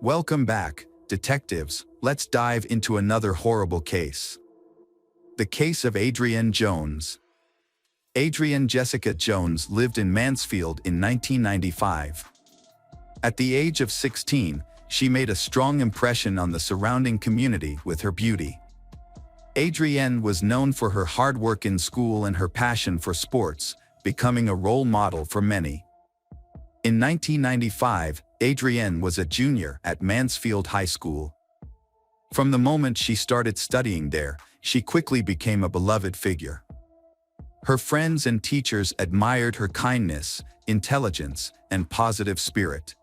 Welcome back, detectives. Let's dive into another horrible case. The case of Adrianne Jones. Adrianne Jessica Jones lived in Mansfield in 1995. At the age of 16, she made a strong impression on the surrounding community with her beauty. Adrianne was known for her hard work in school and her passion for sports, becoming a role model for many. In 1995, Adrianne was a junior at Mansfield High School. From the moment she started studying there, she quickly became a beloved figure. Her friends and teachers admired her kindness, intelligence, and positive spirit.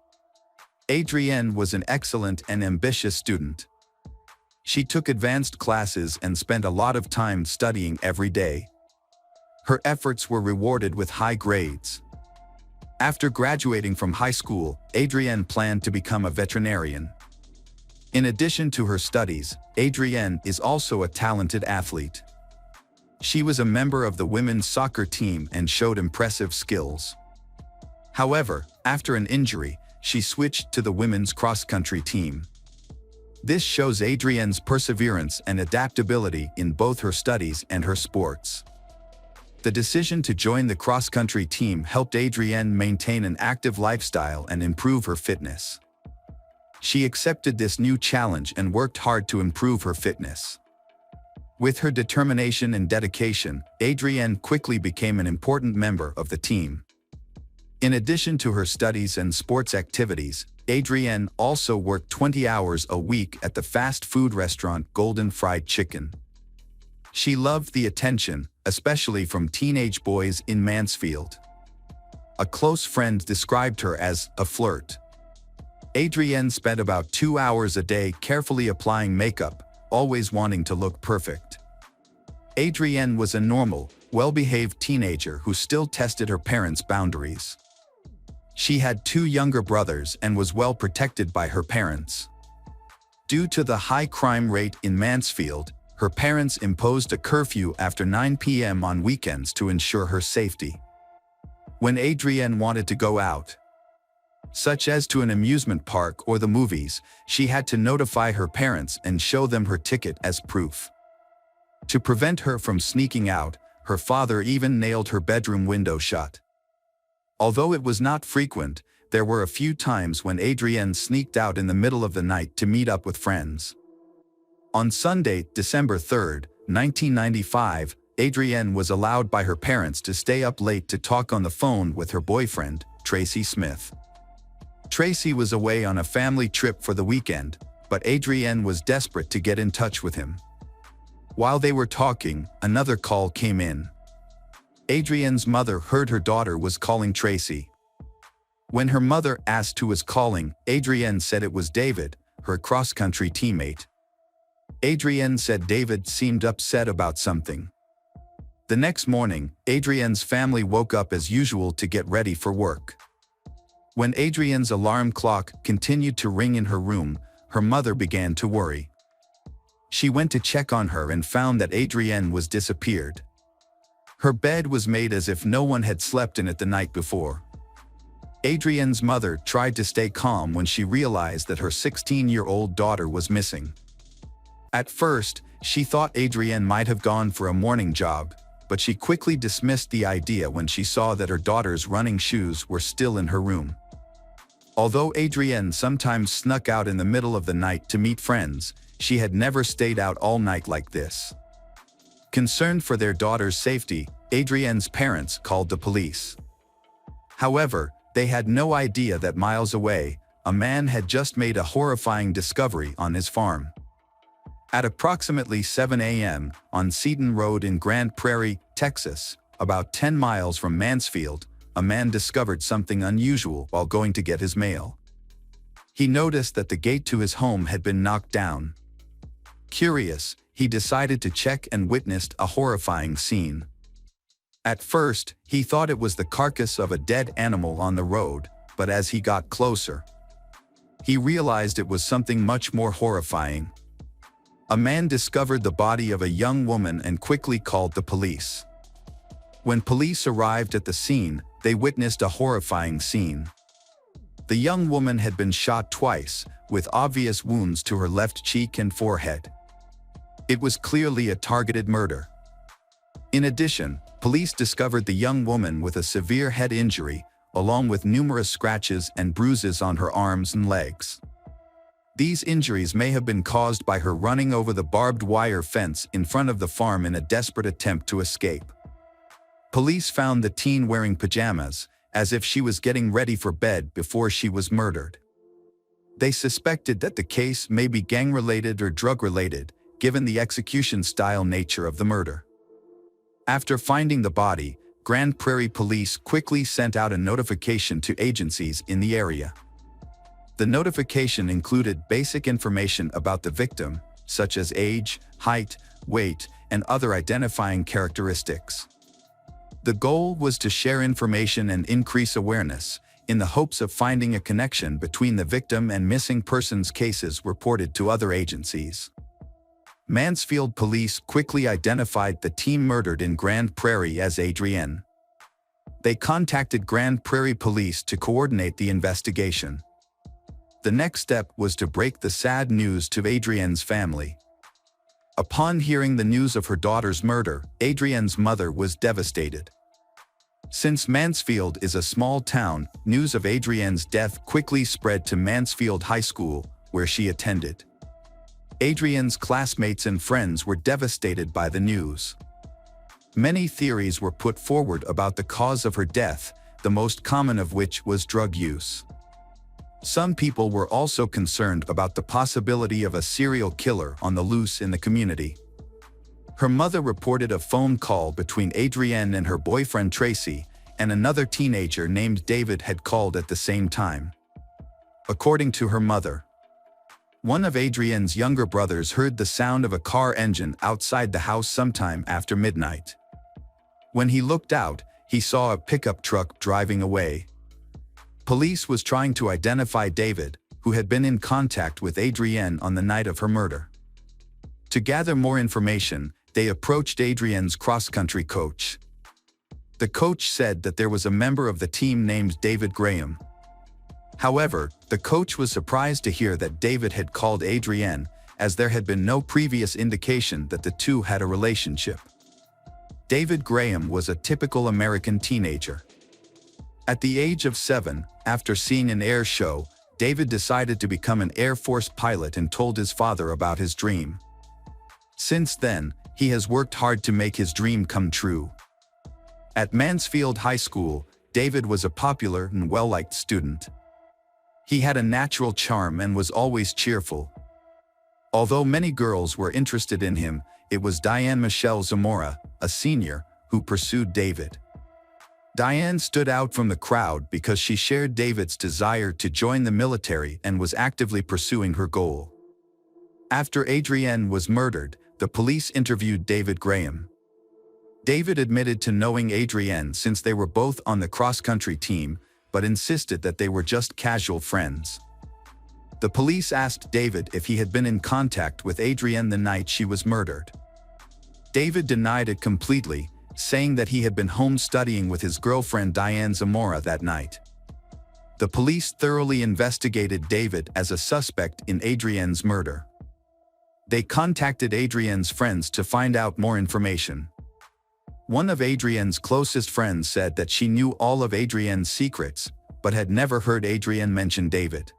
Adrianne was an excellent and ambitious student. She took advanced classes and spent a lot of time studying every day. Her efforts were rewarded with high grades. After graduating from high school, Adrianne planned to become a veterinarian. In addition to her studies, Adrianne is also a talented athlete. She was a member of the women's soccer team and showed impressive skills. However, after an injury, she switched to the women's cross-country team. This shows Adrianne's perseverance and adaptability in both her studies and her sports. The decision to join the cross-country team helped Adrianne maintain an active lifestyle and improve her fitness. She accepted this new challenge and worked hard to improve her fitness. With her determination and dedication, Adrianne quickly became an important member of the team. In addition to her studies and sports activities, Adrianne also worked 20 hours a week at the fast food restaurant Golden Fried Chicken. She loved the attention, especially from teenage boys in Mansfield. A close friend described her as a flirt. Adrianne spent about 2 hours a day carefully applying makeup, always wanting to look perfect. Adrianne was a normal, well-behaved teenager who still tested her parents' boundaries. She had 2 younger brothers and was well protected by her parents. Due to the high crime rate in Mansfield, her parents imposed a curfew after 9 p.m. on weekends to ensure her safety. When Adrianne wanted to go out, such as to an amusement park or the movies, she had to notify her parents and show them her ticket as proof. To prevent her from sneaking out, her father even nailed her bedroom window shut. Although it was not frequent, there were a few times when Adrianne sneaked out in the middle of the night to meet up with friends. On Sunday, December 3, 1995, Adrianne was allowed by her parents to stay up late to talk on the phone with her boyfriend, Tracy Smith. Tracy was away on a family trip for the weekend, but Adrianne was desperate to get in touch with him. While they were talking, another call came in. Adrianne's mother heard her daughter was calling Tracy. When her mother asked who was calling, Adrianne said it was David, her cross-country teammate. Adrianne said David seemed upset about something. The next morning, Adrianne's family woke up as usual to get ready for work. When Adrianne's alarm clock continued to ring in her room, her mother began to worry. She went to check on her and found that Adrianne was disappeared. Her bed was made as if no one had slept in it the night before. Adrianne's mother tried to stay calm when she realized that her 16-year-old daughter was missing. At first, she thought Adrianne might have gone for a morning jog, but she quickly dismissed the idea when she saw that her daughter's running shoes were still in her room. Although Adrianne sometimes snuck out in the middle of the night to meet friends, she had never stayed out all night like this. Concerned for their daughter's safety, Adrianne's parents called the police. However, they had no idea that miles away, a man had just made a horrifying discovery on his farm. At approximately 7 a.m., on Seton Road in Grand Prairie, Texas, about 10 miles from Mansfield, a man discovered something unusual while going to get his mail. He noticed that the gate to his home had been knocked down. Curious, he decided to check and witnessed a horrifying scene. At first, he thought it was the carcass of a dead animal on the road, but as he got closer, he realized it was something much more horrifying. A man discovered the body of a young woman and quickly called the police. When police arrived at the scene, they witnessed a horrifying scene. The young woman had been shot twice, with obvious wounds to her left cheek and forehead. It was clearly a targeted murder. In addition, police discovered the young woman with a severe head injury, along with numerous scratches and bruises on her arms and legs. These injuries may have been caused by her running over the barbed wire fence in front of the farm in a desperate attempt to escape. Police found the teen wearing pajamas, as if she was getting ready for bed before she was murdered. They suspected that the case may be gang-related or drug-related, given the execution-style nature of the murder. After finding the body, Grand Prairie Police quickly sent out a notification to agencies in the area. The notification included basic information about the victim, such as age, height, weight, and other identifying characteristics. The goal was to share information and increase awareness, in the hopes of finding a connection between the victim and missing persons cases reported to other agencies. Mansfield police quickly identified the teen murdered in Grand Prairie as Adrianne. They contacted Grand Prairie Police to coordinate the investigation. The next step was to break the sad news to Adrianne's family. Upon hearing the news of her daughter's murder, Adrianne's mother was devastated. Since Mansfield is a small town, news of Adrianne's death quickly spread to Mansfield High School, where she attended. Adrianne's classmates and friends were devastated by the news. Many theories were put forward about the cause of her death, the most common of which was drug use. Some people were also concerned about the possibility of a serial killer on the loose in the community. Her mother reported a phone call between Adrianne and her boyfriend Tracy, and another teenager named David had called at the same time. According to her mother, one of Adrianne's younger brothers heard the sound of a car engine outside the house sometime after midnight. When he looked out, he saw a pickup truck driving away. Police was trying to identify David, who had been in contact with Adrianne on the night of her murder. To gather more information, they approached Adrianne's cross-country coach. The coach said that there was a member of the team named David Graham. However, the coach was surprised to hear that David had called Adrianne, as there had been no previous indication that the two had a relationship. David Graham was a typical American teenager. At the age of 7, after seeing an air show, David decided to become an Air Force pilot and told his father about his dream. Since then, he has worked hard to make his dream come true. At Mansfield High School, David was a popular and well-liked student. He had a natural charm and was always cheerful. Although many girls were interested in him, it was Diane Michelle Zamora, a senior, who pursued David. Diane stood out from the crowd because she shared David's desire to join the military and was actively pursuing her goal. After Adrianne was murdered, the police interviewed David Graham. David admitted to knowing Adrianne since they were both on the cross-country team, but insisted that they were just casual friends. The police asked David if he had been in contact with Adrianne the night she was murdered. David denied it completely, saying that he had been home studying with his girlfriend Diane Zamora that night. The police thoroughly investigated David as a suspect in Adrianne's murder. They contacted Adrianne's friends to find out more information. One of Adrianne's closest friends said that she knew all of Adrianne's secrets, but had never heard Adrianne mention David.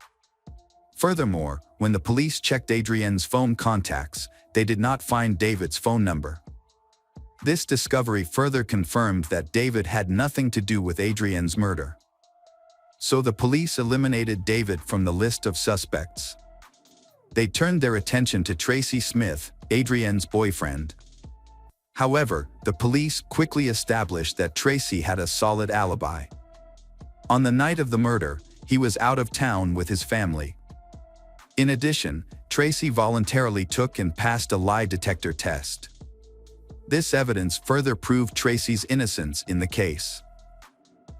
Furthermore, when the police checked Adrianne's phone contacts, they did not find David's phone number. This discovery further confirmed that David had nothing to do with Adrianne's murder. So the police eliminated David from the list of suspects. They turned their attention to Tracy Smith, Adrianne's boyfriend. However, the police quickly established that Tracy had a solid alibi. On the night of the murder, he was out of town with his family. In addition, Tracy voluntarily took and passed a lie detector test. This evidence further proved Tracy's innocence in the case.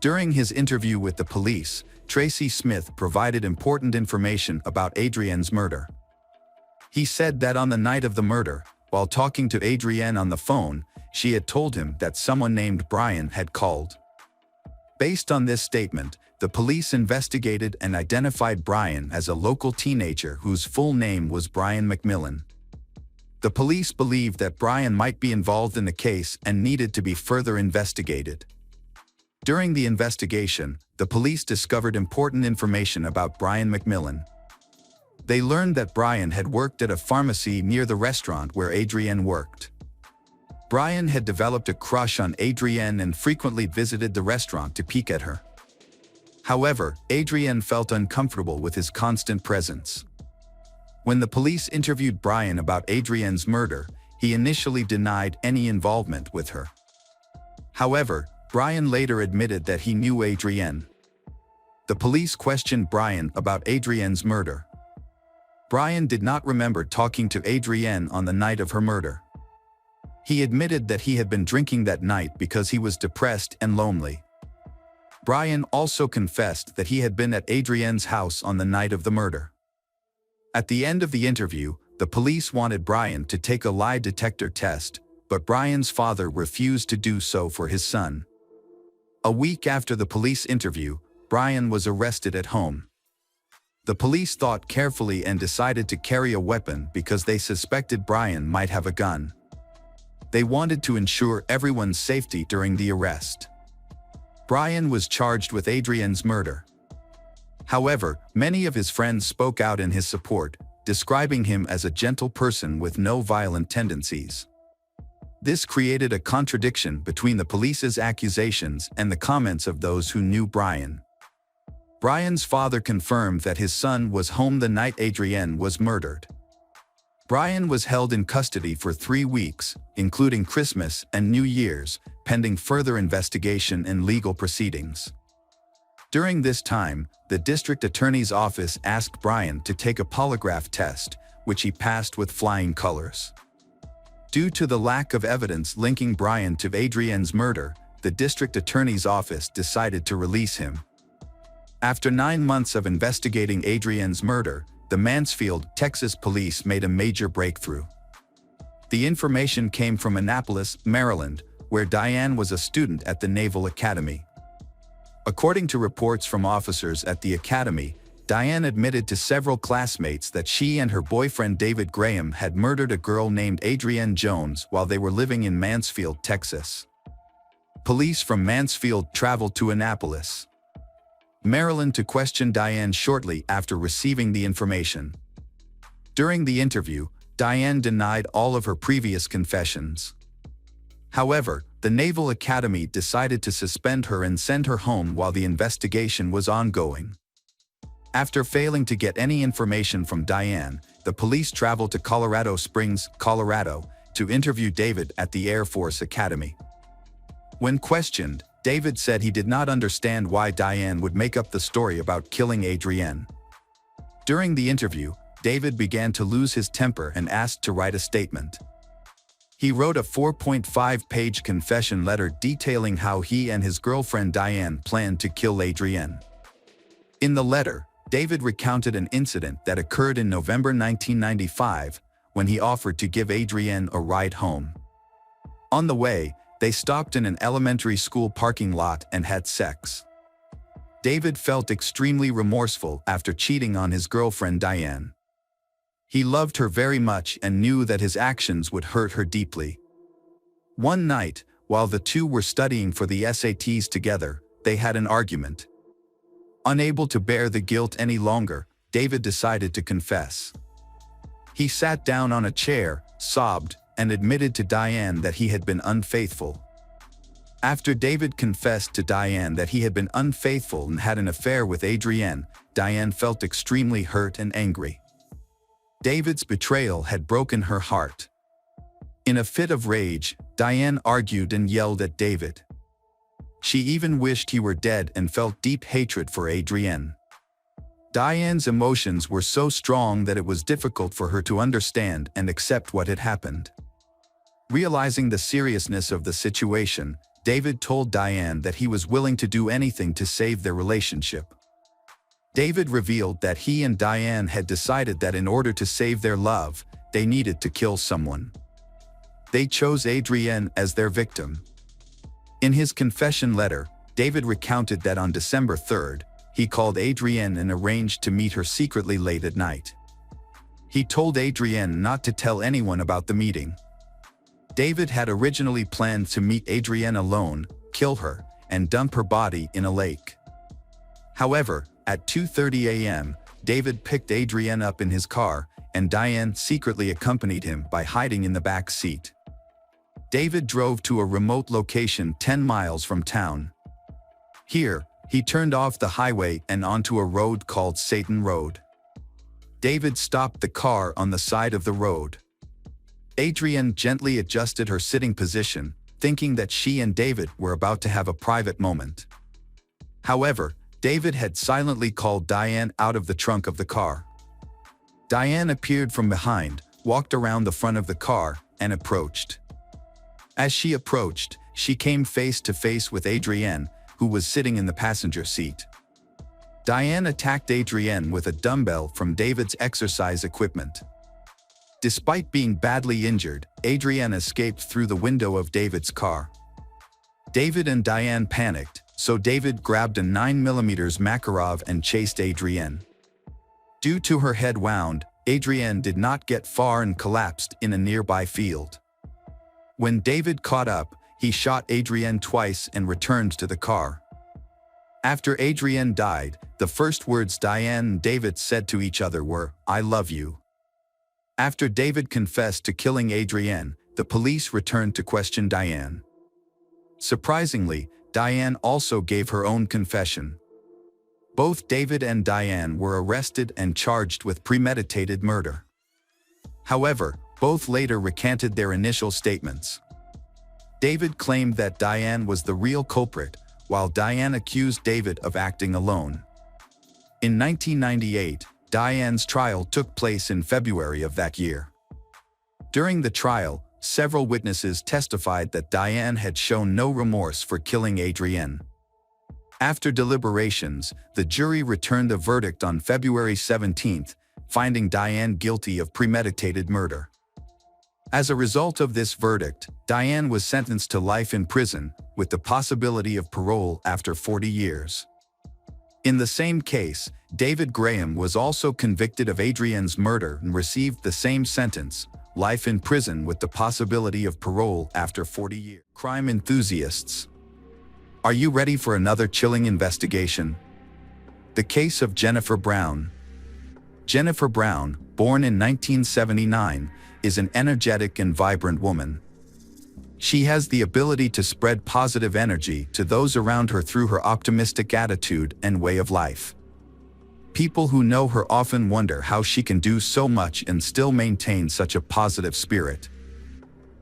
During his interview with the police, Tracy Smith provided important information about Adrianne's murder. He said that on the night of the murder, while talking to Adrianne on the phone, she had told him that someone named Brian had called. Based on this statement, the police investigated and identified Brian as a local teenager whose full name was Brian McMillan. The police believed that Brian might be involved in the case and needed to be further investigated. During the investigation, the police discovered important information about Brian McMillan. They learned that Brian had worked at a pharmacy near the restaurant where Adrianne worked. Brian had developed a crush on Adrianne and frequently visited the restaurant to peek at her. However, Adrianne felt uncomfortable with his constant presence. When the police interviewed Brian about Adrianne's murder, he initially denied any involvement with her. However, Brian later admitted that he knew Adrianne. The police questioned Brian about Adrianne's murder. Brian did not remember talking to Adrianne on the night of her murder. He admitted that he had been drinking that night because he was depressed and lonely. Brian also confessed that he had been at Adrianne's house on the night of the murder. At the end of the interview, the police wanted Brian to take a lie detector test, but Brian's father refused to do so for his son. A week after the police interview, Brian was arrested at home. The police thought carefully and decided to carry a weapon because they suspected Brian might have a gun. They wanted to ensure everyone's safety during the arrest. Brian was charged with Adrianne's murder. However, many of his friends spoke out in his support, describing him as a gentle person with no violent tendencies. This created a contradiction between the police's accusations and the comments of those who knew Brian. Brian's father confirmed that his son was home the night Adrianne was murdered. Brian was held in custody for 3 weeks, including Christmas and New Year's, pending further investigation and legal proceedings. During this time, the district attorney's office asked Brian to take a polygraph test, which he passed with flying colors. Due to the lack of evidence linking Brian to Adrianne's murder, the district attorney's office decided to release him. After 9 months of investigating Adrianne's murder, the Mansfield, Texas police made a major breakthrough. The information came from Annapolis, Maryland, where Diane was a student at the Naval Academy. According to reports from officers at the academy, Diane admitted to several classmates that she and her boyfriend David Graham had murdered a girl named Adrianne Jones while they were living in Mansfield, Texas. Police from Mansfield traveled to Annapolis, Maryland to question Diane shortly after receiving the information. During the interview, Diane denied all of her previous confessions. However, the Naval Academy decided to suspend her and send her home while the investigation was ongoing. After failing to get any information from Diane, the police traveled to Colorado Springs, Colorado, to interview David at the Air Force Academy. When questioned, David said he did not understand why Diane would make up the story about killing Adrianne. During the interview, David began to lose his temper and asked to write a statement. He wrote a 4.5-page confession letter detailing how he and his girlfriend Diane planned to kill Adrianne. In the letter, David recounted an incident that occurred in November 1995 when he offered to give Adrianne a ride home. On the way, they stopped in an elementary school parking lot and had sex. David felt extremely remorseful after cheating on his girlfriend Diane. He loved her very much and knew that his actions would hurt her deeply. One night, while the two were studying for the SATs together, they had an argument. Unable to bear the guilt any longer, David decided to confess. He sat down on a chair, sobbed, and admitted to Diane that he had been unfaithful. After David confessed to Diane that he had been unfaithful and had an affair with Adrianne, Diane felt extremely hurt and angry. David's betrayal had broken her heart. In a fit of rage, Diane argued and yelled at David. She even wished he were dead and felt deep hatred for Adrianne. Diane's emotions were so strong that it was difficult for her to understand and accept what had happened. Realizing the seriousness of the situation, David told Diane that he was willing to do anything to save their relationship. David revealed that he and Diane had decided that in order to save their love, they needed to kill someone. They chose Adrianne as their victim. In his confession letter, David recounted that on December 3rd, he called Adrianne and arranged to meet her secretly late at night. He told Adrianne not to tell anyone about the meeting. David had originally planned to meet Adrianne alone, kill her, and dump her body in a lake. However, at 2:30 a.m., David picked Adrianne up in his car, and Diane secretly accompanied him by hiding in the back seat. David drove to a remote location 10 miles from town. Here, he turned off the highway and onto a road called Satan Road. David stopped the car on the side of the road. Adrianne gently adjusted her sitting position, thinking that she and David were about to have a private moment. However, David had silently called Diane out of the trunk of the car. Diane appeared from behind, walked around the front of the car, and approached. As she approached, she came face to face with Adrianne, who was sitting in the passenger seat. Diane attacked Adrianne with a dumbbell from David's exercise equipment. Despite being badly injured, Adrianne escaped through the window of David's car. David and Diane panicked, so David grabbed a 9mm Makarov and chased Adrianne. Due to her head wound, Adrianne did not get far and collapsed in a nearby field. When David caught up, he shot Adrianne twice and returned to the car. After Adrianne died, the first words Diane and David said to each other were, "I love you." After David confessed to killing Adrianne, the police returned to question Diane. Surprisingly, Diane also gave her own confession. Both David and Diane were arrested and charged with premeditated murder. However, both later recanted their initial statements. David claimed that Diane was the real culprit, while Diane accused David of acting alone. In 1998, Diane's trial took place in February of that year. During the trial, several witnesses testified that Diane had shown no remorse for killing Adrianne. After deliberations, the jury returned a verdict on February 17, finding Diane guilty of premeditated murder. As a result of this verdict, Diane was sentenced to life in prison, with the possibility of parole after 40 years. In the same case, David Graham was also convicted of Adrianne's murder and received the same sentence, life in prison with the possibility of parole after 40 years. Crime enthusiasts, are you ready for another chilling investigation? The case of Jennifer Brown. Jennifer Brown, born in 1979, is an energetic and vibrant woman. She has the ability to spread positive energy to those around her through her optimistic attitude and way of life. People who know her often wonder how she can do so much and still maintain such a positive spirit.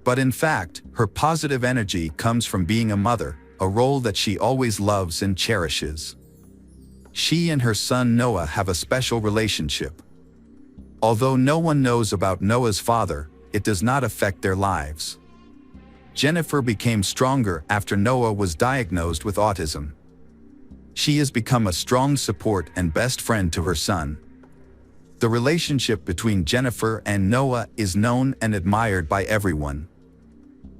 But in fact, her positive energy comes from being a mother, a role that she always loves and cherishes. She and her son Noah have a special relationship. Although no one knows about Noah's father, it does not affect their lives. Jennifer became stronger after Noah was diagnosed with autism. She has become a strong support and best friend to her son. The relationship between Jennifer and Noah is known and admired by everyone.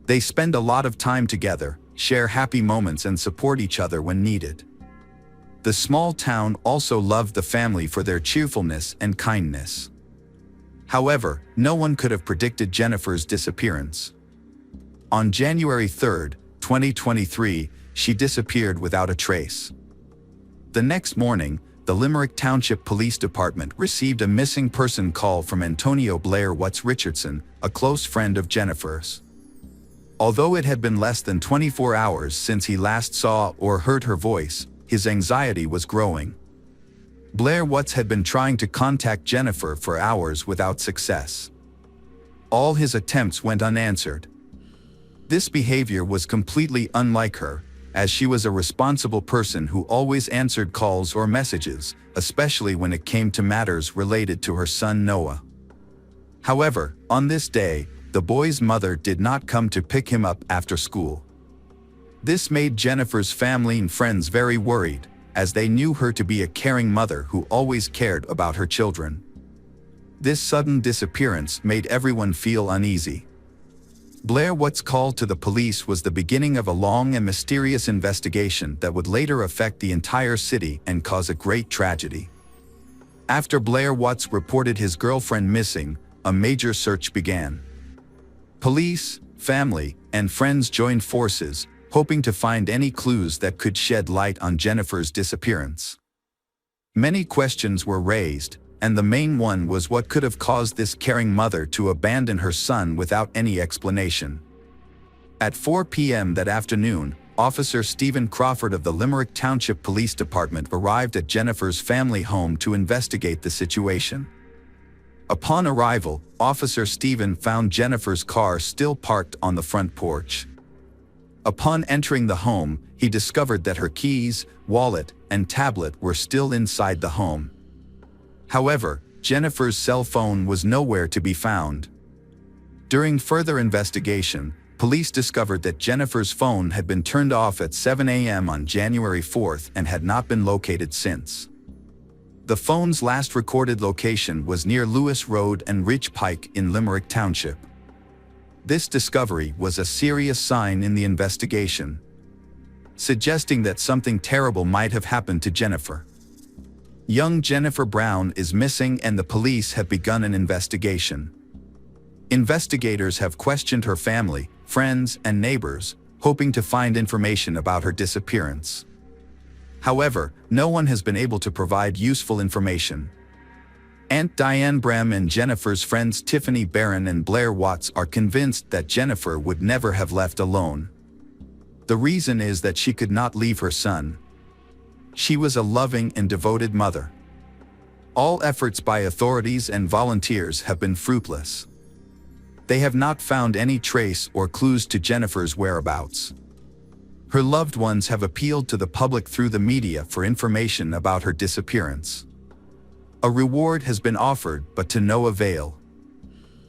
They spend a lot of time together, share happy moments and support each other when needed. The small town also loved the family for their cheerfulness and kindness. However, no one could have predicted Jennifer's disappearance. On January 3, 2023, she disappeared without a trace. The next morning, the Limerick Township Police Department received a missing person call from Antonio Blair Watts Richardson, a close friend of Jennifer's. Although it had been less than 24 hours since he last saw or heard her voice, his anxiety was growing. Blair Watts had been trying to contact Jennifer for hours without success. All his attempts went unanswered. This behavior was completely unlike her, as she was a responsible person who always answered calls or messages, especially when it came to matters related to her son Noah. However, on this day, the boy's mother did not come to pick him up after school. This made Jennifer's family and friends very worried, as they knew her to be a caring mother who always cared about her children. This sudden disappearance made everyone feel uneasy. Blair Watt's call to the police was the beginning of a long and mysterious investigation that would later affect the entire city and cause a great tragedy. After Blair Watts reported his girlfriend missing, a major search began. Police, family, and friends joined forces, hoping to find any clues that could shed light on Jennifer's disappearance. Many questions were raised, and the main one was what could have caused this caring mother to abandon her son without any explanation. At 4 p.m. that afternoon, Officer Stephen Crawford of the Limerick Township Police Department arrived at Jennifer's family home to investigate the situation. Upon arrival, Officer Stephen found Jennifer's car still parked on the front porch. Upon entering the home, he discovered that her keys, wallet, and tablet were still inside the home. However, Jennifer's cell phone was nowhere to be found. During further investigation, police discovered that Jennifer's phone had been turned off at 7 a.m. on January 4th and had not been located since. The phone's last recorded location was near Lewis Road and Ridge Pike in Limerick Township. This discovery was a serious sign in the investigation, suggesting that something terrible might have happened to Jennifer. Young Jennifer Brown is missing and the police have begun an investigation. Investigators have questioned her family, friends, and neighbors, hoping to find information about her disappearance. However, no one has been able to provide useful information. Aunt Diane Brown and Jennifer's friends Tiffany Barron and Blair Watts are convinced that Jennifer would never have left alone. The reason is that she could not leave her son. She was a loving and devoted mother. All efforts by authorities and volunteers have been fruitless. They have not found any trace or clues to Jennifer's whereabouts. Her loved ones have appealed to the public through the media for information about her disappearance. A reward has been offered, but to no avail.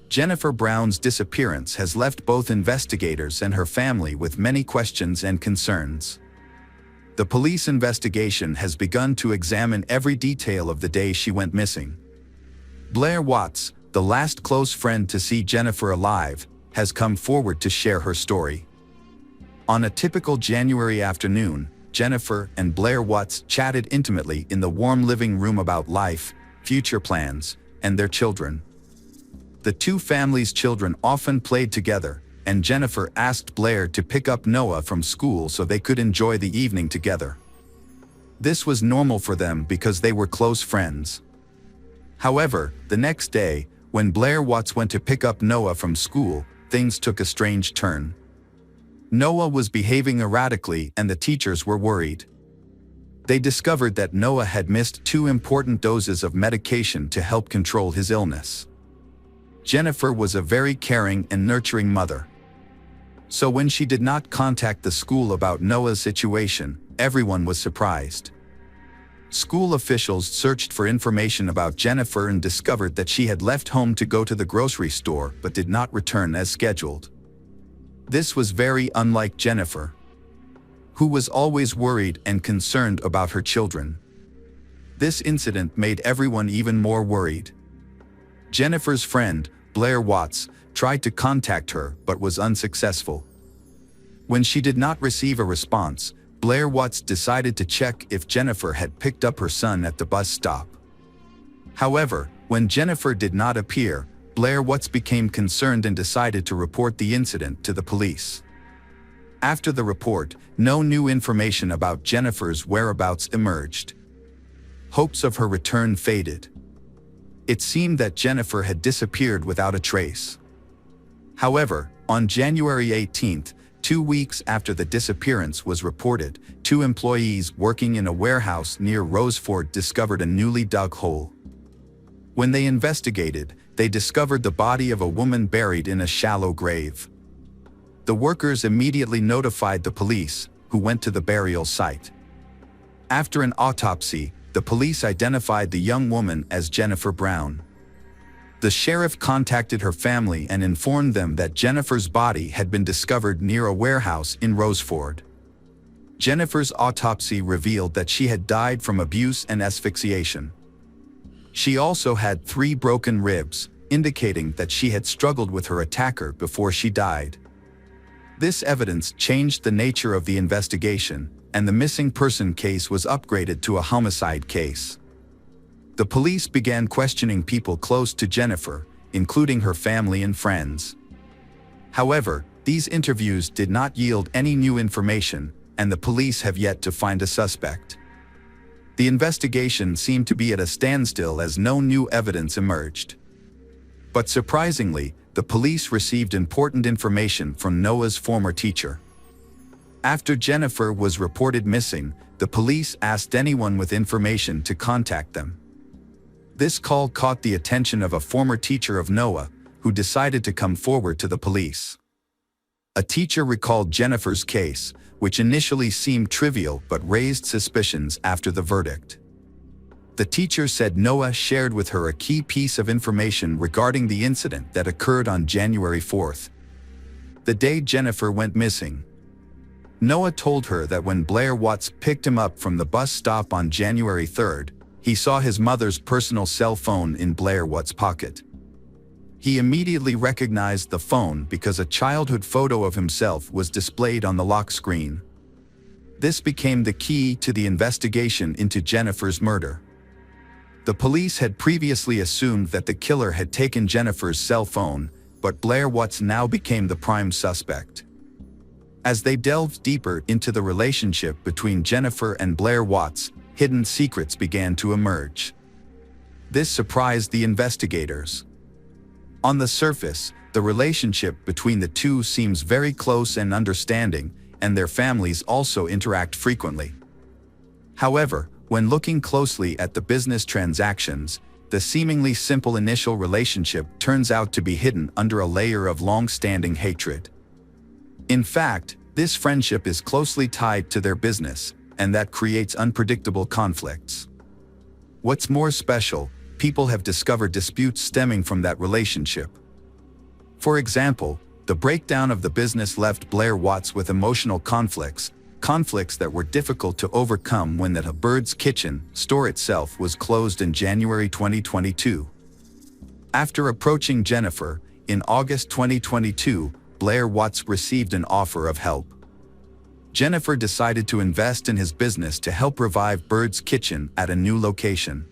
Jennifer Brown's disappearance has left both investigators and her family with many questions and concerns. The police investigation has begun to examine every detail of the day she went missing. Blair Watts, the last close friend to see Jennifer alive, has come forward to share her story. On a typical January afternoon, Jennifer and Blair Watts chatted intimately in the warm living room about life, future plans, and their children. The two families' children often played together, and Jennifer asked Blair to pick up Noah from school so they could enjoy the evening together. This was normal for them because they were close friends. However, the next day, when Blair Watts went to pick up Noah from school, things took a strange turn. Noah was behaving erratically and the teachers were worried. They discovered that Noah had missed 2 important doses of medication to help control his illness. Jennifer was a very caring and nurturing mother. So when she did not contact the school about Noah's situation, everyone was surprised. School officials searched for information about Jennifer and discovered that she had left home to go to the grocery store but did not return as scheduled. This was very unlike Jennifer, who was always worried and concerned about her children. This incident made everyone even more worried. Jennifer's friend, Blair Watts, tried to contact her but was unsuccessful. When she did not receive a response, Blair Watts decided to check if Jennifer had picked up her son at the bus stop. However, when Jennifer did not appear, Blair Watts became concerned and decided to report the incident to the police. After the report, no new information about Jennifer's whereabouts emerged. Hopes of her return faded. It seemed that Jennifer had disappeared without a trace. However, on January 18th, 2 weeks after the disappearance was reported, 2 employees working in a warehouse near Roseford discovered a newly dug hole. When they investigated, they discovered the body of a woman buried in a shallow grave. The workers immediately notified the police, who went to the burial site. After an autopsy, the police identified the young woman as Jennifer Brown. The sheriff contacted her family and informed them that Jennifer's body had been discovered near a warehouse in Roseford. Jennifer's autopsy revealed that she had died from abuse and asphyxiation. She also had 3 broken ribs, indicating that she had struggled with her attacker before she died. This evidence changed the nature of the investigation, and the missing person case was upgraded to a homicide case. The police began questioning people close to Jennifer, including her family and friends. However, these interviews did not yield any new information, and the police have yet to find a suspect. The investigation seemed to be at a standstill as no new evidence emerged. But surprisingly, the police received important information from Noah's former teacher. After Jennifer was reported missing, the police asked anyone with information to contact them. This call caught the attention of a former teacher of Noah, who decided to come forward to the police. A teacher recalled Jennifer's case, which initially seemed trivial but raised suspicions after the verdict. The teacher said Noah shared with her a key piece of information regarding the incident that occurred on January 4th, the day Jennifer went missing. Noah told her that when Blair Watts picked him up from the bus stop on January 3rd, he saw his mother's personal cell phone in Blair Watts' pocket. He immediately recognized the phone because a childhood photo of himself was displayed on the lock screen. This became the key to the investigation into Jennifer's murder. The police had previously assumed that the killer had taken Jennifer's cell phone, but Blair Watts now became the prime suspect. As they delved deeper into the relationship between Jennifer and Blair Watts, hidden secrets began to emerge. This surprised the investigators. On the surface, the relationship between the two seems very close and understanding, and their families also interact frequently. However, when looking closely at the business transactions, the seemingly simple initial relationship turns out to be hidden under a layer of long-standing hatred. In fact, this friendship is closely tied to their business, and that creates unpredictable conflicts. What's more special, people have discovered disputes stemming from that relationship. For example, the breakdown of the business left Blair Watts with emotional conflicts that were difficult to overcome when the Bird's Kitchen store itself was closed in January 2022. After approaching Jennifer, in August 2022, Blair Watts received an offer of help. Jennifer decided to invest in his business to help revive Bird's Kitchen at a new location.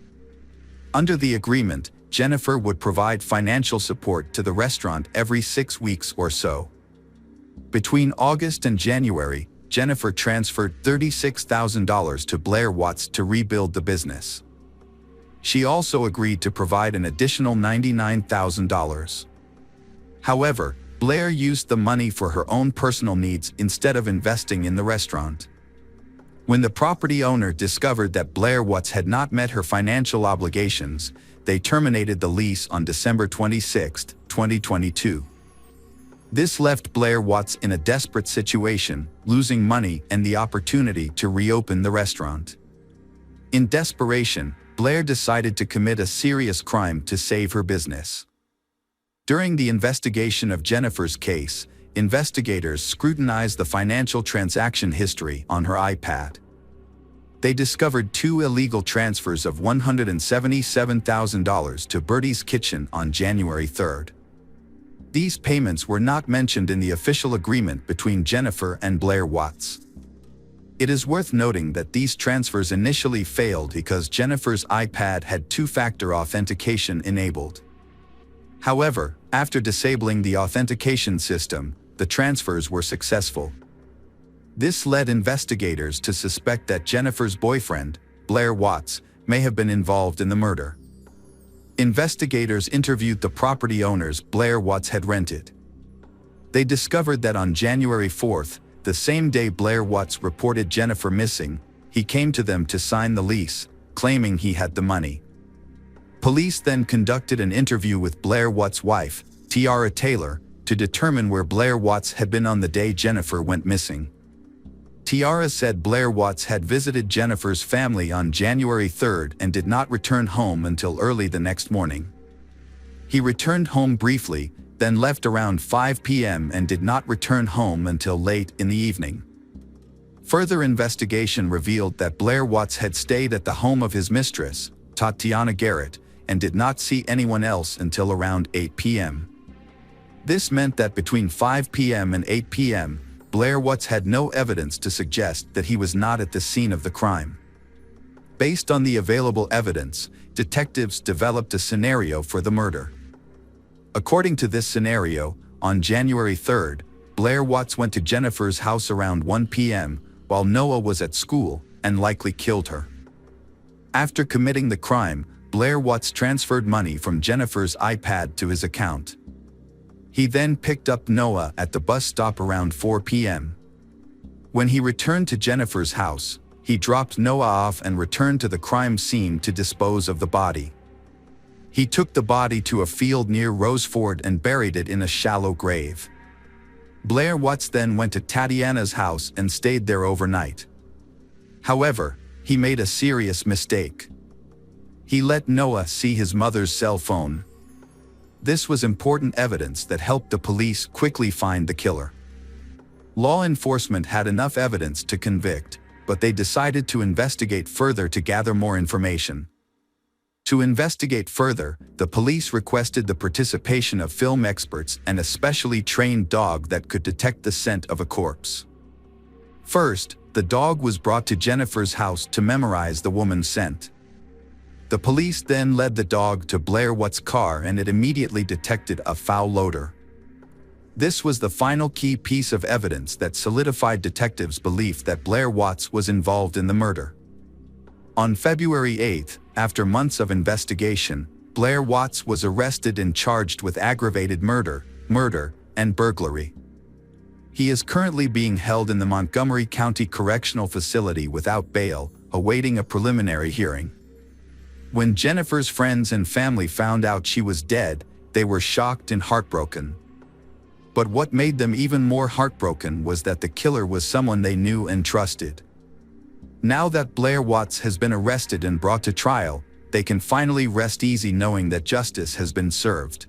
Under the agreement, Jennifer would provide financial support to the restaurant every 6 weeks or so. Between August and January, Jennifer transferred $36,000 to Blair Watts to rebuild the business. She also agreed to provide an additional $99,000. However, Blair used the money for her own personal needs instead of investing in the restaurant. When the property owner discovered that Blair Watts had not met her financial obligations, they terminated the lease on December 26, 2022. This left Blair Watts in a desperate situation, losing money and the opportunity to reopen the restaurant. In desperation, Blair decided to commit a serious crime to save her business. During the investigation of Jennifer's case, investigators scrutinized the financial transaction history on her iPad. They discovered 2 illegal transfers of $177,000 to Bird's Kitchen on January 3rd. These payments were not mentioned in the official agreement between Jennifer and Blair Watts. It is worth noting that these transfers initially failed because Jennifer's iPad had two-factor authentication enabled. However, after disabling the authentication system, the transfers were successful. This led investigators to suspect that Jennifer's boyfriend, Blair Watts, may have been involved in the murder. Investigators interviewed the property owners Blair Watts had rented. They discovered that on January 4th, the same day Blair Watts reported Jennifer missing, he came to them to sign the lease, claiming he had the money. Police then conducted an interview with Blair Watts' wife, Tiara Taylor, to determine where Blair Watts had been on the day Jennifer went missing. Tiara said Blair Watts had visited Jennifer's family on January 3rd and did not return home until early the next morning. He returned home briefly, then left around 5 p.m. and did not return home until late in the evening. Further investigation revealed that Blair Watts had stayed at the home of his mistress, Tatiana Garrett, and did not see anyone else until around 8 p.m. This meant that between 5 p.m. and 8 p.m., Blair Watts had no evidence to suggest that he was not at the scene of the crime. Based on the available evidence, detectives developed a scenario for the murder. According to this scenario, on January 3rd, Blair Watts went to Jennifer's house around 1 p.m. while Noah was at school and likely killed her. After committing the crime, Blair Watts transferred money from Jennifer's iPad to his account. He then picked up Noah at the bus stop around 4 p.m. When he returned to Jennifer's house, he dropped Noah off and returned to the crime scene to dispose of the body. He took the body to a field near Roseford and buried it in a shallow grave. Blair Watts then went to Tatiana's house and stayed there overnight. However, he made a serious mistake. He let Noah see his mother's cell phone. This was important evidence that helped the police quickly find the killer. Law enforcement had enough evidence to convict, but they decided to investigate further to gather more information. To investigate further, the police requested the participation of film experts and a specially trained dog that could detect the scent of a corpse. First, the dog was brought to Jennifer's house to memorize the woman's scent. The police then led the dog to Blair Watts' car and it immediately detected a foul odor. This was the final key piece of evidence that solidified detectives' belief that Blair Watts was involved in the murder. On February 8, after months of investigation, Blair Watts was arrested and charged with aggravated murder, and burglary. He is currently being held in the Montgomery County Correctional Facility without bail, awaiting a preliminary hearing. When Jennifer's friends and family found out she was dead, they were shocked and heartbroken. But what made them even more heartbroken was that the killer was someone they knew and trusted. Now that Blair Watts has been arrested and brought to trial, they can finally rest easy knowing that justice has been served.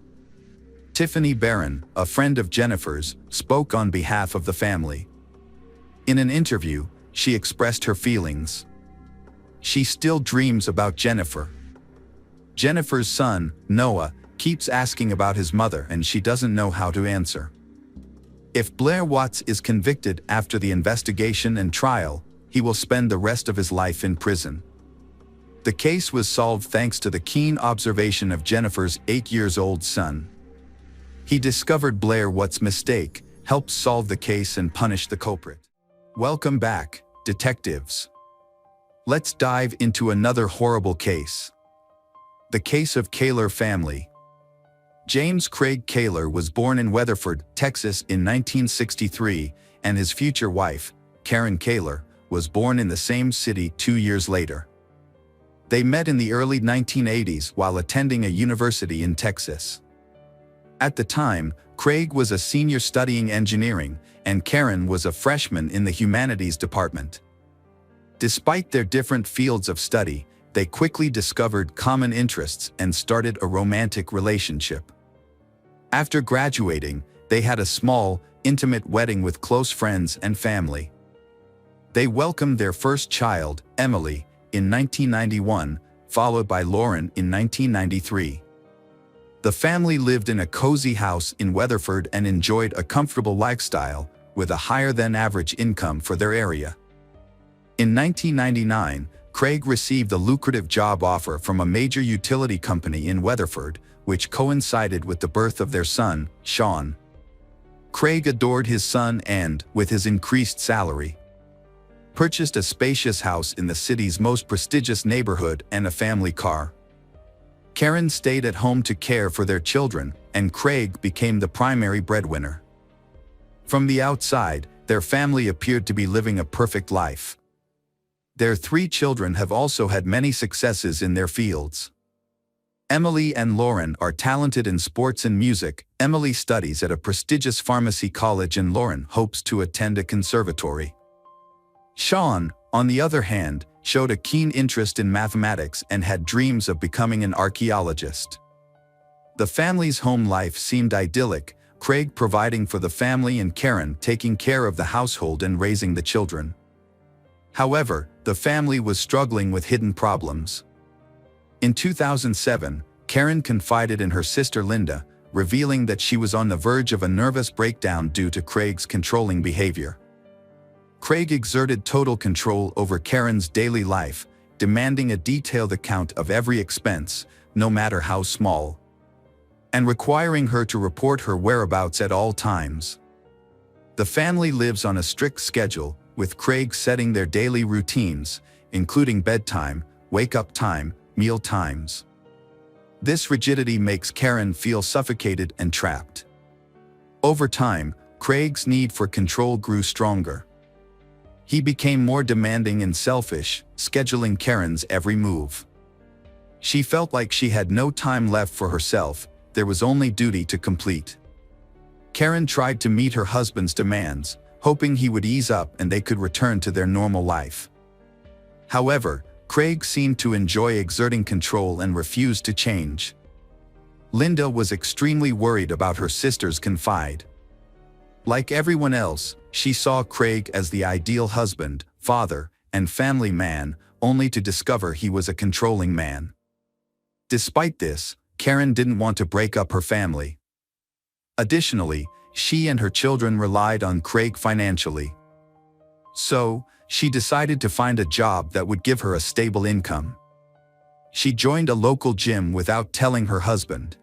Tiffany Barron, a friend of Jennifer's, spoke on behalf of the family. In an interview, she expressed her feelings. She still dreams about Jennifer. Jennifer's son, Noah, keeps asking about his mother and she doesn't know how to answer. If Blair Watts is convicted after the investigation and trial, he will spend the rest of his life in prison. The case was solved thanks to the keen observation of Jennifer's 8-year-old son. He discovered Blair Watts' mistake, helped solve the case and punish the culprit. Welcome back, detectives. Let's dive into another horrible case. The case of Kaler family. James Craig Kaler was born in Weatherford, Texas in 1963, and his future wife, Karen Kaler, was born in the same city 2 years later. They met in the early 1980s while attending a university in Texas. At the time, Craig was a senior studying engineering, and Karen was a freshman in the humanities department. Despite their different fields of study, they quickly discovered common interests and started a romantic relationship. After graduating, they had a small, intimate wedding with close friends and family. They welcomed their first child, Emily, in 1991, followed by Lauren in 1993. The family lived in a cozy house in Weatherford and enjoyed a comfortable lifestyle, with a higher-than-average income for their area. In 1999, Craig received a lucrative job offer from a major utility company in Weatherford, which coincided with the birth of their son, Sean. Craig adored his son and, with his increased salary, purchased a spacious house in the city's most prestigious neighborhood and a family car. Karen stayed at home to care for their children, and Craig became the primary breadwinner. From the outside, their family appeared to be living a perfect life. Their 3 children have also had many successes in their fields. Emily and Lauren are talented in sports and music. Emily studies at a prestigious pharmacy college and Lauren hopes to attend a conservatory. Sean, on the other hand, showed a keen interest in mathematics and had dreams of becoming an archaeologist. The family's home life seemed idyllic, Craig providing for the family and Karen taking care of the household and raising the children. However, the family was struggling with hidden problems. In 2007, Karen confided in her sister Linda, revealing that she was on the verge of a nervous breakdown due to Craig's controlling behavior. Craig exerted total control over Karen's daily life, demanding a detailed account of every expense, no matter how small, and requiring her to report her whereabouts at all times. The family lives on a strict schedule, with Craig setting their daily routines, including bedtime, wake-up time, meal times. This rigidity makes Karen feel suffocated and trapped. Over time, Craig's need for control grew stronger. He became more demanding and selfish, scheduling Karen's every move. She felt like she had no time left for herself, there was only duty to complete. Karen tried to meet her husband's demands, hoping he would ease up and they could return to their normal life. However, Craig seemed to enjoy exerting control and refused to change. Linda was extremely worried about her sister's confide. Like everyone else, she saw Craig as the ideal husband, father, and family man, only to discover he was a controlling man. Despite this, Karen didn't want to break up her family. Additionally, she and her children relied on Craig financially. So, she decided to find a job that would give her a stable income. She joined a local gym without telling her husband,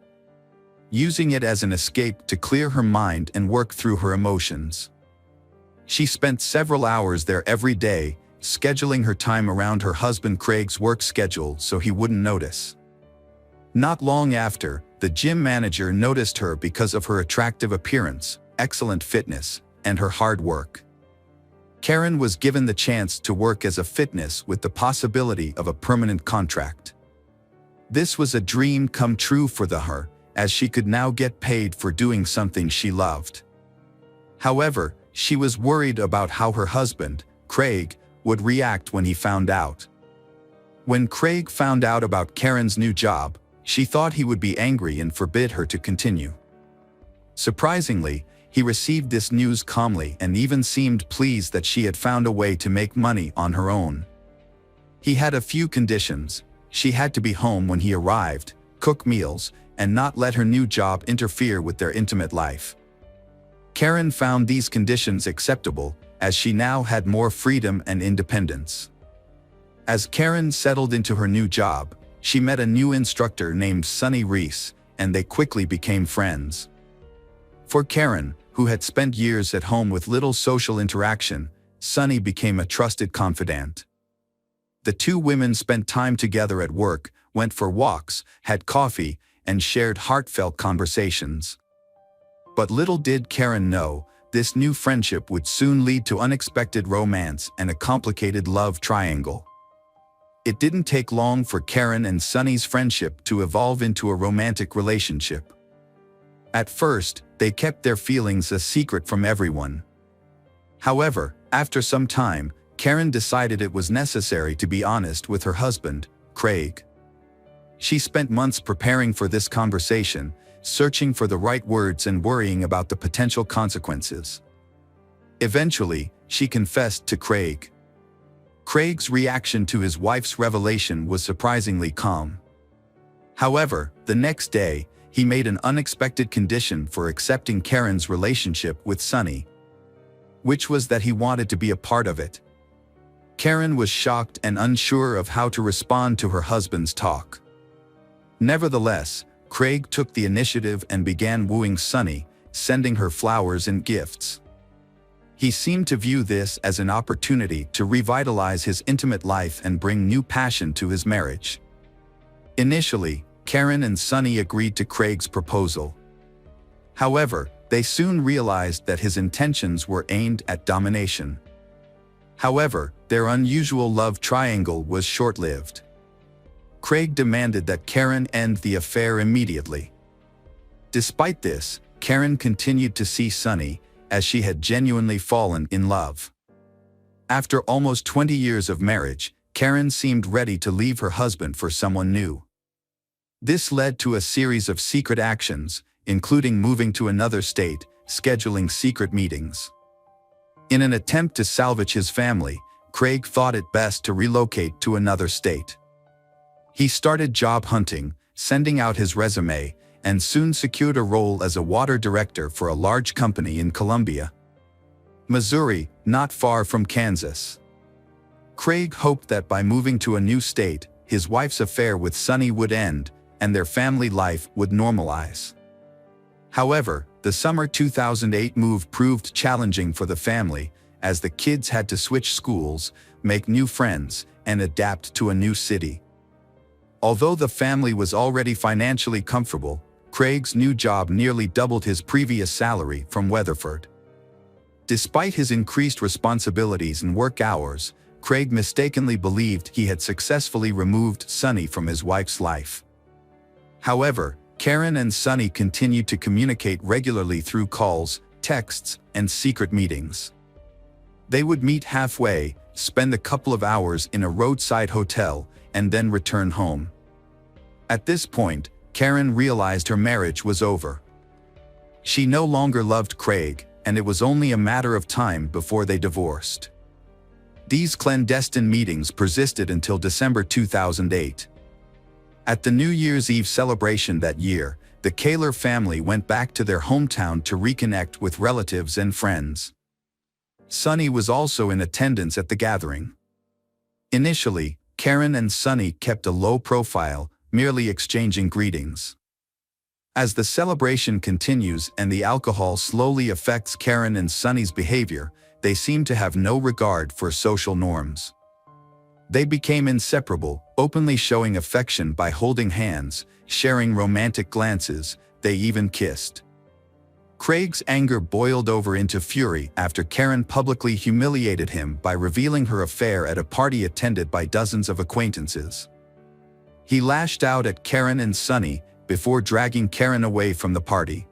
using it as an escape to clear her mind and work through her emotions. She spent several hours there every day, scheduling her time around her husband Craig's work schedule so he wouldn't notice. Not long after, the gym manager noticed her because of her attractive appearance, excellent fitness, and her hard work. Karen was given the chance to work as a fitness with the possibility of a permanent contract. This was a dream come true for her, as she could now get paid for doing something she loved. However, she was worried about how her husband, Craig, would react when he found out. When Craig found out about Karen's new job, she thought he would be angry and forbid her to continue. Surprisingly, he received this news calmly and even seemed pleased that she had found a way to make money on her own. He had a few conditions. She had to be home when he arrived, cook meals, and not let her new job interfere with their intimate life. Karen found these conditions acceptable, as she now had more freedom and independence. As Karen settled into her new job, she met a new instructor named Sunny Reese, and they quickly became friends. For Karen, who had spent years at home with little social interaction, Sunny became a trusted confidant. The two women spent time together at work, went for walks, had coffee, and shared heartfelt conversations. But little did Karen know, this new friendship would soon lead to unexpected romance and a complicated love triangle. It didn't take long for Karen and Sunny's friendship to evolve into a romantic relationship. At first, they kept their feelings a secret from everyone. However, after some time, Karen decided it was necessary to be honest with her husband, Craig. She spent months preparing for this conversation, searching for the right words and worrying about the potential consequences. Eventually, she confessed to Craig. Craig's reaction to his wife's revelation was surprisingly calm. However, the next day, he made an unexpected condition for accepting Karen's relationship with Sunny, which was that he wanted to be a part of it. Karen was shocked and unsure of how to respond to her husband's talk. Nevertheless, Craig took the initiative and began wooing Sunny, sending her flowers and gifts. He seemed to view this as an opportunity to revitalize his intimate life and bring new passion to his marriage. Initially, Karen and Sunny agreed to Craig's proposal. However, they soon realized that his intentions were aimed at domination. However, their unusual love triangle was short-lived. Craig demanded that Karen end the affair immediately. Despite this, Karen continued to see Sunny, as she had genuinely fallen in love. After almost 20 years of marriage, Karen seemed ready to leave her husband for someone new. This led to a series of secret actions, including moving to another state, scheduling secret meetings. In an attempt to salvage his family, Craig thought it best to relocate to another state. He started job hunting, sending out his resume, and soon secured a role as a water director for a large company in Columbia, Missouri, not far from Kansas. Craig hoped that by moving to a new state, his wife's affair with Sonny would end, and their family life would normalize. However, the summer 2008 move proved challenging for the family, as the kids had to switch schools, make new friends, and adapt to a new city. Although the family was already financially comfortable, Craig's new job nearly doubled his previous salary from Weatherford. Despite his increased responsibilities and work hours, Craig mistakenly believed he had successfully removed Sonny from his wife's life. However, Karen and Sonny continued to communicate regularly through calls, texts, and secret meetings. They would meet halfway, spend a couple of hours in a roadside hotel, and then return home. At this point, Karen realized her marriage was over. She no longer loved Craig, and it was only a matter of time before they divorced. These clandestine meetings persisted until December 2008. At the New Year's Eve celebration that year, the Kaler family went back to their hometown to reconnect with relatives and friends. Sonny was also in attendance at the gathering. Initially, Karen and Sonny kept a low profile, merely exchanging greetings. As the celebration continues and the alcohol slowly affects Karen and Sonny's behavior, they seem to have no regard for social norms. They became inseparable, openly showing affection by holding hands, sharing romantic glances, they even kissed. Craig's anger boiled over into fury after Karen publicly humiliated him by revealing her affair at a party attended by dozens of acquaintances. He lashed out at Karen and Sonny before dragging Karen away from the party.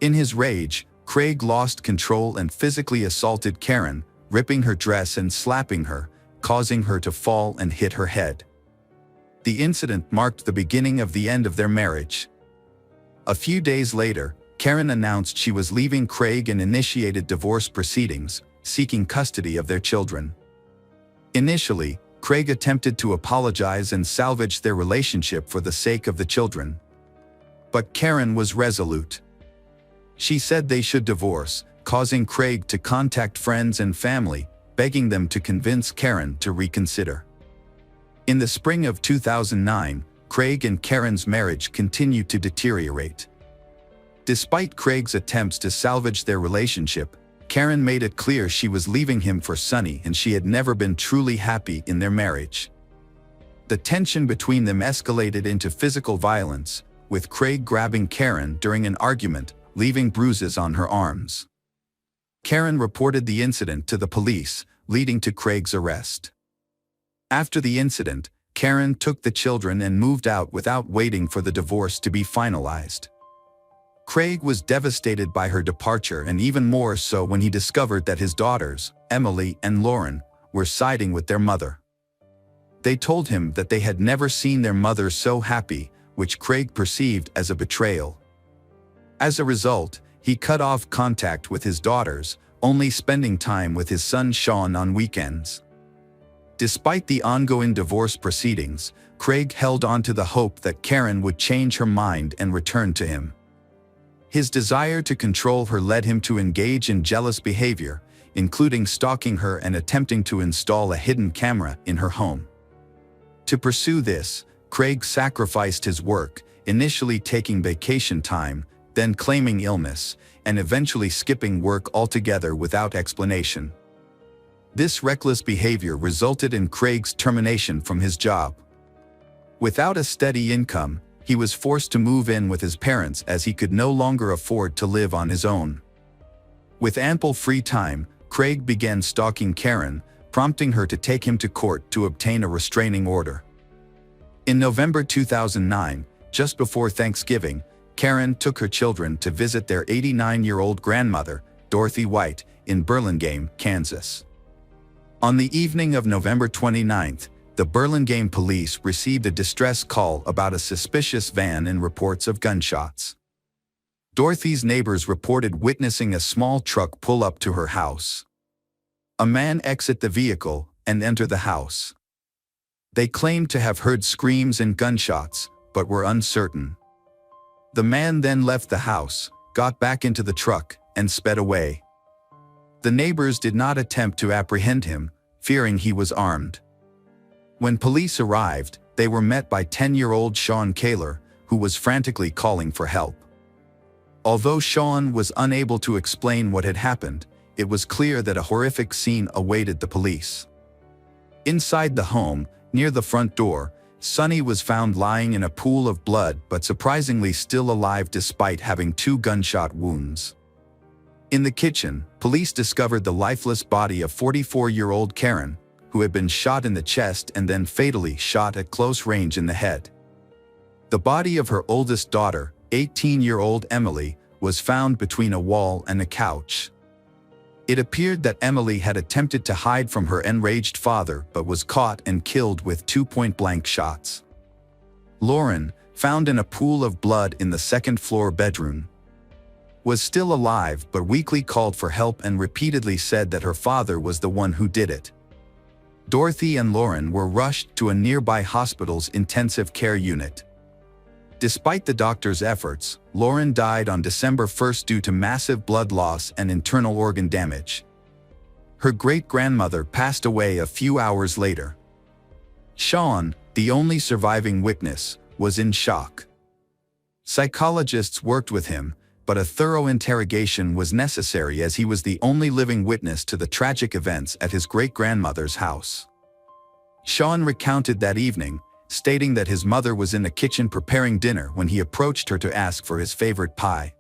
In his rage, Craig lost control and physically assaulted Karen, ripping her dress and slapping her, causing her to fall and hit her head. The incident marked the beginning of the end of their marriage. A few days later, Karen announced she was leaving Craig and initiated divorce proceedings, seeking custody of their children. Initially, Craig attempted to apologize and salvage their relationship for the sake of the children. But Karen was resolute. She said they should divorce, causing Craig to contact friends and family, begging them to convince Karen to reconsider. In the spring of 2009, Craig and Karen's marriage continued to deteriorate. Despite Craig's attempts to salvage their relationship, Karen made it clear she was leaving him for Sonny and she had never been truly happy in their marriage. The tension between them escalated into physical violence, with Craig grabbing Karen during an argument, leaving bruises on her arms. Karen reported the incident to the police, leading to Craig's arrest. After the incident, Karen took the children and moved out without waiting for the divorce to be finalized. Craig was devastated by her departure and even more so when he discovered that his daughters, Emily and Lauren, were siding with their mother. They told him that they had never seen their mother so happy, which Craig perceived as a betrayal. As a result, he cut off contact with his daughters, only spending time with his son Sean on weekends. Despite the ongoing divorce proceedings, Craig held on to the hope that Karen would change her mind and return to him. His desire to control her led him to engage in jealous behavior, including stalking her and attempting to install a hidden camera in her home. To pursue this, Craig sacrificed his work, initially taking vacation time, then claiming illness, and eventually skipping work altogether without explanation. This reckless behavior resulted in Craig's termination from his job. Without a steady income, he was forced to move in with his parents as he could no longer afford to live on his own. With ample free time, Craig began stalking Karen, prompting her to take him to court to obtain a restraining order. In November 2009, just before Thanksgiving, Karen took her children to visit their 89-year-old grandmother, Dorothy White, in Burlingame, Kansas. On the evening of November 29th, the Burlingame police received a distress call about a suspicious van and reports of gunshots. Dorothy's neighbors reported witnessing a small truck pull up to her house. A man exit the vehicle and enter the house. They claimed to have heard screams and gunshots, but were uncertain. The man then left the house, got back into the truck, and sped away. The neighbors did not attempt to apprehend him, fearing he was armed. When police arrived, they were met by 10-year-old Sean Kaler, who was frantically calling for help. Although Sean was unable to explain what had happened, it was clear that a horrific scene awaited the police. Inside the home, near the front door, Sonny was found lying in a pool of blood but surprisingly still alive despite having 2 gunshot wounds. In the kitchen, police discovered the lifeless body of 44-year-old Karen, who had been shot in the chest and then fatally shot at close range in the head. The body of her oldest daughter, 18-year-old Emily, was found between a wall and a couch. It appeared that Emily had attempted to hide from her enraged father but was caught and killed with 2 point-blank shots. Lauren, found in a pool of blood in the second-floor bedroom, was still alive but weakly called for help and repeatedly said that her father was the one who did it. Dorothy and Lauren were rushed to a nearby hospital's intensive care unit. Despite the doctor's efforts, Lauren died on December 1 due to massive blood loss and internal organ damage. Her great-grandmother passed away a few hours later. Sean, the only surviving witness, was in shock. Psychologists worked with him, but a thorough interrogation was necessary as he was the only living witness to the tragic events at his great-grandmother's house. Sean recounted that evening, stating that his mother was in the kitchen preparing dinner when he approached her to ask for his favorite pie.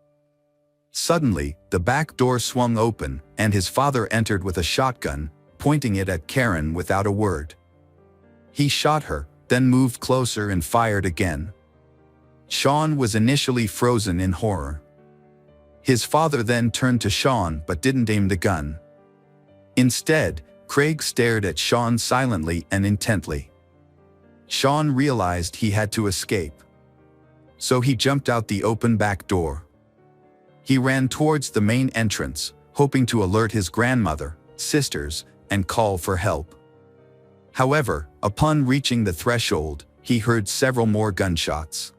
Suddenly, the back door swung open, and his father entered with a shotgun, pointing it at Karen without a word. He shot her, then moved closer and fired again. Sean was initially frozen in horror. His father then turned to Sean but didn't aim the gun. Instead, Craig stared at Sean silently and intently. Sean realized he had to escape. So he jumped out the open back door. He ran towards the main entrance, hoping to alert his grandmother, sisters, and call for help. However, upon reaching the threshold, he heard several more gunshots.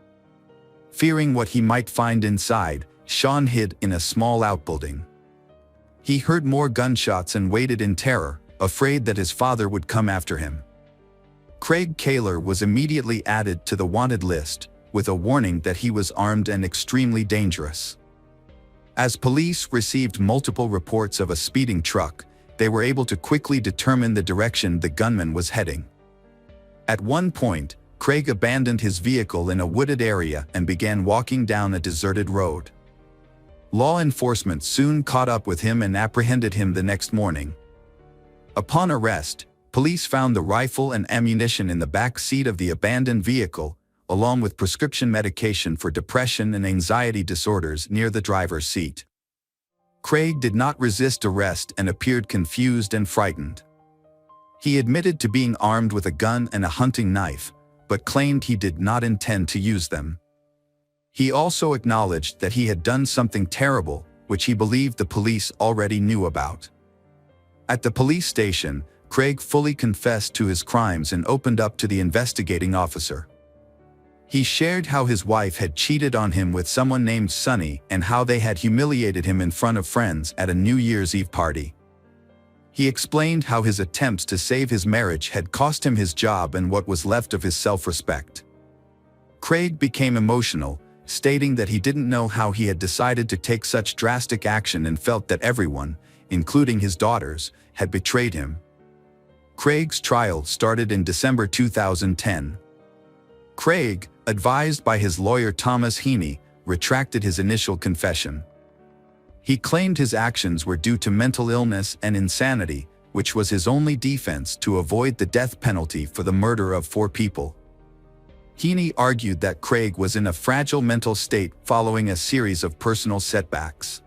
Fearing what he might find inside, Sean hid in a small outbuilding. He heard more gunshots and waited in terror, afraid that his father would come after him. Craig Kaler was immediately added to the wanted list, with a warning that he was armed and extremely dangerous. As police received multiple reports of a speeding truck, they were able to quickly determine the direction the gunman was heading. At one point, Craig abandoned his vehicle in a wooded area and began walking down a deserted road. Law enforcement soon caught up with him and apprehended him the next morning. Upon arrest, police found the rifle and ammunition in the back seat of the abandoned vehicle, along with prescription medication for depression and anxiety disorders near the driver's seat. Craig did not resist arrest and appeared confused and frightened. He admitted to being armed with a gun and a hunting knife, but claimed he did not intend to use them. He also acknowledged that he had done something terrible, which he believed the police already knew about. At the police station, Craig fully confessed to his crimes and opened up to the investigating officer. He shared how his wife had cheated on him with someone named Sonny and how they had humiliated him in front of friends at a New Year's Eve party. He explained how his attempts to save his marriage had cost him his job and what was left of his self-respect. Craig became emotional, stating that he didn't know how he had decided to take such drastic action and felt that everyone, including his daughters, had betrayed him. Craig's trial started in December 2010. Craig, advised by his lawyer Thomas Heaney, retracted his initial confession. He claimed his actions were due to mental illness and insanity, which was his only defense to avoid the death penalty for the murder of 4 people. Heaney argued that Craig was in a fragile mental state following a series of personal setbacks.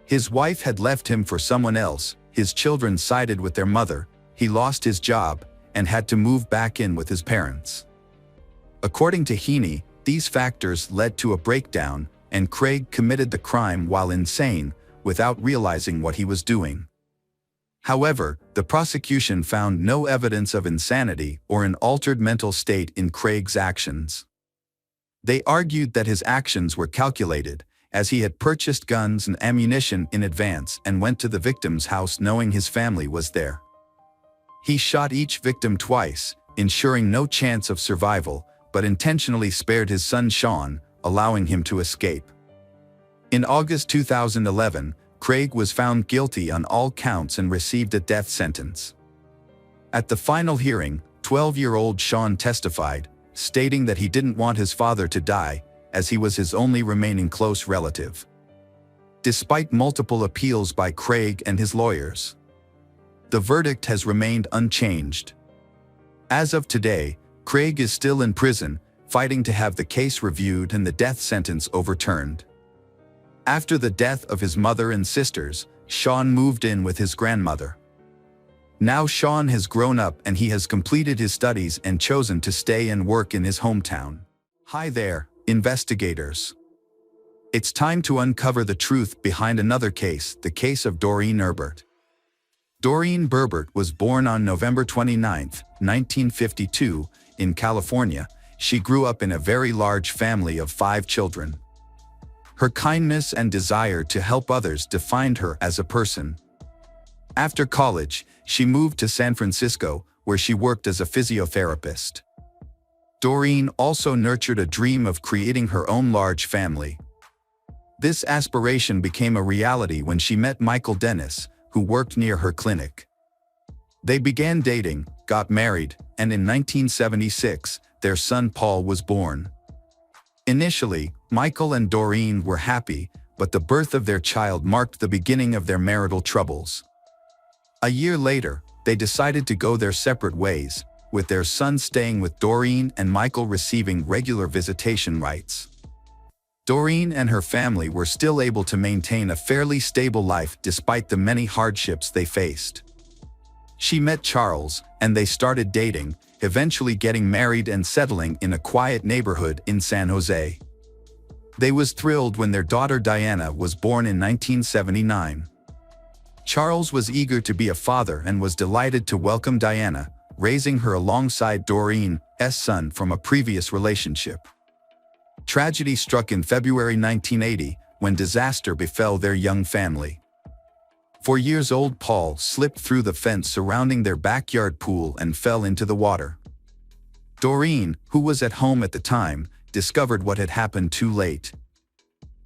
His wife had left him for someone else, his children sided with their mother, he lost his job, and had to move back in with his parents. According to Heaney, these factors led to a breakdown, and Craig committed the crime while insane, without realizing what he was doing. However, the prosecution found no evidence of insanity or an altered mental state in Craig's actions. They argued that his actions were calculated, as he had purchased guns and ammunition in advance and went to the victim's house knowing his family was there. He shot each victim twice, ensuring no chance of survival, but intentionally spared his son Sean, allowing him to escape. In August 2011, Craig was found guilty on all counts and received a death sentence. At the final hearing, 12-year-old Sean testified, stating that he didn't want his father to die, as he was his only remaining close relative. Despite multiple appeals by Craig and his lawyers, the verdict has remained unchanged. As of today, Craig is still in prison, fighting to have the case reviewed and the death sentence overturned. After the death of his mother and sisters, Sean moved in with his grandmother. Now Sean has grown up and he has completed his studies and chosen to stay and work in his hometown. Hi there, investigators. It's time to uncover the truth behind another case, the case of Doreen Herbert. Doreen Herbert was born on November 29, 1952, in California. She grew up in a very large family of 5 children. Her kindness and desire to help others defined her as a person. After college, she moved to San Francisco, where she worked as a physiotherapist. Doreen also nurtured a dream of creating her own large family. This aspiration became a reality when she met Michael Dennis, who worked near her clinic. They began dating, got married, and in 1976, their son Paul was born. Initially, Michael and Doreen were happy, but the birth of their child marked the beginning of their marital troubles. A year later, they decided to go their separate ways, with their son staying with Doreen and Michael receiving regular visitation rights. Doreen and her family were still able to maintain a fairly stable life despite the many hardships they faced. She met Charles, and they started dating, eventually getting married and settling in a quiet neighborhood in San Jose. They was thrilled when their daughter Diana was born in 1979. Charles was eager to be a father and was delighted to welcome Diana, raising her alongside Doreen's son from a previous relationship. Tragedy struck in February 1980 when disaster befell their young family. 4-year-old Paul slipped through the fence surrounding their backyard pool and fell into the water. Doreen, who was at home at the time, discovered what had happened too late.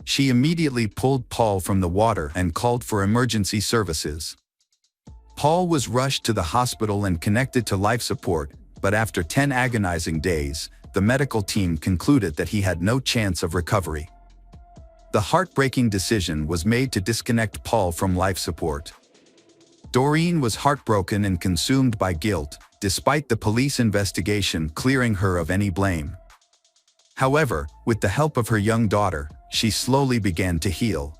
She immediately pulled Paul from the water and called for emergency services. Paul was rushed to the hospital and connected to life support, but after 10 agonizing days, the medical team concluded that he had no chance of recovery. The heartbreaking decision was made to disconnect Paul from life support. Doreen was heartbroken and consumed by guilt, despite the police investigation clearing her of any blame. However, with the help of her young daughter, she slowly began to heal.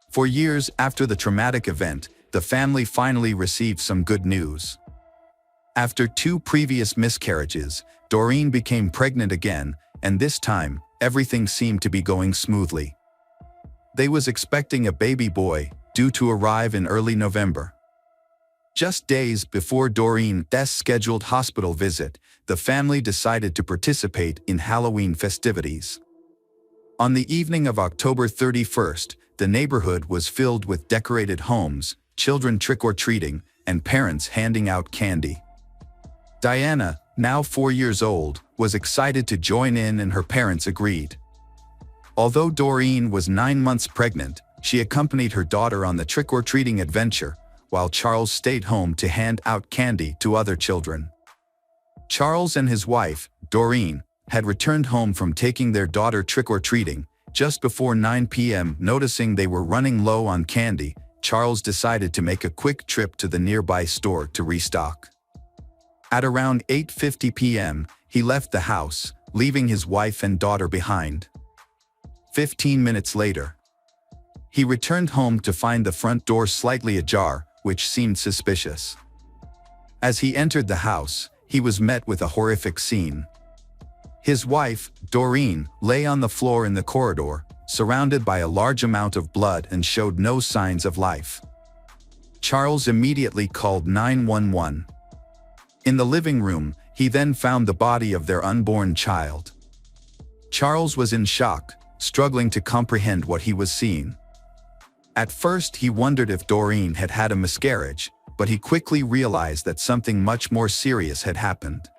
For years after the traumatic event, the family finally received some good news. After 2 previous miscarriages, Doreen became pregnant again, and this time, everything seemed to be going smoothly. They was expecting a baby boy, due to arrive in early November. Just days before Doreen's scheduled hospital visit, the family decided to participate in Halloween festivities. On the evening of October 31st, the neighborhood was filled with decorated homes, children trick-or-treating, and parents handing out candy. Diana, now 4 years old, was excited to join in and her parents agreed. Although Doreen was 9 months pregnant, she accompanied her daughter on the trick-or-treating adventure, while Charles stayed home to hand out candy to other children. Charles and his wife, Doreen, had returned home from taking their daughter trick-or-treating. Just before 9 p.m., noticing they were running low on candy, Charles decided to make a quick trip to the nearby store to restock. At around 8:50 p.m., he left the house, leaving his wife and daughter behind. 15 minutes later, he returned home to find the front door slightly ajar, which seemed suspicious. As he entered the house, he was met with a horrific scene. His wife, Doreen, lay on the floor in the corridor, surrounded by a large amount of blood and showed no signs of life. Charles immediately called 911. In the living room, he then found the body of their unborn child. Charles was in shock, struggling to comprehend what he was seeing. At first, he wondered if Doreen had had a miscarriage, but he quickly realized that something much more serious had happened.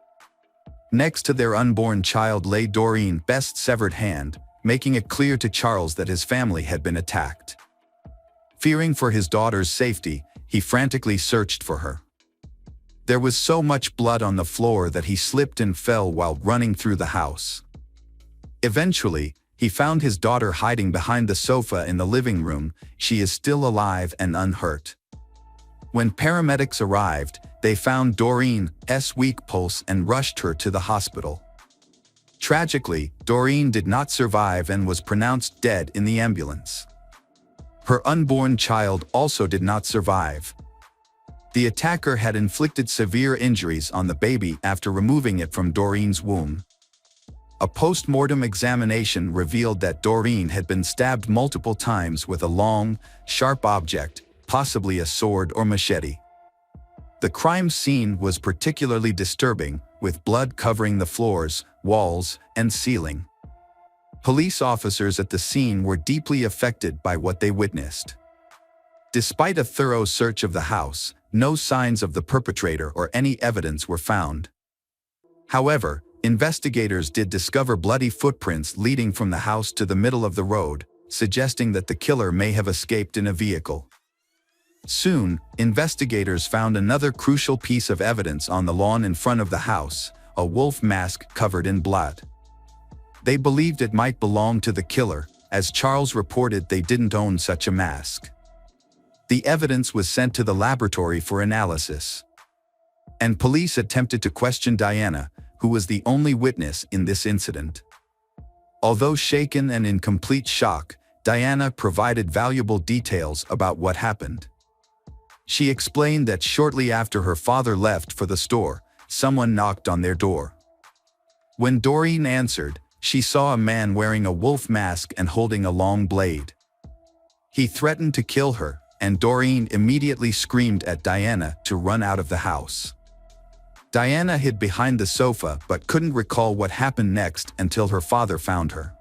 Next to their unborn child lay Doreen's best severed hand, making it clear to Charles that his family had been attacked. Fearing for his daughter's safety, he frantically searched for her. There was so much blood on the floor that he slipped and fell while running through the house. Eventually, he found his daughter hiding behind the sofa in the living room. She is still alive and unhurt. When paramedics arrived, they found Doreen's weak pulse and rushed her to the hospital. Tragically, Doreen did not survive and was pronounced dead in the ambulance. Her unborn child also did not survive. The attacker had inflicted severe injuries on the baby after removing it from Doreen's womb. A post-mortem examination revealed that Doreen had been stabbed multiple times with a long, sharp object, possibly a sword or machete. The crime scene was particularly disturbing, with blood covering the floors, walls, and ceiling. Police officers at the scene were deeply affected by what they witnessed. Despite a thorough search of the house, no signs of the perpetrator or any evidence were found. However, investigators did discover bloody footprints leading from the house to the middle of the road, suggesting that the killer may have escaped in a vehicle. Soon, investigators found another crucial piece of evidence on the lawn in front of the house, a wolf mask covered in blood. They believed it might belong to the killer, as Charles reported they didn't own such a mask. The evidence was sent to the laboratory for analysis. And police attempted to question Diana, who was the only witness in this incident. Although shaken and in complete shock, Diana provided valuable details about what happened. She explained that shortly after her father left for the store, someone knocked on their door. When Doreen answered, she saw a man wearing a wolf mask and holding a long blade. He threatened to kill her, and Doreen immediately screamed at Diana to run out of the house. Diana hid behind the sofa but couldn't recall what happened next until her father found her.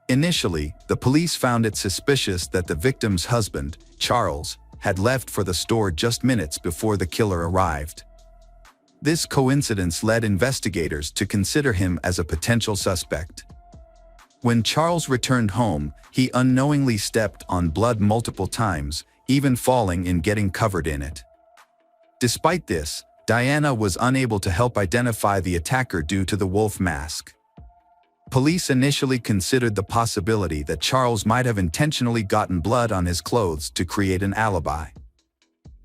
Initially, the police found it suspicious that the victim's husband, Charles, had left for the store just minutes before the killer arrived. This coincidence led investigators to consider him as a potential suspect. When Charles returned home, he unknowingly stepped on blood multiple times, even falling and getting covered in it. Despite this, Diana was unable to help identify the attacker due to the wolf mask. Police initially considered the possibility that Charles might have intentionally gotten blood on his clothes to create an alibi.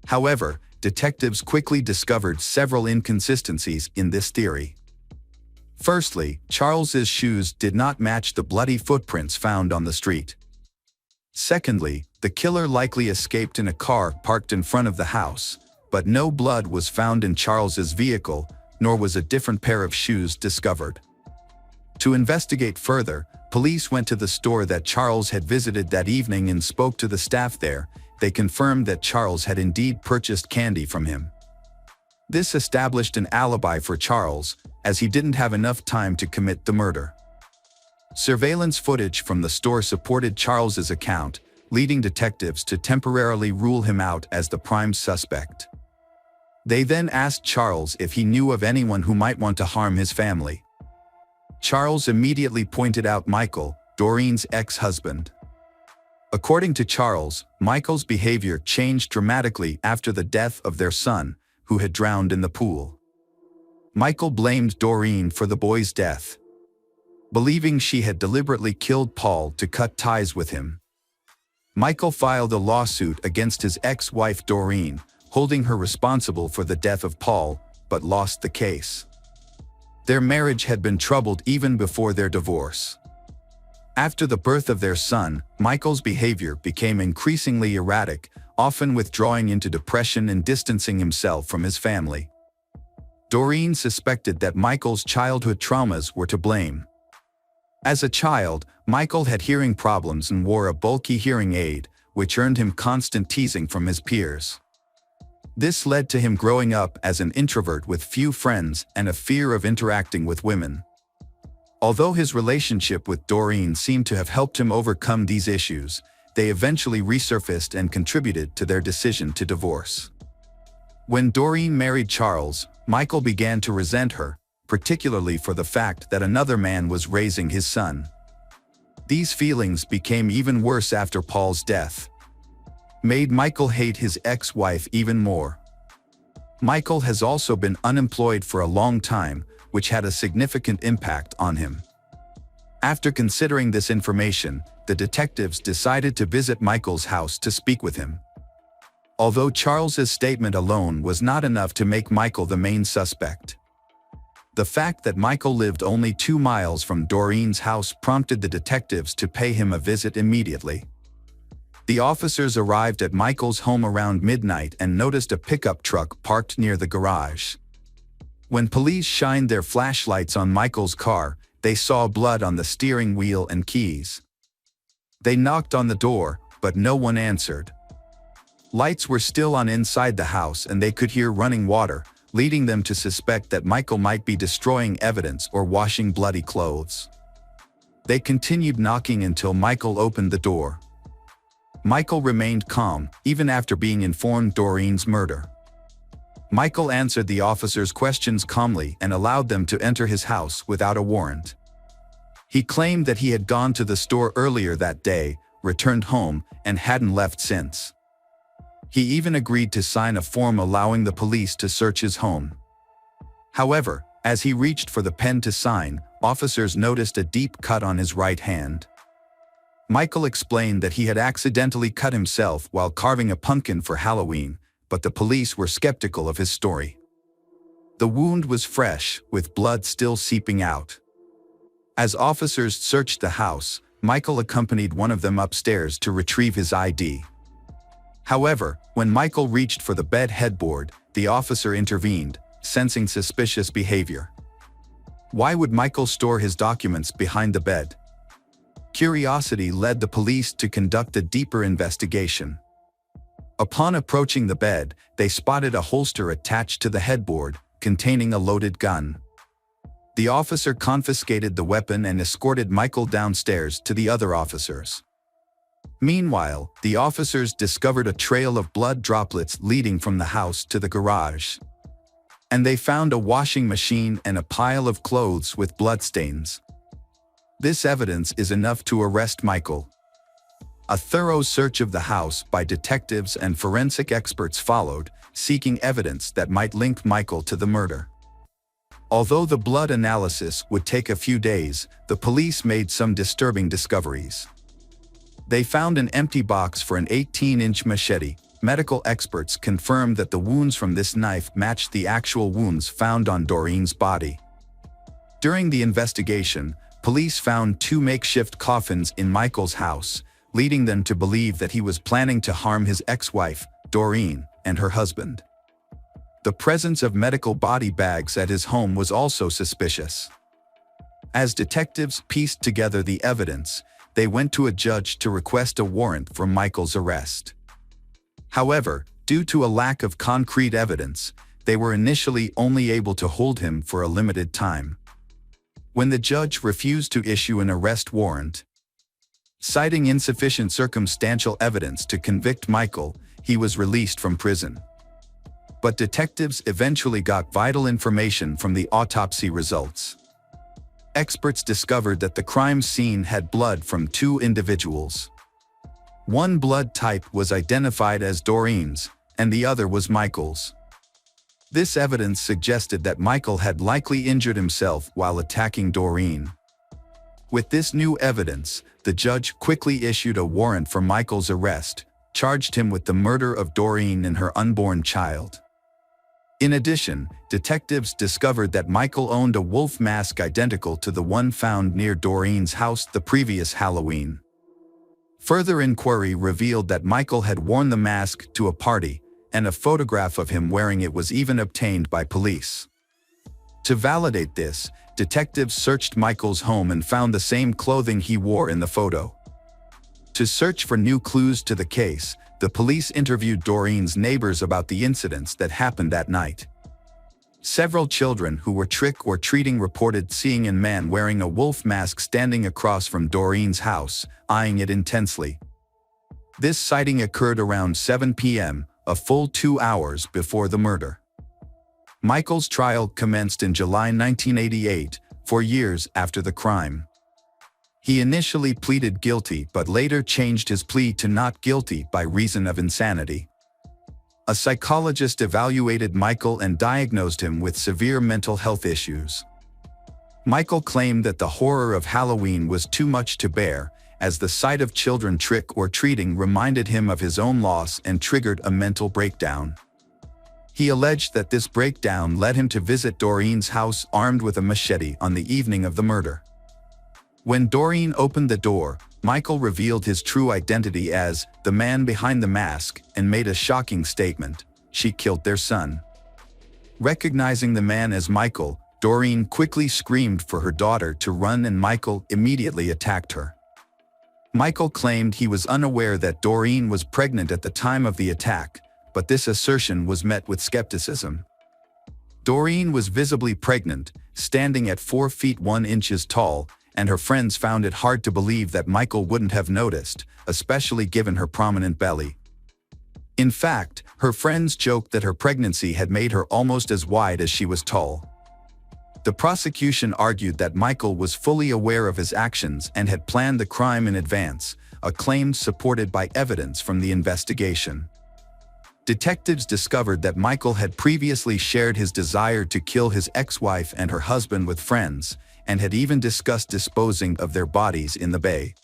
However, detectives quickly discovered several inconsistencies in this theory. Firstly, Charles's shoes did not match the bloody footprints found on the street. Secondly, the killer likely escaped in a car parked in front of the house, but no blood was found in Charles's vehicle, nor was a different pair of shoes discovered. To investigate further, police went to the store that Charles had visited that evening and spoke to the staff there. They confirmed that Charles had indeed purchased candy from him. This established an alibi for Charles, as he didn't have enough time to commit the murder. Surveillance footage from the store supported Charles's account, leading detectives to temporarily rule him out as the prime suspect. They then asked Charles if he knew of anyone who might want to harm his family. Charles immediately pointed out Michael, Doreen's ex-husband. According to Charles, Michael's behavior changed dramatically after the death of their son, who had drowned in the pool. Michael blamed Doreen for the boy's death, believing she had deliberately killed Paul to cut ties with him. Michael filed a lawsuit against his ex-wife Doreen, holding her responsible for the death of Paul, but lost the case. Their marriage had been troubled even before their divorce. After the birth of their son, Michael's behavior became increasingly erratic, often withdrawing into depression and distancing himself from his family. Doreen suspected that Michael's childhood traumas were to blame. As a child, Michael had hearing problems and wore a bulky hearing aid, which earned him constant teasing from his peers. This led to him growing up as an introvert with few friends and a fear of interacting with women. Although his relationship with Doreen seemed to have helped him overcome these issues, they eventually resurfaced and contributed to their decision to divorce. When Doreen married Charles, Michael began to resent her, particularly for the fact that another man was raising his son. These feelings became even worse after Paul's death, made Michael hate his ex-wife even more. Michael has also been unemployed for a long time, which had a significant impact on him. After considering this information, the detectives decided to visit Michael's house to speak with him. Although Charles's statement alone was not enough to make Michael the main suspect, the fact that Michael lived only 2 miles from Doreen's house prompted the detectives to pay him a visit immediately. The officers arrived at Michael's home around midnight and noticed a pickup truck parked near the garage. When police shined their flashlights on Michael's car, they saw blood on the steering wheel and keys. They knocked on the door, but no one answered. Lights were still on inside the house and they could hear running water, leading them to suspect that Michael might be destroying evidence or washing bloody clothes. They continued knocking until Michael opened the door. Michael remained calm, even after being informed Doreen's murder. Michael answered the officers' questions calmly and allowed them to enter his house without a warrant. He claimed that he had gone to the store earlier that day, returned home, and hadn't left since. He even agreed to sign a form allowing the police to search his home. However, as he reached for the pen to sign, officers noticed a deep cut on his right hand. Michael explained that he had accidentally cut himself while carving a pumpkin for Halloween, but the police were skeptical of his story. The wound was fresh, with blood still seeping out. As officers searched the house, Michael accompanied one of them upstairs to retrieve his ID. However, when Michael reached for the bed headboard, the officer intervened, sensing suspicious behavior. Why would Michael store his documents behind the bed? Curiosity led the police to conduct a deeper investigation. Upon approaching the bed, they spotted a holster attached to the headboard, containing a loaded gun. The officer confiscated the weapon and escorted Michael downstairs to the other officers. Meanwhile, the officers discovered a trail of blood droplets leading from the house to the garage. And they found a washing machine and a pile of clothes with bloodstains. This evidence is enough to arrest Michael. A thorough search of the house by detectives and forensic experts followed, seeking evidence that might link Michael to the murder. Although the blood analysis would take a few days, the police made some disturbing discoveries. They found an empty box for an 18-inch machete. Medical experts confirmed that the wounds from this knife matched the actual wounds found on Doreen's body. During the investigation, police found 2 makeshift coffins in Michael's house, leading them to believe that he was planning to harm his ex-wife, Doreen, and her husband. The presence of medical body bags at his home was also suspicious. As detectives pieced together the evidence, they went to a judge to request a warrant for Michael's arrest. However, due to a lack of concrete evidence, they were initially only able to hold him for a limited time. When the judge refused to issue an arrest warrant, citing insufficient circumstantial evidence to convict Michael, he was released from prison. But detectives eventually got vital information from the autopsy results. Experts discovered that the crime scene had blood from 2 individuals. One blood type was identified as Doreen's, and the other was Michael's. This evidence suggested that Michael had likely injured himself while attacking Doreen. With this new evidence, the judge quickly issued a warrant for Michael's arrest, charged him with the murder of Doreen and her unborn child. In addition, detectives discovered that Michael owned a wolf mask identical to the one found near Doreen's house the previous Halloween. Further inquiry revealed that Michael had worn the mask to a party, and a photograph of him wearing it was even obtained by police. To validate this, detectives searched Michael's home and found the same clothing he wore in the photo. To search for new clues to the case, the police interviewed Doreen's neighbors about the incidents that happened that night. Several children who were trick-or-treating reported seeing a man wearing a wolf mask standing across from Doreen's house, eyeing it intensely. This sighting occurred around 7 p.m., a full 2 hours before the murder. Michael's trial commenced in July 1988, 4 years after the crime. He initially pleaded guilty but later changed his plea to not guilty by reason of insanity. A psychologist evaluated Michael and diagnosed him with severe mental health issues. Michael claimed that the horror of Halloween was too much to bear, as the sight of children trick-or-treating reminded him of his own loss and triggered a mental breakdown. He alleged that this breakdown led him to visit Doreen's house armed with a machete on the evening of the murder. When Doreen opened the door, Michael revealed his true identity as the man behind the mask and made a shocking statement: she killed their son. Recognizing the man as Michael, Doreen quickly screamed for her daughter to run and Michael immediately attacked her. Michael claimed he was unaware that Doreen was pregnant at the time of the attack, but this assertion was met with skepticism. Doreen was visibly pregnant, standing at 4 feet 1 inches tall, and her friends found it hard to believe that Michael wouldn't have noticed, especially given her prominent belly. In fact, her friends joked that her pregnancy had made her almost as wide as she was tall. The prosecution argued that Michael was fully aware of his actions and had planned the crime in advance, a claim supported by evidence from the investigation. Detectives discovered that Michael had previously shared his desire to kill his ex-wife and her husband with friends, and had even discussed disposing of their bodies in the bay.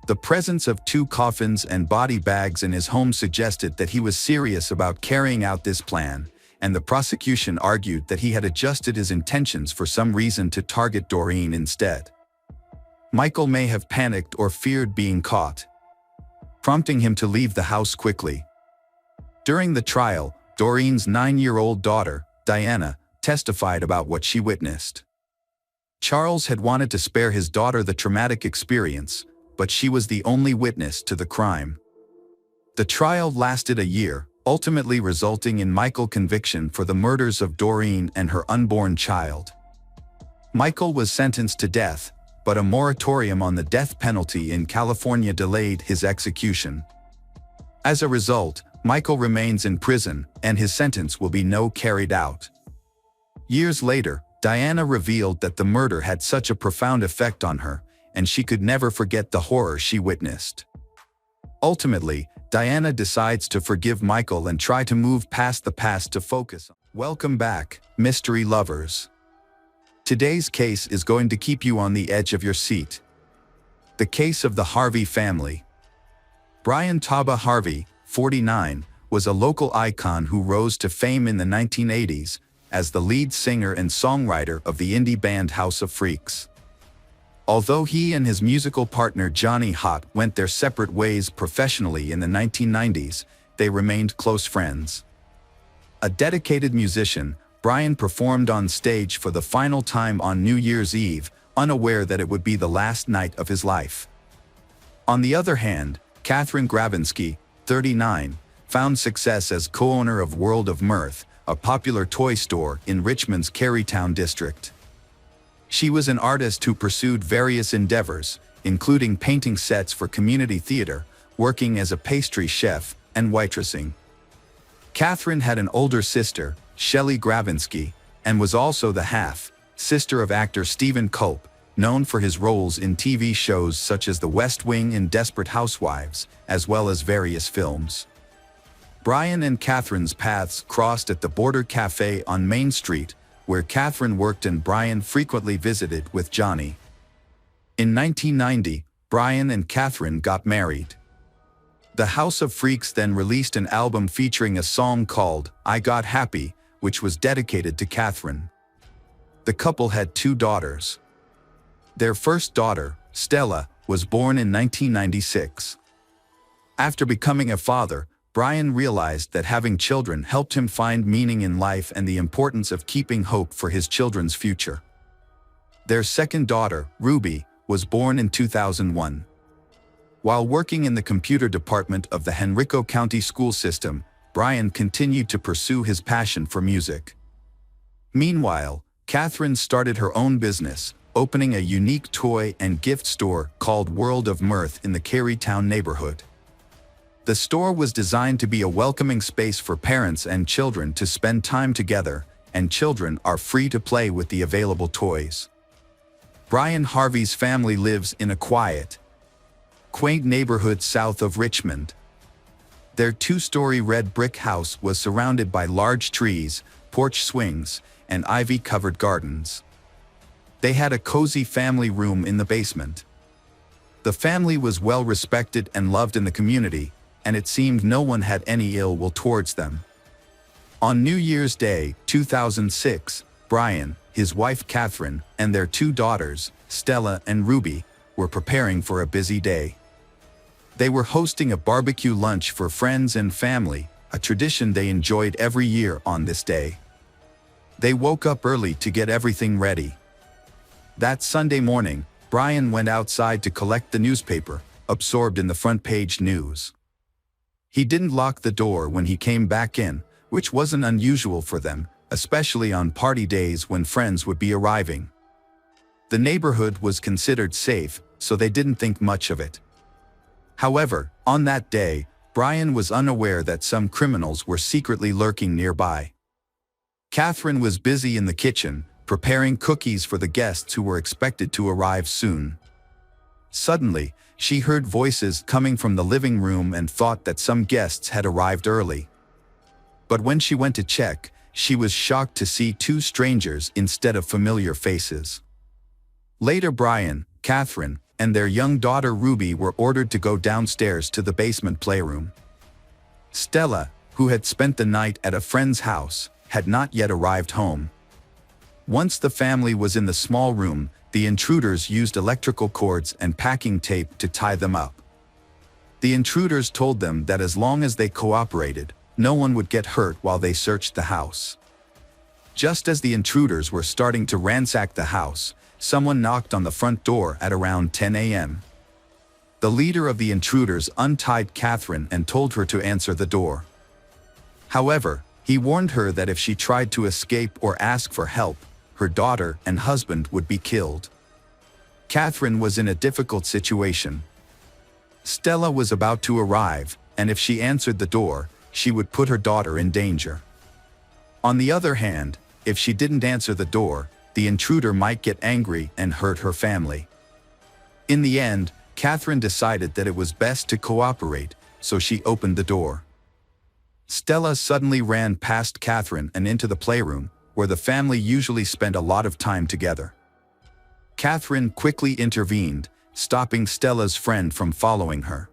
The presence of 2 coffins and body bags in his home suggested that he was serious about carrying out this plan, and the prosecution argued that he had adjusted his intentions for some reason to target Doreen instead. Michael may have panicked or feared being caught, prompting him to leave the house quickly. During the trial, Doreen's 9-year-old daughter, Diane, testified about what she witnessed. Charles had wanted to spare his daughter the traumatic experience, but she was the only witness to the crime. The trial lasted a year, ultimately resulting in Michael's conviction for the murders of Doreen and her unborn child. Michael was sentenced to death, but a moratorium on the death penalty in California delayed his execution. As a result, Michael remains in prison, and his sentence will be carried out. Years later, Diana revealed that the murder had such a profound effect on her, and she could never forget the horror she witnessed. Ultimately, Diana decides to forgive Michael and try to move past the past to focus on. Welcome back, mystery lovers. Today's case is going to keep you on the edge of your seat. The case of the Harvey family. Brian Taba Harvey, 49, was a local icon who rose to fame in the 1980s as the lead singer and songwriter of the indie band House of Freaks. Although he and his musical partner Johnny Hott went their separate ways professionally in the 1990s, they remained close friends. A dedicated musician, Brian performed on stage for the final time on New Year's Eve, unaware that it would be the last night of his life. On the other hand, Catherine Gravinsky, 39, found success as co-owner of World of Mirth, a popular toy store in Richmond's Carytown district. She was an artist who pursued various endeavors, including painting sets for community theater, working as a pastry chef, and waitressing. Catherine had an older sister, Shelley Gravinsky, and was also the half-sister of actor Stephen Culp, known for his roles in TV shows such as The West Wing and Desperate Housewives, as well as various films. Brian and Catherine's paths crossed at the Border Cafe on Main Street, where Catherine worked and Brian frequently visited with Johnny. In 1990, Brian and Catherine got married. The House of Freaks then released an album featuring a song called I Got Happy, which was dedicated to Catherine. The couple had 2 daughters. Their first daughter, Stella, was born in 1996. After becoming a father, Brian realized that having children helped him find meaning in life and the importance of keeping hope for his children's future. Their second daughter, Ruby, was born in 2001. While working in the computer department of the Henrico County school system, Brian continued to pursue his passion for music. Meanwhile, Catherine started her own business, opening a unique toy and gift store called World of Mirth in the Carytown neighborhood. The store was designed to be a welcoming space for parents and children to spend time together, and children are free to play with the available toys. Brian Harvey's family lives in a quiet, quaint neighborhood south of Richmond. Their two-story red brick house was surrounded by large trees, porch swings, and ivy-covered gardens. They had a cozy family room in the basement. The family was well respected and loved in the community, and it seemed no one had any ill will towards them. On New Year's Day, 2006, Brian, his wife Catherine, and their two daughters, Stella and Ruby, were preparing for a busy day. They were hosting a barbecue lunch for friends and family, a tradition they enjoyed every year on this day. They woke up early to get everything ready. That Sunday morning, Brian went outside to collect the newspaper, absorbed in the front-page news. He didn't lock the door when he came back in, which wasn't unusual for them, especially on party days when friends would be arriving. The neighborhood was considered safe, so they didn't think much of it. However, on that day, Brian was unaware that some criminals were secretly lurking nearby. Catherine was busy in the kitchen, preparing cookies for the guests who were expected to arrive soon. Suddenly, she heard voices coming from the living room and thought that some guests had arrived early. But when she went to check, she was shocked to see two strangers instead of familiar faces. Later, Brian, Catherine, and their young daughter Ruby were ordered to go downstairs to the basement playroom. Stella, who had spent the night at a friend's house, had not yet arrived home. Once the family was in the small room, the intruders used electrical cords and packing tape to tie them up. The intruders told them that as long as they cooperated, no one would get hurt while they searched the house. Just as the intruders were starting to ransack the house, someone knocked on the front door at around 10 a.m. The leader of the intruders untied Catherine and told her to answer the door. However, he warned her that if she tried to escape or ask for help, her daughter and husband would be killed. Catherine was in a difficult situation. Stella was about to arrive, and if she answered the door, she would put her daughter in danger. On the other hand, if she didn't answer the door, the intruder might get angry and hurt her family. In the end, Catherine decided that it was best to cooperate, so she opened the door. Stella suddenly ran past Catherine and into the playroom, where the family usually spent a lot of time together. Catherine quickly intervened, stopping Stella's friend from following her.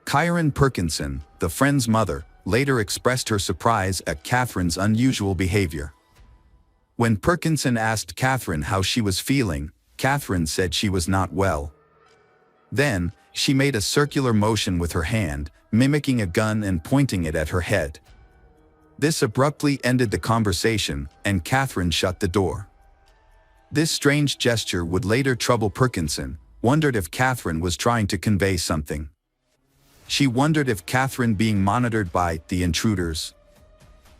Kyron Perkinson, the friend's mother, later expressed her surprise at Catherine's unusual behavior. When Perkinson asked Catherine how she was feeling, Catherine said she was not well. Then, she made a circular motion with her hand, mimicking a gun and pointing it at her head. This abruptly ended the conversation, and Catherine shut the door. This strange gesture would later trouble Perkinson, wondered if Catherine was trying to convey something. She wondered if Catherine being monitored by the intruders.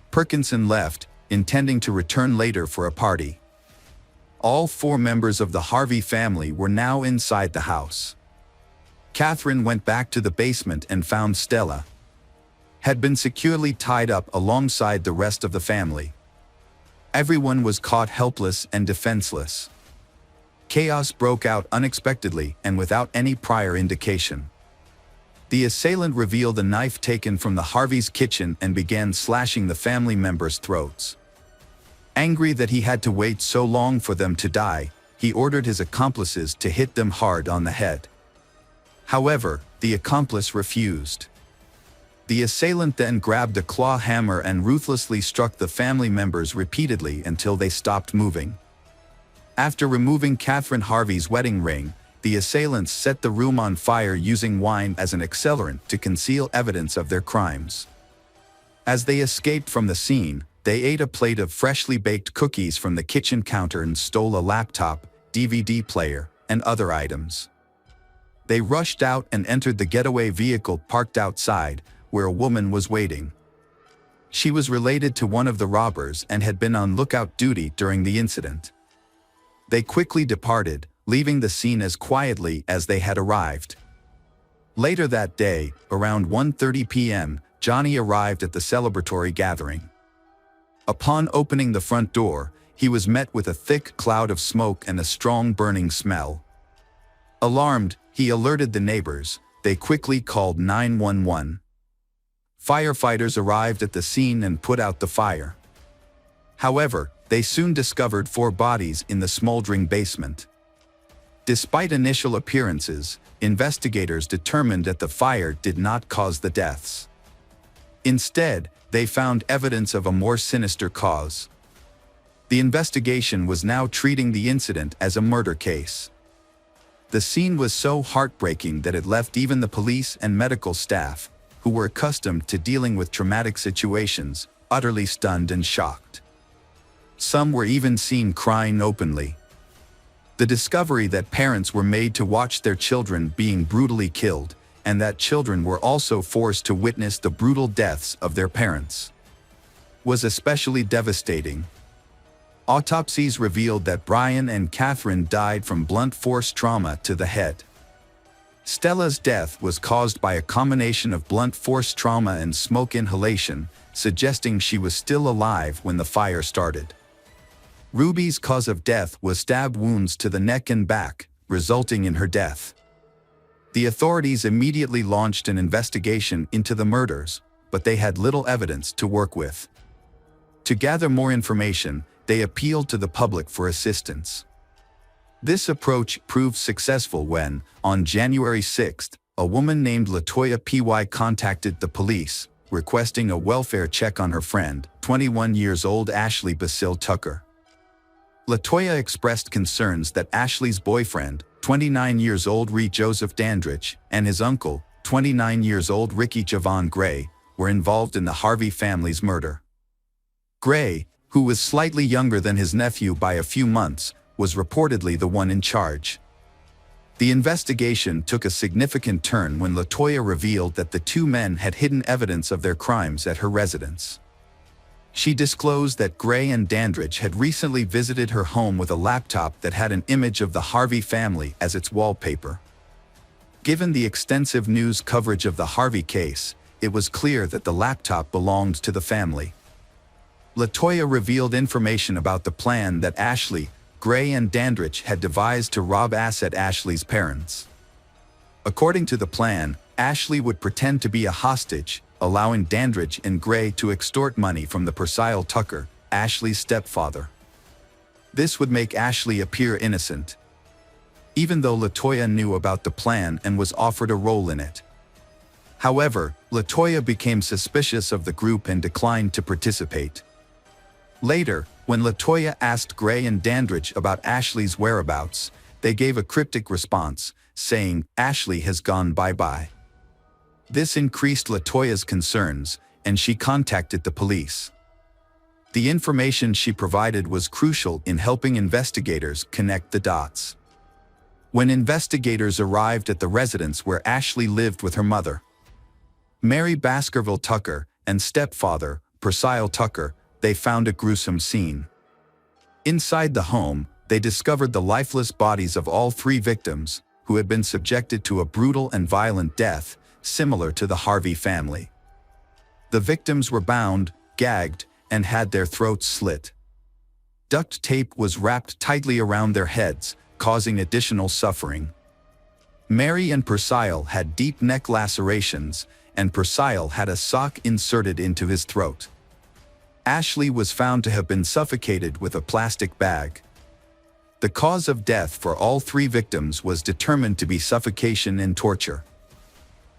Perkinson left, intending to return later for a party. All four members of the Harvey family were now inside the house. Catherine went back to the basement and found Stella had been securely tied up alongside the rest of the family. Everyone was caught helpless and defenseless. Chaos broke out unexpectedly and without any prior indication. The assailant revealed a knife taken from the Harvey's kitchen and began slashing the family members' throats. Angry that he had to wait so long for them to die, he ordered his accomplices to hit them hard on the head. However, the accomplice refused. The assailant then grabbed a claw hammer and ruthlessly struck the family members repeatedly until they stopped moving. After removing Catherine Harvey's wedding ring, the assailants set the room on fire using wine as an accelerant to conceal evidence of their crimes. As they escaped from the scene, they ate a plate of freshly baked cookies from the kitchen counter and stole a laptop, DVD player, and other items. They rushed out and entered the getaway vehicle parked outside, where a woman was waiting. She was related to one of the robbers and had been on lookout duty during the incident. They quickly departed, leaving the scene as quietly as they had arrived. Later that day, around 1:30 p.m., Johnny arrived at the celebratory gathering. Upon opening the front door, he was met with a thick cloud of smoke and a strong burning smell. Alarmed, he alerted the neighbors. They quickly called 911. Firefighters arrived at the scene and put out the fire. However, they soon discovered 4 bodies in the smoldering basement. Despite initial appearances, investigators determined that the fire did not cause the deaths. Instead, they found evidence of a more sinister cause. The investigation was now treating the incident as a murder case. The scene was so heartbreaking that it left even the police and medical staff, who were accustomed to dealing with traumatic situations, utterly stunned and shocked. Some were even seen crying openly. The discovery that parents were made to watch their children being brutally killed, and that children were also forced to witness the brutal deaths of their parents, was especially devastating. Autopsies revealed that Brian and Catherine died from blunt force trauma to the head. Stella's death was caused by a combination of blunt force trauma and smoke inhalation, suggesting she was still alive when the fire started. Ruby's cause of death was stab wounds to the neck and back, resulting in her death. The authorities immediately launched an investigation into the murders, but they had little evidence to work with. To gather more information, they appealed to the public for assistance. This approach proved successful when, on January 6, a woman named Latoya P.Y. contacted the police, requesting a welfare check on her friend, 21-year-old Ashley Basil Tucker. Latoya expressed concerns that Ashley's boyfriend, 29-year-old Ree Joseph Dandridge, and his uncle, 29-year-old Ricky Javon Gray, were involved in the Harvey family's murder. Gray, who was slightly younger than his nephew by a few months, was reportedly the one in charge. The investigation took a significant turn when Latoya revealed that the 2 men had hidden evidence of their crimes at her residence. She disclosed that Gray and Dandridge had recently visited her home with a laptop that had an image of the Harvey family as its wallpaper. Given the extensive news coverage of the Harvey case, it was clear that the laptop belonged to the family. Latoya revealed information about the plan that Ashley, Gray and Dandridge had devised to rob Ashley's parents. According to the plan, Ashley would pretend to be a hostage, allowing Dandridge and Gray to extort money from the Purcell Tucker, Ashley's stepfather. This would make Ashley appear innocent, even though Latoya knew about the plan and was offered a role in it. However, Latoya became suspicious of the group and declined to participate. Later, when Latoya asked Gray and Dandridge about Ashley's whereabouts, they gave a cryptic response, saying, "Ashley has gone bye-bye." This increased Latoya's concerns, and she contacted the police. The information she provided was crucial in helping investigators connect the dots. When investigators arrived at the residence where Ashley lived with her mother, Mary Baskerville Tucker, and stepfather, Purcell Tucker, they found a gruesome scene. Inside the home, they discovered the lifeless bodies of all 3 victims, who had been subjected to a brutal and violent death, similar to the Harvey family. The victims were bound, gagged, and had their throats slit. Duct tape was wrapped tightly around their heads, causing additional suffering. Mary and Purcell had deep neck lacerations, and Purcell had a sock inserted into his throat. Ashley was found to have been suffocated with a plastic bag. The cause of death for all 3 victims was determined to be suffocation and torture.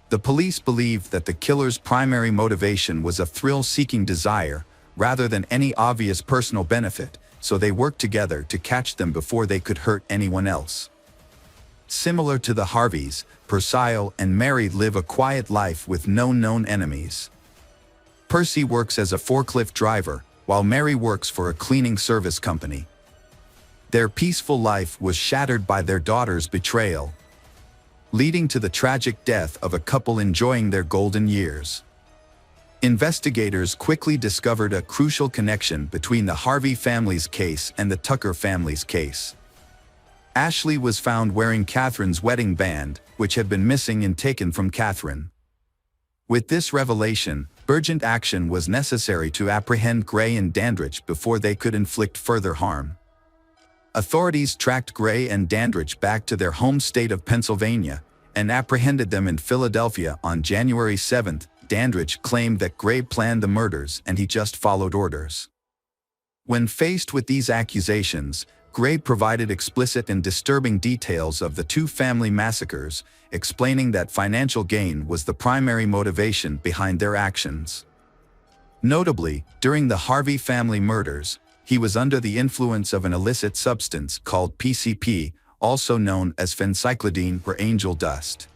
The police believed that the killer's primary motivation was a thrill-seeking desire, rather than any obvious personal benefit, so they worked together to catch them before they could hurt anyone else. Similar to the Harveys, Purcell and Mary live a quiet life with no known enemies. Percy works as a forklift driver, while Mary works for a cleaning service company. Their peaceful life was shattered by their daughter's betrayal, leading to the tragic death of a couple enjoying their golden years. Investigators quickly discovered a crucial connection between the Harvey family's case and the Tucker family's case. Ashley was found wearing Catherine's wedding band, which had been missing and taken from Catherine. With this revelation, urgent action was necessary to apprehend Gray and Dandridge before they could inflict further harm. Authorities tracked Gray and Dandridge back to their home state of Pennsylvania and apprehended them in Philadelphia on January 7. Dandridge claimed that Gray planned the murders and he just followed orders. When faced with these accusations, Gray provided explicit and disturbing details of the two family massacres, explaining that financial gain was the primary motivation behind their actions. Notably, during the Harvey family murders, he was under the influence of an illicit substance called PCP, also known as phencyclidine or angel dust.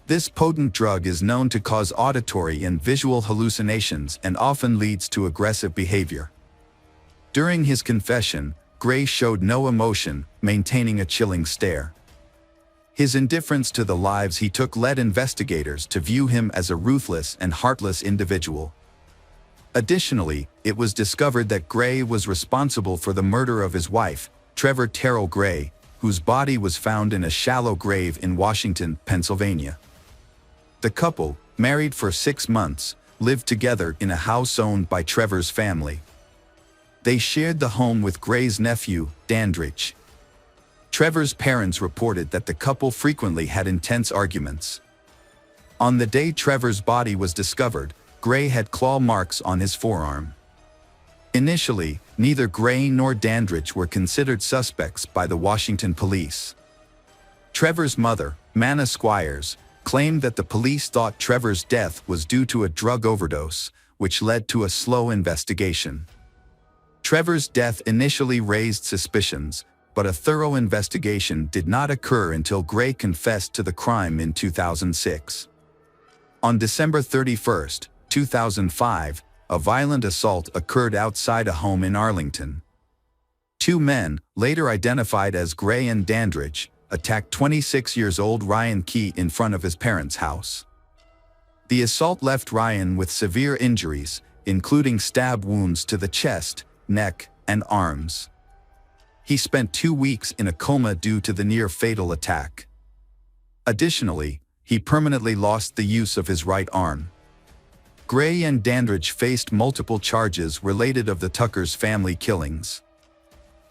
This potent drug is known to cause auditory and visual hallucinations and often leads to aggressive behavior. During his confession, Gray showed no emotion, maintaining a chilling stare. His indifference to the lives he took led investigators to view him as a ruthless and heartless individual. Additionally, it was discovered that Gray was responsible for the murder of his wife, Trevor Terrell Gray, whose body was found in a shallow grave in Washington, Pennsylvania. The couple, married for 6 months, lived together in a house owned by Trevor's family. They shared the home with Gray's nephew, Dandridge. Trevor's parents reported that the couple frequently had intense arguments. On the day Trevor's body was discovered, Gray had claw marks on his forearm. Initially, neither Gray nor Dandridge were considered suspects by the Washington police. Trevor's mother, Manna Squires, claimed that the police thought Trevor's death was due to a drug overdose, which led to a slow investigation. Trevor's death initially raised suspicions, but a thorough investigation did not occur until Gray confessed to the crime in 2006. On December 31, 2005, a violent assault occurred outside a home in Arlington. Two men, later identified as Gray and Dandridge, attacked 26-year-old Ryan Key in front of his parents' house. The assault left Ryan with severe injuries, including stab wounds to the chest, neck, and arms. He spent 2 weeks in a coma due to the near-fatal attack. Additionally, he permanently lost the use of his right arm. Gray and Dandridge faced multiple charges related of the Tucker's family killings.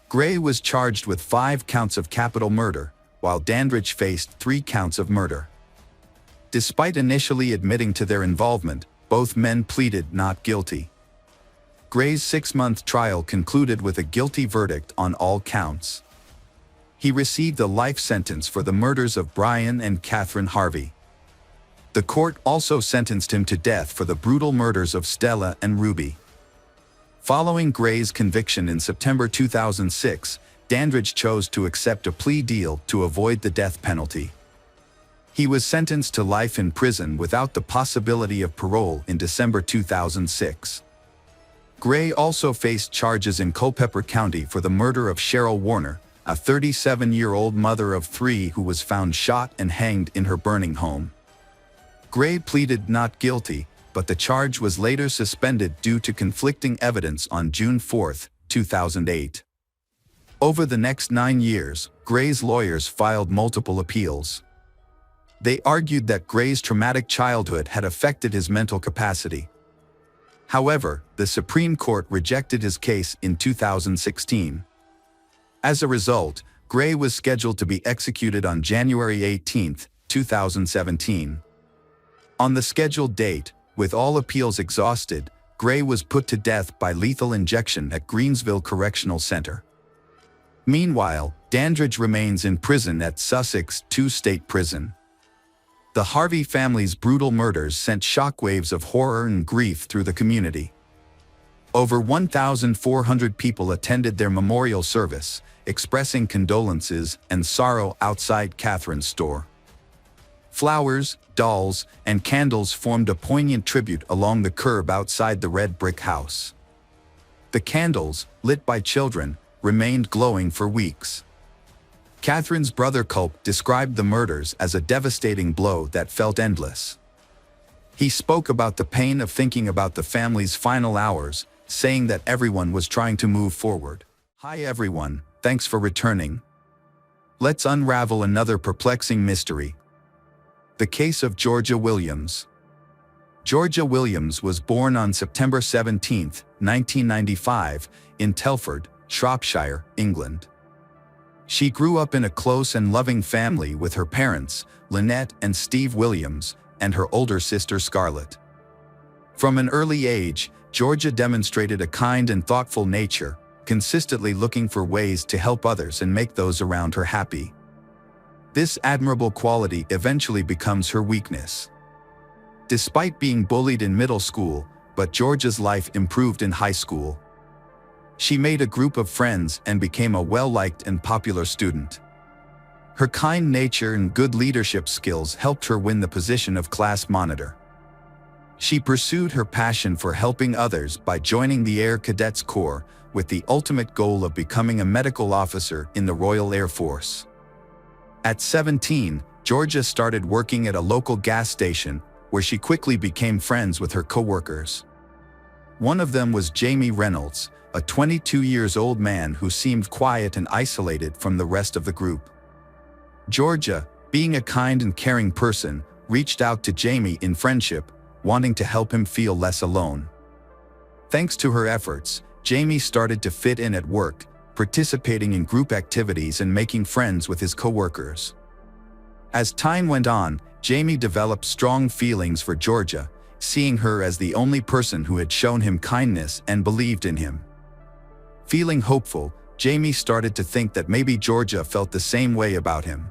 Gray was charged with 5 counts of capital murder, while Dandridge faced 3 counts of murder. Despite initially admitting to their involvement, both men pleaded not guilty. Gray's 6-month trial concluded with a guilty verdict on all counts. He received a life sentence for the murders of Brian and Catherine Harvey. The court also sentenced him to death for the brutal murders of Stella and Ruby. Following Gray's conviction in September 2006, Dandridge chose to accept a plea deal to avoid the death penalty. He was sentenced to life in prison without the possibility of parole in December 2006. Gray also faced charges in Culpeper County for the murder of Cheryl Warner, a 37-year-old mother of 3 who was found shot and hanged in her burning home. Gray pleaded not guilty, but the charge was later suspended due to conflicting evidence on June 4, 2008. Over the next 9 years, Gray's lawyers filed multiple appeals. They argued that Gray's traumatic childhood had affected his mental capacity. However, the Supreme Court rejected his case in 2016. As a result, Gray was scheduled to be executed on January 18, 2017. On the scheduled date, with all appeals exhausted, Gray was put to death by lethal injection at Greensville Correctional Center. Meanwhile, Dandridge remains in prison at Sussex 2 State Prison. The Harvey family's brutal murders sent shockwaves of horror and grief through the community. Over 1,400 people attended their memorial service, expressing condolences and sorrow outside Catherine's store. Flowers, dolls, and candles formed a poignant tribute along the curb outside the red brick house. The candles, lit by children, remained glowing for weeks. Catherine's brother Culp described the murders as a devastating blow that felt endless. He spoke about the pain of thinking about the family's final hours, saying that everyone was trying to move forward. Hi everyone, thanks for returning. Let's unravel another perplexing mystery. The case of Georgia Williams. Georgia Williams was born on September 17, 1995, in Telford, Shropshire, England. She grew up in a close and loving family with her parents, Lynette and Steve Williams, and her older sister Scarlett. From an early age, Georgia demonstrated a kind and thoughtful nature, consistently looking for ways to help others and make those around her happy. This admirable quality eventually becomes her weakness. Despite being bullied in middle school, but Georgia's life improved in high school. She made a group of friends and became a well-liked and popular student. Her kind nature and good leadership skills helped her win the position of class monitor. She pursued her passion for helping others by joining the Air Cadets Corps with the ultimate goal of becoming a medical officer in the Royal Air Force. At 17, Georgia started working at a local gas station where she quickly became friends with her co-workers. One of them was Jamie Reynolds, a 22-year-old man who seemed quiet and isolated from the rest of the group. Georgia, being a kind and caring person, reached out to Jamie in friendship, wanting to help him feel less alone. Thanks to her efforts, Jamie started to fit in at work, participating in group activities and making friends with his co-workers. As time went on, Jamie developed strong feelings for Georgia, seeing her as the only person who had shown him kindness and believed in him. Feeling hopeful, Jamie started to think that maybe Georgia felt the same way about him.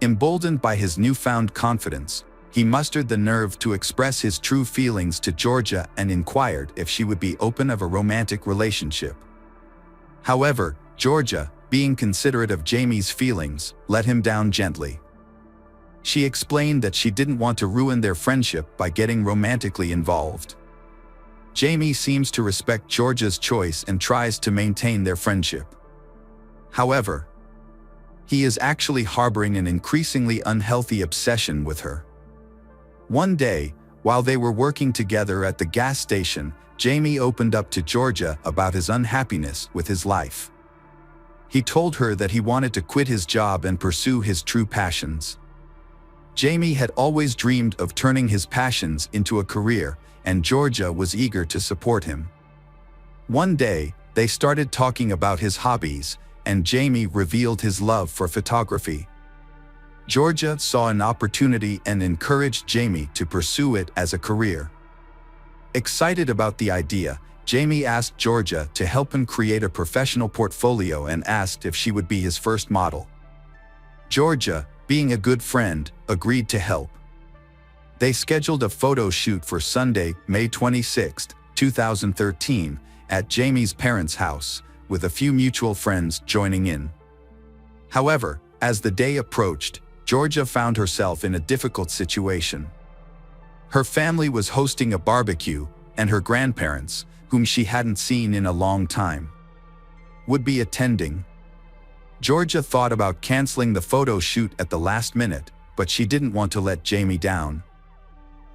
Emboldened by his newfound confidence, he mustered the nerve to express his true feelings to Georgia and inquired if she would be open of a romantic relationship. However, Georgia, being considerate of Jamie's feelings, let him down gently. She explained that she didn't want to ruin their friendship by getting romantically involved. Jamie seems to respect Georgia's choice and tries to maintain their friendship. However, he is actually harboring an increasingly unhealthy obsession with her. One day, while they were working together at the gas station, Jamie opened up to Georgia about his unhappiness with his life. He told her that he wanted to quit his job and pursue his true passions. Jamie had always dreamed of turning his passions into a career, and Georgia was eager to support him. One day, they started talking about his hobbies, and Jamie revealed his love for photography. Georgia saw an opportunity and encouraged Jamie to pursue it as a career. Excited about the idea, Jamie asked Georgia to help him create a professional portfolio and asked if she would be his first model. Georgia, being a good friend, agreed to help. They scheduled a photo shoot for Sunday, May 26, 2013, at Jamie's parents' house, with a few mutual friends joining in. However, as the day approached, Georgia found herself in a difficult situation. Her family was hosting a barbecue, and her grandparents, whom she hadn't seen in a long time, would be attending. Georgia thought about canceling the photo shoot at the last minute, but she didn't want to let Jamie down.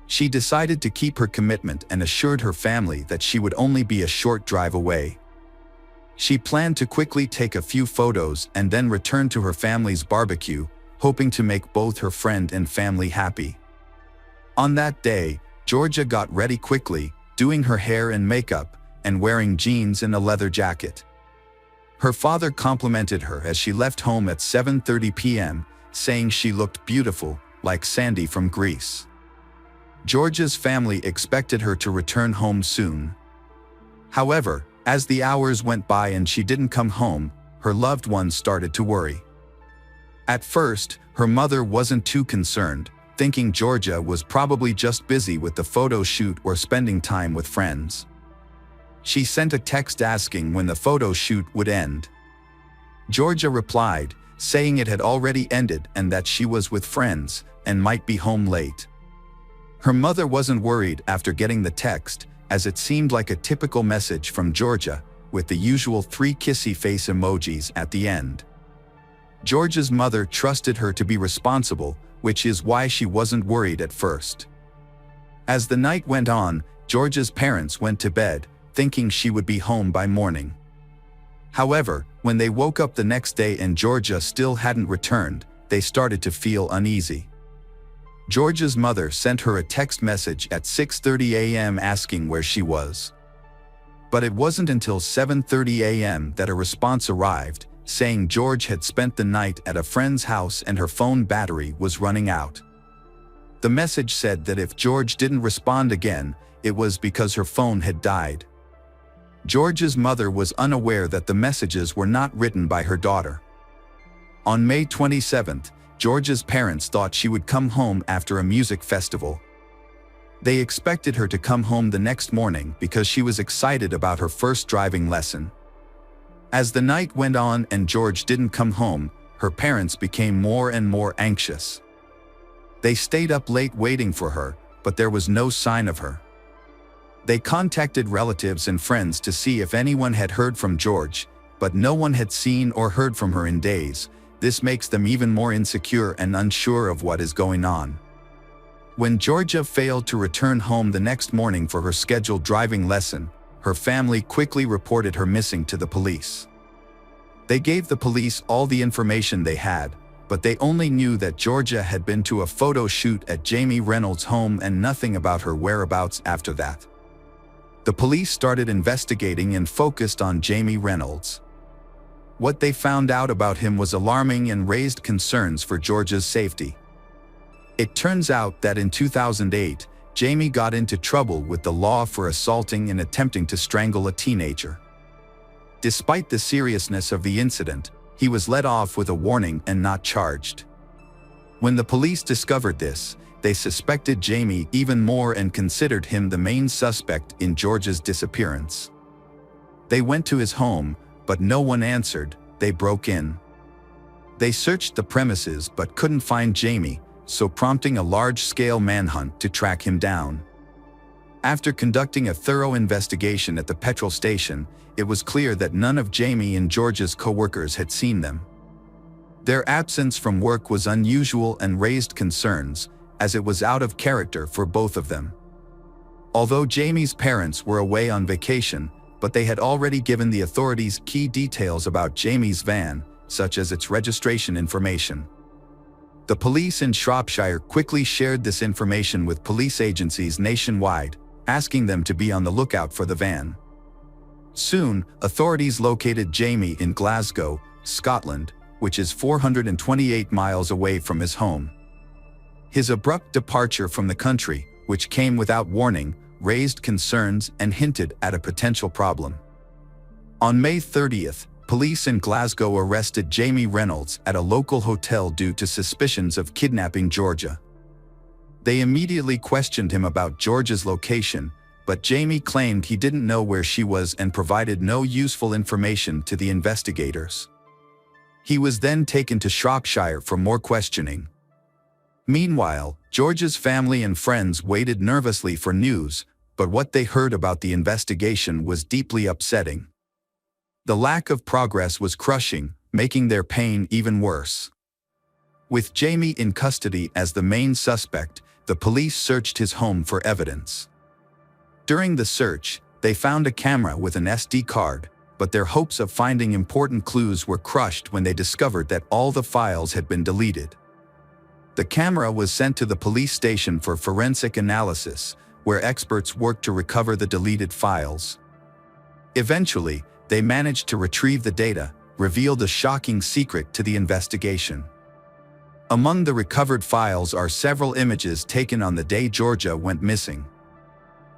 She decided to keep her commitment and assured her family that she would only be a short drive away. She planned to quickly take a few photos and then return to her family's barbecue, hoping to make both her friend and family happy. On that day, Georgia got ready quickly, doing her hair and makeup, and wearing jeans and a leather jacket. Her father complimented her as she left home at 7:30 p.m., saying she looked beautiful, like Sandy from Greece. Georgia's family expected her to return home soon. However, as the hours went by and she didn't come home, her loved ones started to worry. At first, her mother wasn't too concerned, thinking Georgia was probably just busy with the photo shoot or spending time with friends. She sent a text asking when the photo shoot would end. Georgia replied, saying it had already ended and that she was with friends and might be home late. Her mother wasn't worried after getting the text, as it seemed like a typical message from Georgia, with the usual 3 kissy face emojis at the end. Georgia's mother trusted her to be responsible, which is why she wasn't worried at first. As the night went on, Georgia's parents went to bed, thinking she would be home by morning. However, when they woke up the next day and Georgia still hadn't returned, they started to feel uneasy. Georgia's mother sent her a text message at 6:30 a.m. asking where she was. But it wasn't until 7:30 a.m. that a response arrived, saying George had spent the night at a friend's house and her phone battery was running out. The message said that if George didn't respond again, it was because her phone had died. George's mother was unaware that the messages were not written by her daughter. On May 27th, Georgia's parents thought she would come home after a music festival. They expected her to come home the next morning because she was excited about her first driving lesson. As the night went on and George didn't come home, her parents became more and more anxious. They stayed up late waiting for her, but there was no sign of her. They contacted relatives and friends to see if anyone had heard from George, but no one had seen or heard from her in days. This makes them even more insecure and unsure of what is going on. When Georgia failed to return home the next morning for her scheduled driving lesson, her family quickly reported her missing to the police. They gave the police all the information they had, but they only knew that Georgia had been to a photo shoot at Jamie Reynolds' home and nothing about her whereabouts after that. The police started investigating and focused on Jamie Reynolds. What they found out about him was alarming and raised concerns for Georgia's safety. It turns out that in 2008, Jamie got into trouble with the law for assaulting and attempting to strangle a teenager. Despite the seriousness of the incident, he was let off with a warning and not charged. When the police discovered this, they suspected Jamie even more and considered him the main suspect in Georgia's disappearance. They went to his home, but no one answered. They broke in. They searched the premises but couldn't find Jamie, so prompting a large-scale manhunt to track him down. After conducting a thorough investigation at the petrol station, it was clear that none of Jamie and Georgia's co-workers had seen them. Their absence from work was unusual and raised concerns, as it was out of character for both of them. Although Jamie's parents were away on vacation, but they had already given the authorities key details about Jamie's van, such as its registration information. The police in Shropshire quickly shared this information with police agencies nationwide, asking them to be on the lookout for the van. Soon, authorities located Jamie in Glasgow, Scotland, which is 428 miles away from his home. His abrupt departure from the country, which came without warning, raised concerns and hinted at a potential problem. On May 30th, police in Glasgow arrested Jamie Reynolds at a local hotel due to suspicions of kidnapping Georgia. They immediately questioned him about Georgia's location, but Jamie claimed he didn't know where she was and provided no useful information to the investigators. He was then taken to Shropshire for more questioning. Meanwhile, Georgia's family and friends waited nervously for news, but what they heard about the investigation was deeply upsetting. The lack of progress was crushing, making their pain even worse. With Jamie in custody as the main suspect, the police searched his home for evidence. During the search, they found a camera with an SD card, but their hopes of finding important clues were crushed when they discovered that all the files had been deleted. The camera was sent to the police station for forensic analysis, where experts worked to recover the deleted files. Eventually, they managed to retrieve the data, revealed a shocking secret to the investigation. Among the recovered files are several images taken on the day Georgia went missing,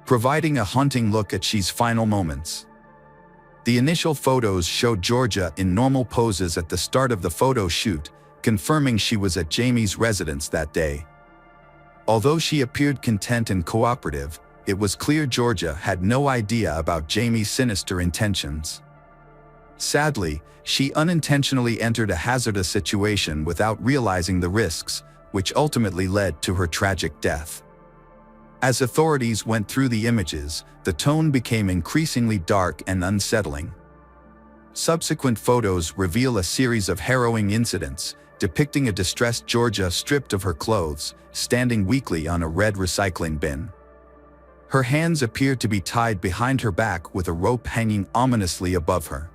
providing a haunting look at she's final moments. The initial photos showed Georgia in normal poses at the start of the photo shoot, confirming she was at Jamie's residence that day. Although she appeared content and cooperative, it was clear Georgia had no idea about Jamie's sinister intentions. Sadly, she unintentionally entered a hazardous situation without realizing the risks, which ultimately led to her tragic death. As authorities went through the images, the tone became increasingly dark and unsettling. Subsequent photos reveal a series of harrowing incidents, depicting a distressed Georgia stripped of her clothes, standing weakly on a red recycling bin. Her hands appeared to be tied behind her back with a rope hanging ominously above her.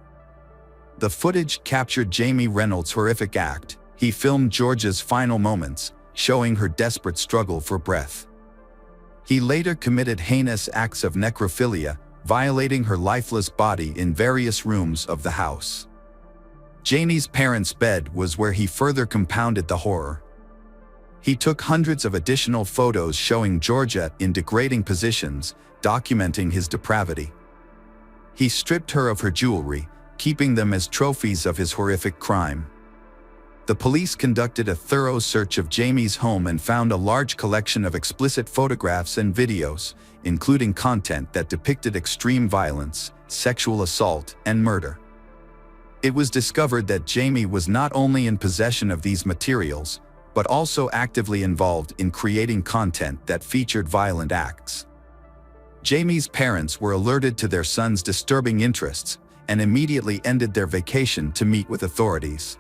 The footage captured Jamie Reynolds' horrific act. He filmed Georgia's final moments, showing her desperate struggle for breath. He later committed heinous acts of necrophilia, violating her lifeless body in various rooms of the house. Jamie's parents' bed was where he further compounded the horror. He took hundreds of additional photos showing Georgia in degrading positions, documenting his depravity. He stripped her of her jewelry, keeping them as trophies of his horrific crime. The police conducted a thorough search of Jamie's home and found a large collection of explicit photographs and videos, including content that depicted extreme violence, sexual assault, and murder. It was discovered that Jamie was not only in possession of these materials, but also actively involved in creating content that featured violent acts. Jamie's parents were alerted to their son's disturbing interests and immediately ended their vacation to meet with authorities.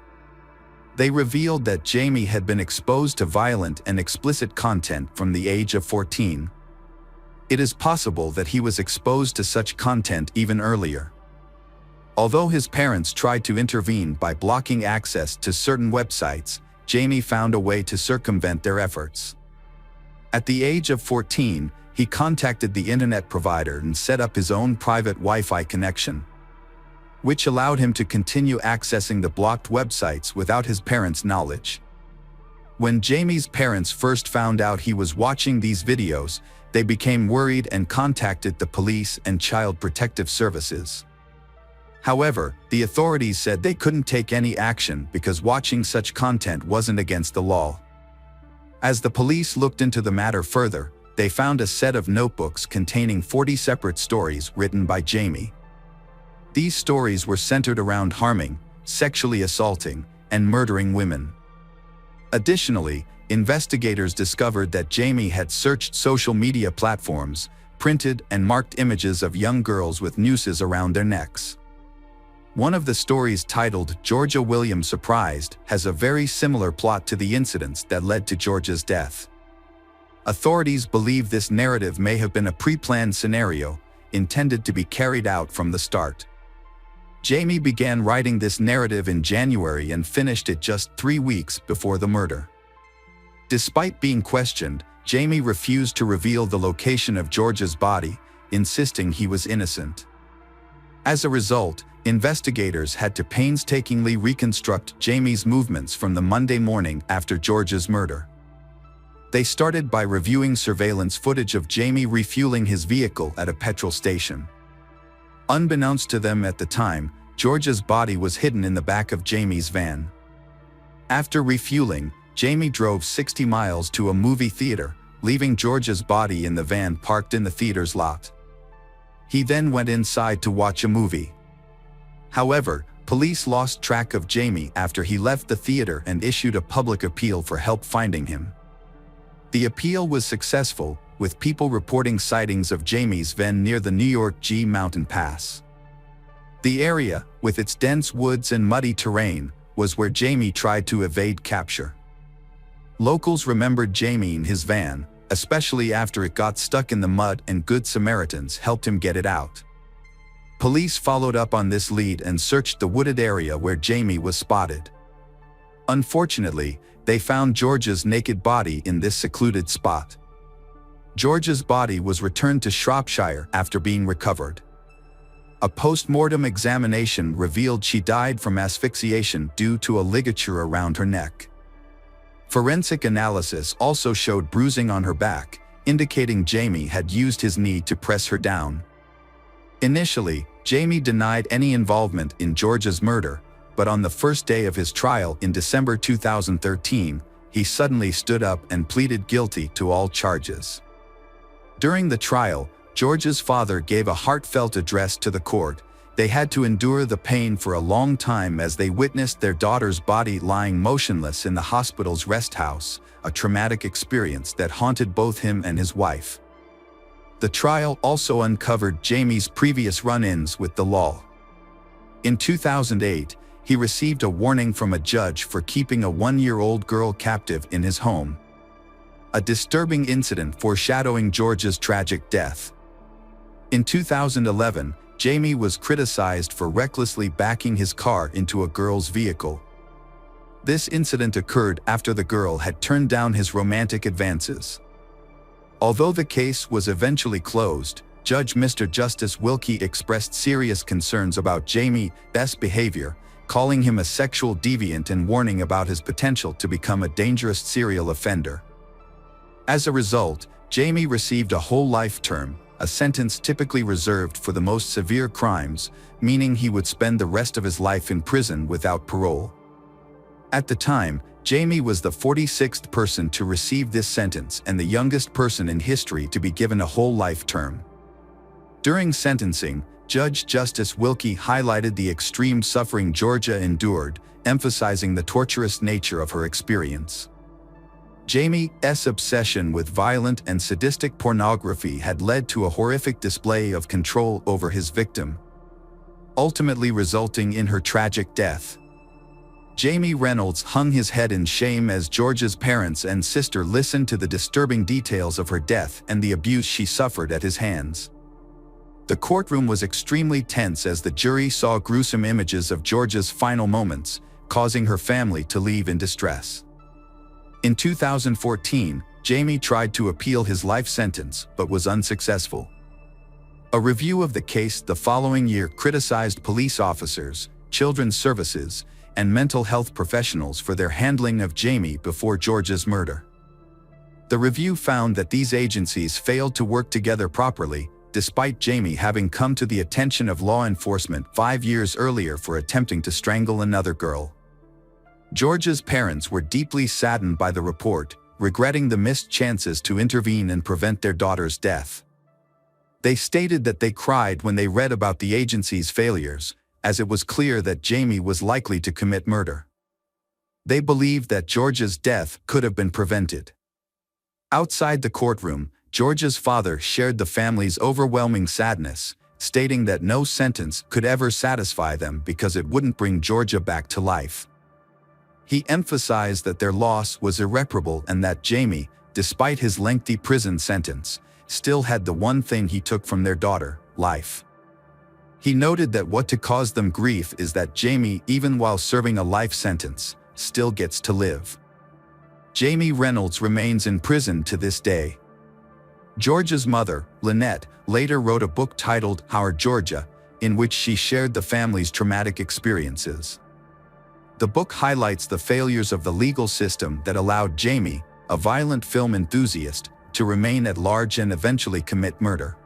They revealed that Jamie had been exposed to violent and explicit content from the age of 14. It is possible that he was exposed to such content even earlier. Although his parents tried to intervene by blocking access to certain websites, Jamie found a way to circumvent their efforts. At the age of 14, he contacted the internet provider and set up his own private Wi-Fi connection, which allowed him to continue accessing the blocked websites without his parents' knowledge. When Jamie's parents first found out he was watching these videos, they became worried and contacted the police and Child Protective Services. However, the authorities said they couldn't take any action because watching such content wasn't against the law. As the police looked into the matter further, they found a set of notebooks containing 40 separate stories written by Jamie. These stories were centered around harming, sexually assaulting, and murdering women. Additionally, investigators discovered that Jamie had searched social media platforms, printed and marked images of young girls with nooses around their necks. One of the stories, titled "Georgia Williams Surprised," has a very similar plot to the incidents that led to Georgia's death. Authorities believe this narrative may have been a pre-planned scenario, intended to be carried out from the start. Jamie began writing this narrative in January and finished it just 3 weeks before the murder. Despite being questioned, Jamie refused to reveal the location of Georgia's body, insisting he was innocent. As a result, investigators had to painstakingly reconstruct Jamie's movements from the Monday morning after Georgia's murder. They started by reviewing surveillance footage of Jamie refueling his vehicle at a petrol station. Unbeknownst to them at the time, Georgia's body was hidden in the back of Jamie's van. After refueling, Jamie drove 60 miles to a movie theater, leaving Georgia's body in the van parked in the theater's lot. He then went inside to watch a movie. However, police lost track of Jamie after he left the theater and issued a public appeal for help finding him. The appeal was successful, with people reporting sightings of Jamie's van near the New York G Mountain Pass. The area, with its dense woods and muddy terrain, was where Jamie tried to evade capture. Locals remembered Jamie in his van, especially after it got stuck in the mud and Good Samaritans helped him get it out. Police followed up on this lead and searched the wooded area where Jamie was spotted. Unfortunately, they found Georgia's naked body in this secluded spot. Georgia's body was returned to Shropshire after being recovered. A post-mortem examination revealed she died from asphyxiation due to a ligature around her neck. Forensic analysis also showed bruising on her back, indicating Jamie had used his knee to press her down. Initially, Jamie denied any involvement in Georgia's murder, but on the first day of his trial in December 2013, he suddenly stood up and pleaded guilty to all charges. During the trial, Georgia's father gave a heartfelt address to the court. They had to endure the pain for a long time as they witnessed their daughter's body lying motionless in the hospital's rest house, a traumatic experience that haunted both him and his wife. The trial also uncovered Jamie's previous run-ins with the law. In 2008, he received a warning from a judge for keeping a 1-year-old girl captive in his home. a disturbing incident foreshadowing Georgia's tragic death. In 2011, Jamie was criticized for recklessly backing his car into a girl's vehicle. This incident occurred after the girl had turned down his romantic advances. Although the case was eventually closed, Judge Mr. Justice Wilkie expressed serious concerns about Jamie's behavior, calling him a sexual deviant and warning about his potential to become a dangerous serial offender. As a result, Jamie received a whole life term, a sentence typically reserved for the most severe crimes, meaning he would spend the rest of his life in prison without parole. At the time, Jamie was the 46th person to receive this sentence and the youngest person in history to be given a whole life term. During sentencing, Judge Justice Wilkie highlighted the extreme suffering Georgia endured, emphasizing the torturous nature of her experience. Jamie's obsession with violent and sadistic pornography had led to a horrific display of control over his victim, ultimately resulting in her tragic death. Jamie Reynolds hung his head in shame as Georgia's parents and sister listened to the disturbing details of her death and the abuse she suffered at his hands. The courtroom was extremely tense as the jury saw gruesome images of Georgia's final moments, causing her family to leave in distress. In 2014, Jamie tried to appeal his life sentence but was unsuccessful. A review of the case the following year criticized police officers, children's services, and mental health professionals for their handling of Jamie before Georgia's murder. The review found that these agencies failed to work together properly, despite Jamie having come to the attention of law enforcement 5 years earlier for attempting to strangle another girl. Georgia's parents were deeply saddened by the report, regretting the missed chances to intervene and prevent their daughter's death. They stated that they cried when they read about the agency's failures, as it was clear that Jamie was likely to commit murder. They believed that Georgia's death could have been prevented. Outside the courtroom, Georgia's father shared the family's overwhelming sadness, stating that no sentence could ever satisfy them because it wouldn't bring Georgia back to life. He emphasized that their loss was irreparable and that Jamie, despite his lengthy prison sentence, still had the one thing he took from their daughter, life. He noted that what to cause them grief is that Jamie, even while serving a life sentence, still gets to live. Jamie Reynolds remains in prison to this day. Georgia's mother, Lynette, later wrote a book titled Our Georgia, in which she shared the family's traumatic experiences. The book highlights the failures of the legal system that allowed Jamie, a violent film enthusiast, to remain at large and eventually commit murder.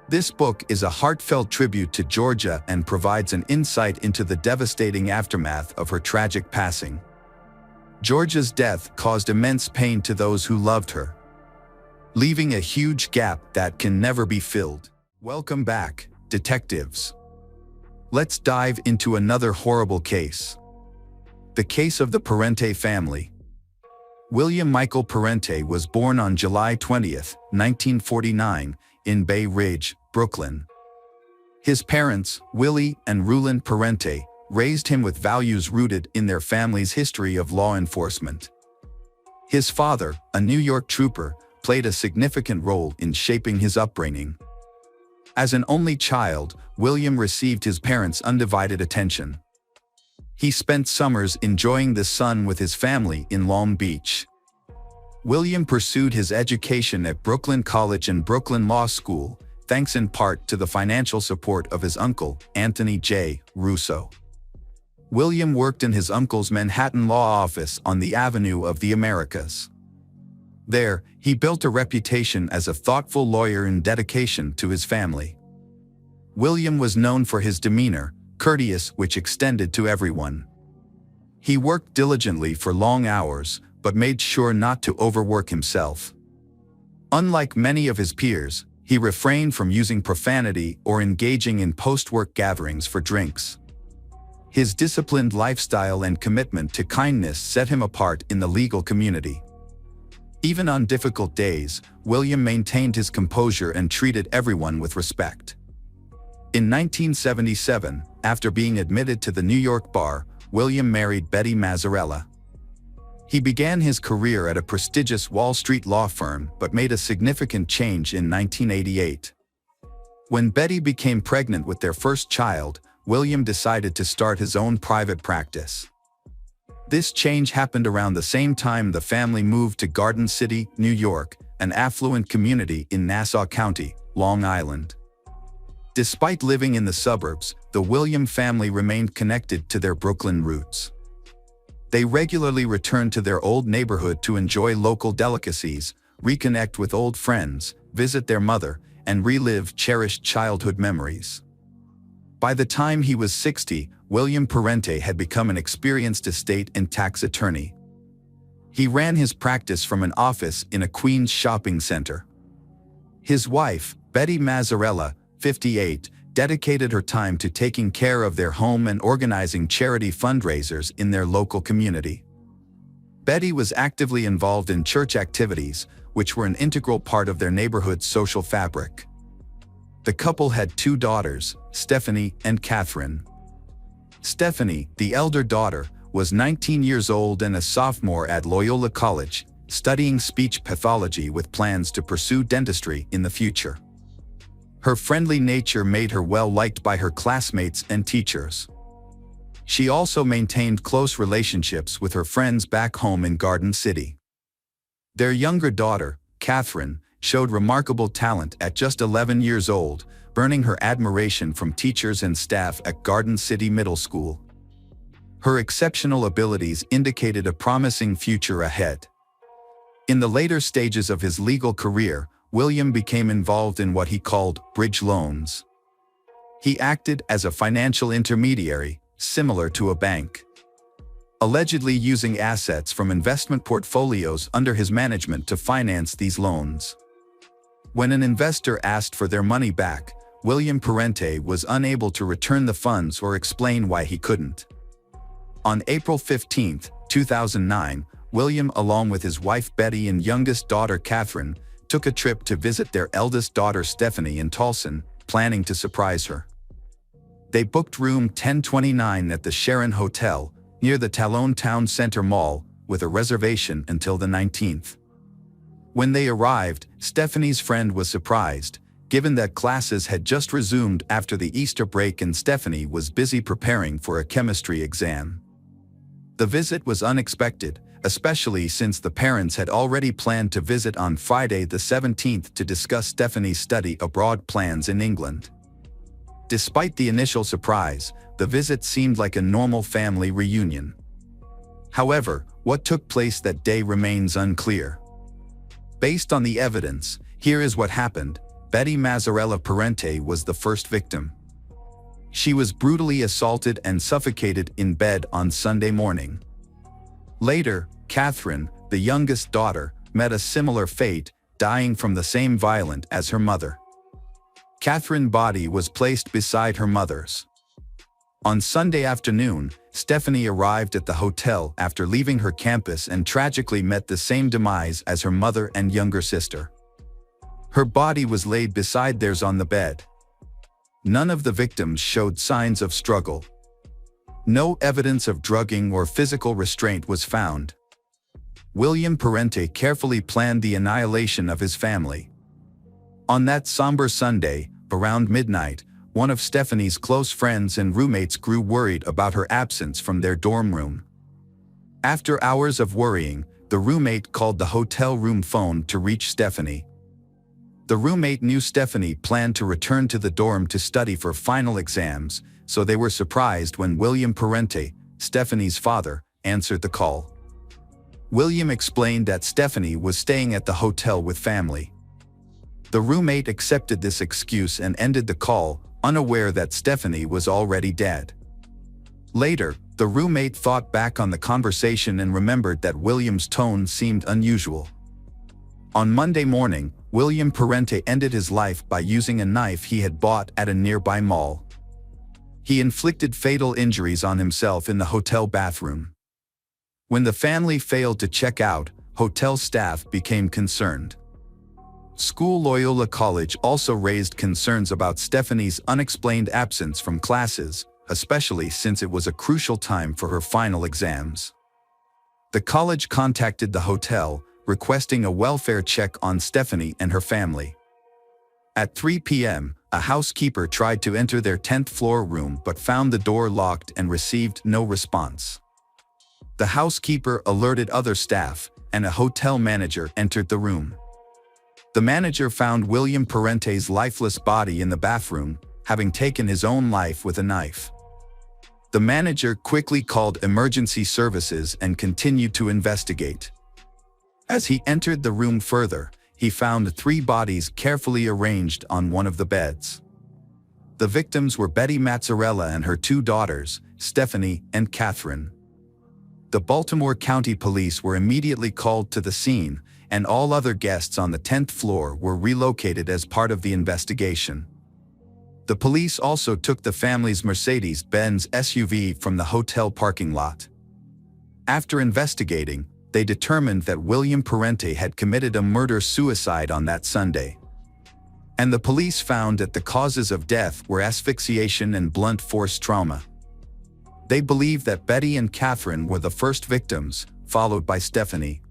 This book is a heartfelt tribute to Georgia and provides an insight into the devastating aftermath of her tragic passing. Georgia's death caused immense pain to those who loved her, leaving a huge gap that can never be filled. Welcome back, detectives. Let's dive into another horrible case. The case of the Parente family. William Michael Parente was born on July 20, 1949, in Bay Ridge, Brooklyn. His parents, Willie and Rulon Parente, raised him with values rooted in their family's history of law enforcement. His father, a New York trooper, played a significant role in shaping his upbringing. As an only child, William received his parents' undivided attention. He spent summers enjoying the sun with his family in Long Beach. William pursued his education at Brooklyn College and Brooklyn Law School, thanks in part to the financial support of his uncle, Anthony J. Russo. William worked in his uncle's Manhattan law office on the Avenue of the Americas. There, he built a reputation as a thoughtful lawyer and dedication to his family. William was known for his demeanor, courteous which extended to everyone. He worked diligently for long hours, but made sure not to overwork himself. Unlike many of his peers, he refrained from using profanity or engaging in post-work gatherings for drinks. His disciplined lifestyle and commitment to kindness set him apart in the legal community. Even on difficult days, William maintained his composure and treated everyone with respect. In 1977, after being admitted to the New York bar, William married Betty Mazzarella. He began his career at a prestigious Wall Street law firm but made a significant change in 1988. When Betty became pregnant with their first child, William decided to start his own private practice. This change happened around the same time the family moved to Garden City, New York, an affluent community in Nassau County, Long Island. Despite living in the suburbs, the William family remained connected to their Brooklyn roots. They regularly returned to their old neighborhood to enjoy local delicacies, reconnect with old friends, visit their mother, and relive cherished childhood memories. By the time he was 60, William Parente had become an experienced estate and tax attorney. He ran his practice from an office in a Queens shopping center. His wife, Betty Mazzarella, 58, dedicated her time to taking care of their home and organizing charity fundraisers in their local community. Betty was actively involved in church activities, which were an integral part of their neighborhood's social fabric. The couple had 2 daughters, Stephanie and Catherine. Stephanie, the elder daughter, was 19 years old and a sophomore at Loyola College, studying speech pathology with plans to pursue dentistry in the future. Her friendly nature made her well-liked by her classmates and teachers. She also maintained close relationships with her friends back home in Garden City. Their younger daughter, Catherine, showed remarkable talent at just 11 years old, earning her admiration from teachers and staff at Garden City Middle School. Her exceptional abilities indicated a promising future ahead. In the later stages of his legal career, William became involved in what he called bridge loans. He acted as a financial intermediary, similar to a bank, allegedly using assets from investment portfolios under his management to finance these loans. When an investor asked for their money back, William Parente was unable to return the funds or explain why he couldn't. On April 15, 2009, William, along with his wife Betty and youngest daughter Catherine, took a trip to visit their eldest daughter Stephanie in Towson, planning to surprise her. They booked room 1029 at the Sharon Hotel, near the Talone Town Center Mall, with a reservation until the 19th. When they arrived, Stephanie's friend was surprised, given that classes had just resumed after the Easter break and Stephanie was busy preparing for a chemistry exam. The visit was unexpected, especially since the parents had already planned to visit on Friday the 17th to discuss Stephanie's study abroad plans in England. Despite the initial surprise, the visit seemed like a normal family reunion. However, what took place that day remains unclear. Based on the evidence, here is what happened. Betty Mazzarella Parente was the first victim. She was brutally assaulted and suffocated in bed on Sunday morning. Later, Catherine, the youngest daughter, met a similar fate, dying from the same violence as her mother. Catherine's body was placed beside her mother's. On Sunday afternoon, Stephanie arrived at the hotel after leaving her campus and tragically met the same demise as her mother and younger sister. Her body was laid beside theirs on the bed. None of the victims showed signs of struggle. No evidence of drugging or physical restraint was found. William Parente carefully planned the annihilation of his family. On that somber Sunday, around midnight, one of Stephanie's close friends and roommates grew worried about her absence from their dorm room. After hours of worrying, the roommate called the hotel room phone to reach Stephanie. The roommate knew Stephanie planned to return to the dorm to study for final exams, so they were surprised when William Parente, Stephanie's father, answered the call. William explained that Stephanie was staying at the hotel with family. The roommate accepted this excuse and ended the call, unaware that Stephanie was already dead. Later, the roommate thought back on the conversation and remembered that William's tone seemed unusual. On Monday morning, William Parente ended his life by using a knife he had bought at a nearby mall. He inflicted fatal injuries on himself in the hotel bathroom. When the family failed to check out, hotel staff became concerned. School Loyola College also raised concerns about Stephanie's unexplained absence from classes, especially since it was a crucial time for her final exams. The college contacted the hotel, requesting a welfare check on Stephanie and her family. At 3 p.m., a housekeeper tried to enter their 10th floor room but found the door locked and received no response. The housekeeper alerted other staff, and a hotel manager entered the room. The manager found William Parente's lifeless body in the bathroom, having taken his own life with a knife. The manager quickly called emergency services and continued to investigate. As he entered the room further, he found 3 bodies carefully arranged on one of the beds. The victims were Betty Mazzarella and her 2 daughters, Stephanie and Catherine. The Baltimore County Police were immediately called to the scene, and all other guests on the 10th floor were relocated as part of the investigation. The police also took the family's Mercedes-Benz SUV from the hotel parking lot. After investigating, they determined that William Parente had committed a murder-suicide on that Sunday. And the police found that the causes of death were asphyxiation and blunt force trauma. They believe that Betty and Catherine were the first victims, followed by Stephanie.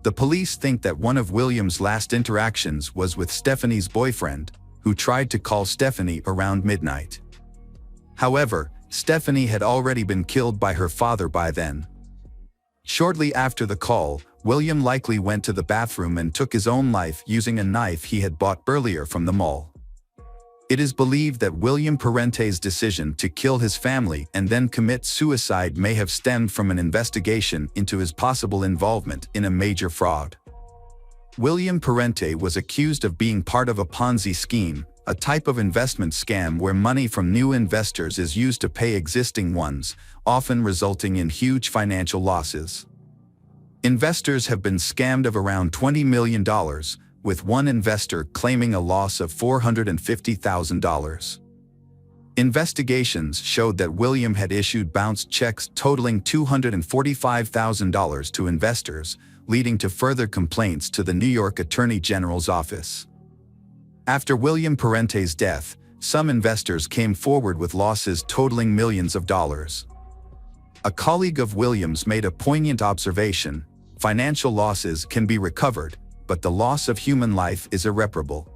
The police think that one of William's last interactions was with Stephanie's boyfriend, who tried to call Stephanie around midnight. However, Stephanie had already been killed by her father by then. Shortly after the call, William likely went to the bathroom and took his own life using a knife he had bought earlier from the mall. It is believed that William Parente's decision to kill his family and then commit suicide may have stemmed from an investigation into his possible involvement in a major fraud. William Parente was accused of being part of a Ponzi scheme, a type of investment scam where money from new investors is used to pay existing ones, often resulting in huge financial losses. Investors have been scammed of around $20 million, with one investor claiming a loss of $450,000. Investigations showed that William had issued bounced checks totaling $245,000 to investors, leading to further complaints to the New York Attorney General's office. After William Parente's death, some investors came forward with losses totaling millions of dollars. A colleague of William's made a poignant observation: financial losses can be recovered, but the loss of human life is irreparable.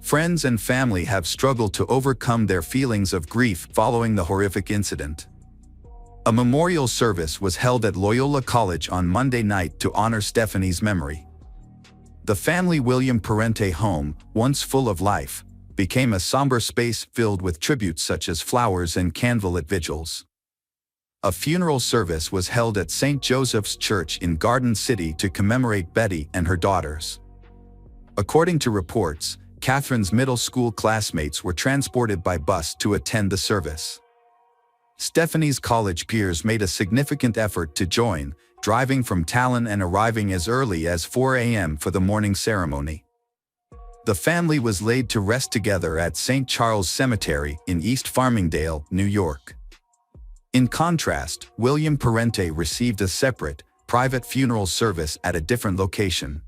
Friends and family have struggled to overcome their feelings of grief following the horrific incident. A memorial service was held at Loyola College on Monday night to honor Stephanie's memory. The family William Parente home, once full of life, became a somber space filled with tributes such as flowers and candlelit vigils. A funeral service was held at St. Joseph's Church in Garden City to commemorate Betty and her daughters. According to reports, Catherine's middle school classmates were transported by bus to attend the service. Stephanie's college peers made a significant effort to join, driving from Talon and arriving as early as 4 a.m. for the morning ceremony. The family was laid to rest together at St. Charles Cemetery in East Farmingdale, New York. In contrast, William Parente received a separate, private funeral service at a different location.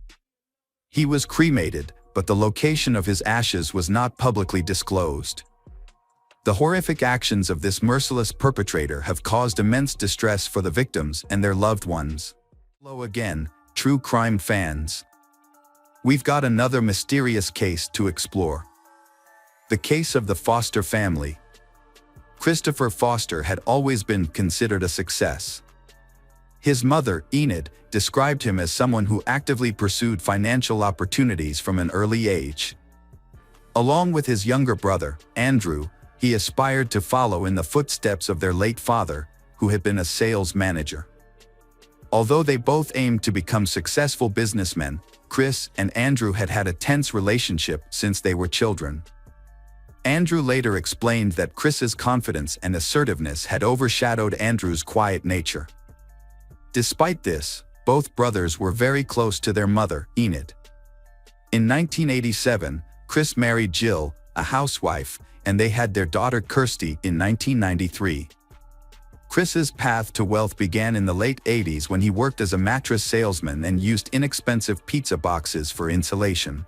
He was cremated, but the location of his ashes was not publicly disclosed. The horrific actions of this merciless perpetrator have caused immense distress for the victims and their loved ones. Hello again, true crime fans. We've got another mysterious case to explore. The case of the Foster family. Christopher Foster had always been considered a success. His mother, Enid, described him as someone who actively pursued financial opportunities from an early age. Along with his younger brother, Andrew, he aspired to follow in the footsteps of their late father, who had been a sales manager. Although they both aimed to become successful businessmen, Chris and Andrew had had a tense relationship since they were children. Andrew later explained that Chris's confidence and assertiveness had overshadowed Andrew's quiet nature. Despite this, both brothers were very close to their mother, Enid. In 1987, Chris married Jill, a housewife, and they had their daughter Kirsty in 1993. Chris's path to wealth began in the late 80s when he worked as a mattress salesman and used inexpensive pizza boxes for insulation.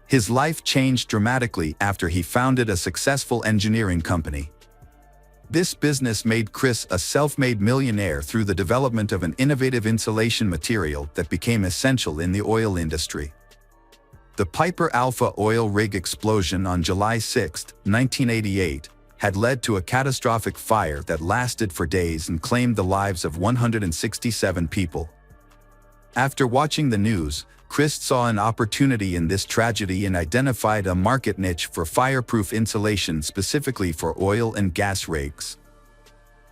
His life changed dramatically after he founded a successful engineering company. This business made Chris a self-made millionaire through the development of an innovative insulation material that became essential in the oil industry. The Piper Alpha oil rig explosion on July 6, 1988, had led to a catastrophic fire that lasted for days and claimed the lives of 167 people. After watching the news, Chris saw an opportunity in this tragedy and identified a market niche for fireproof insulation specifically for oil and gas rigs.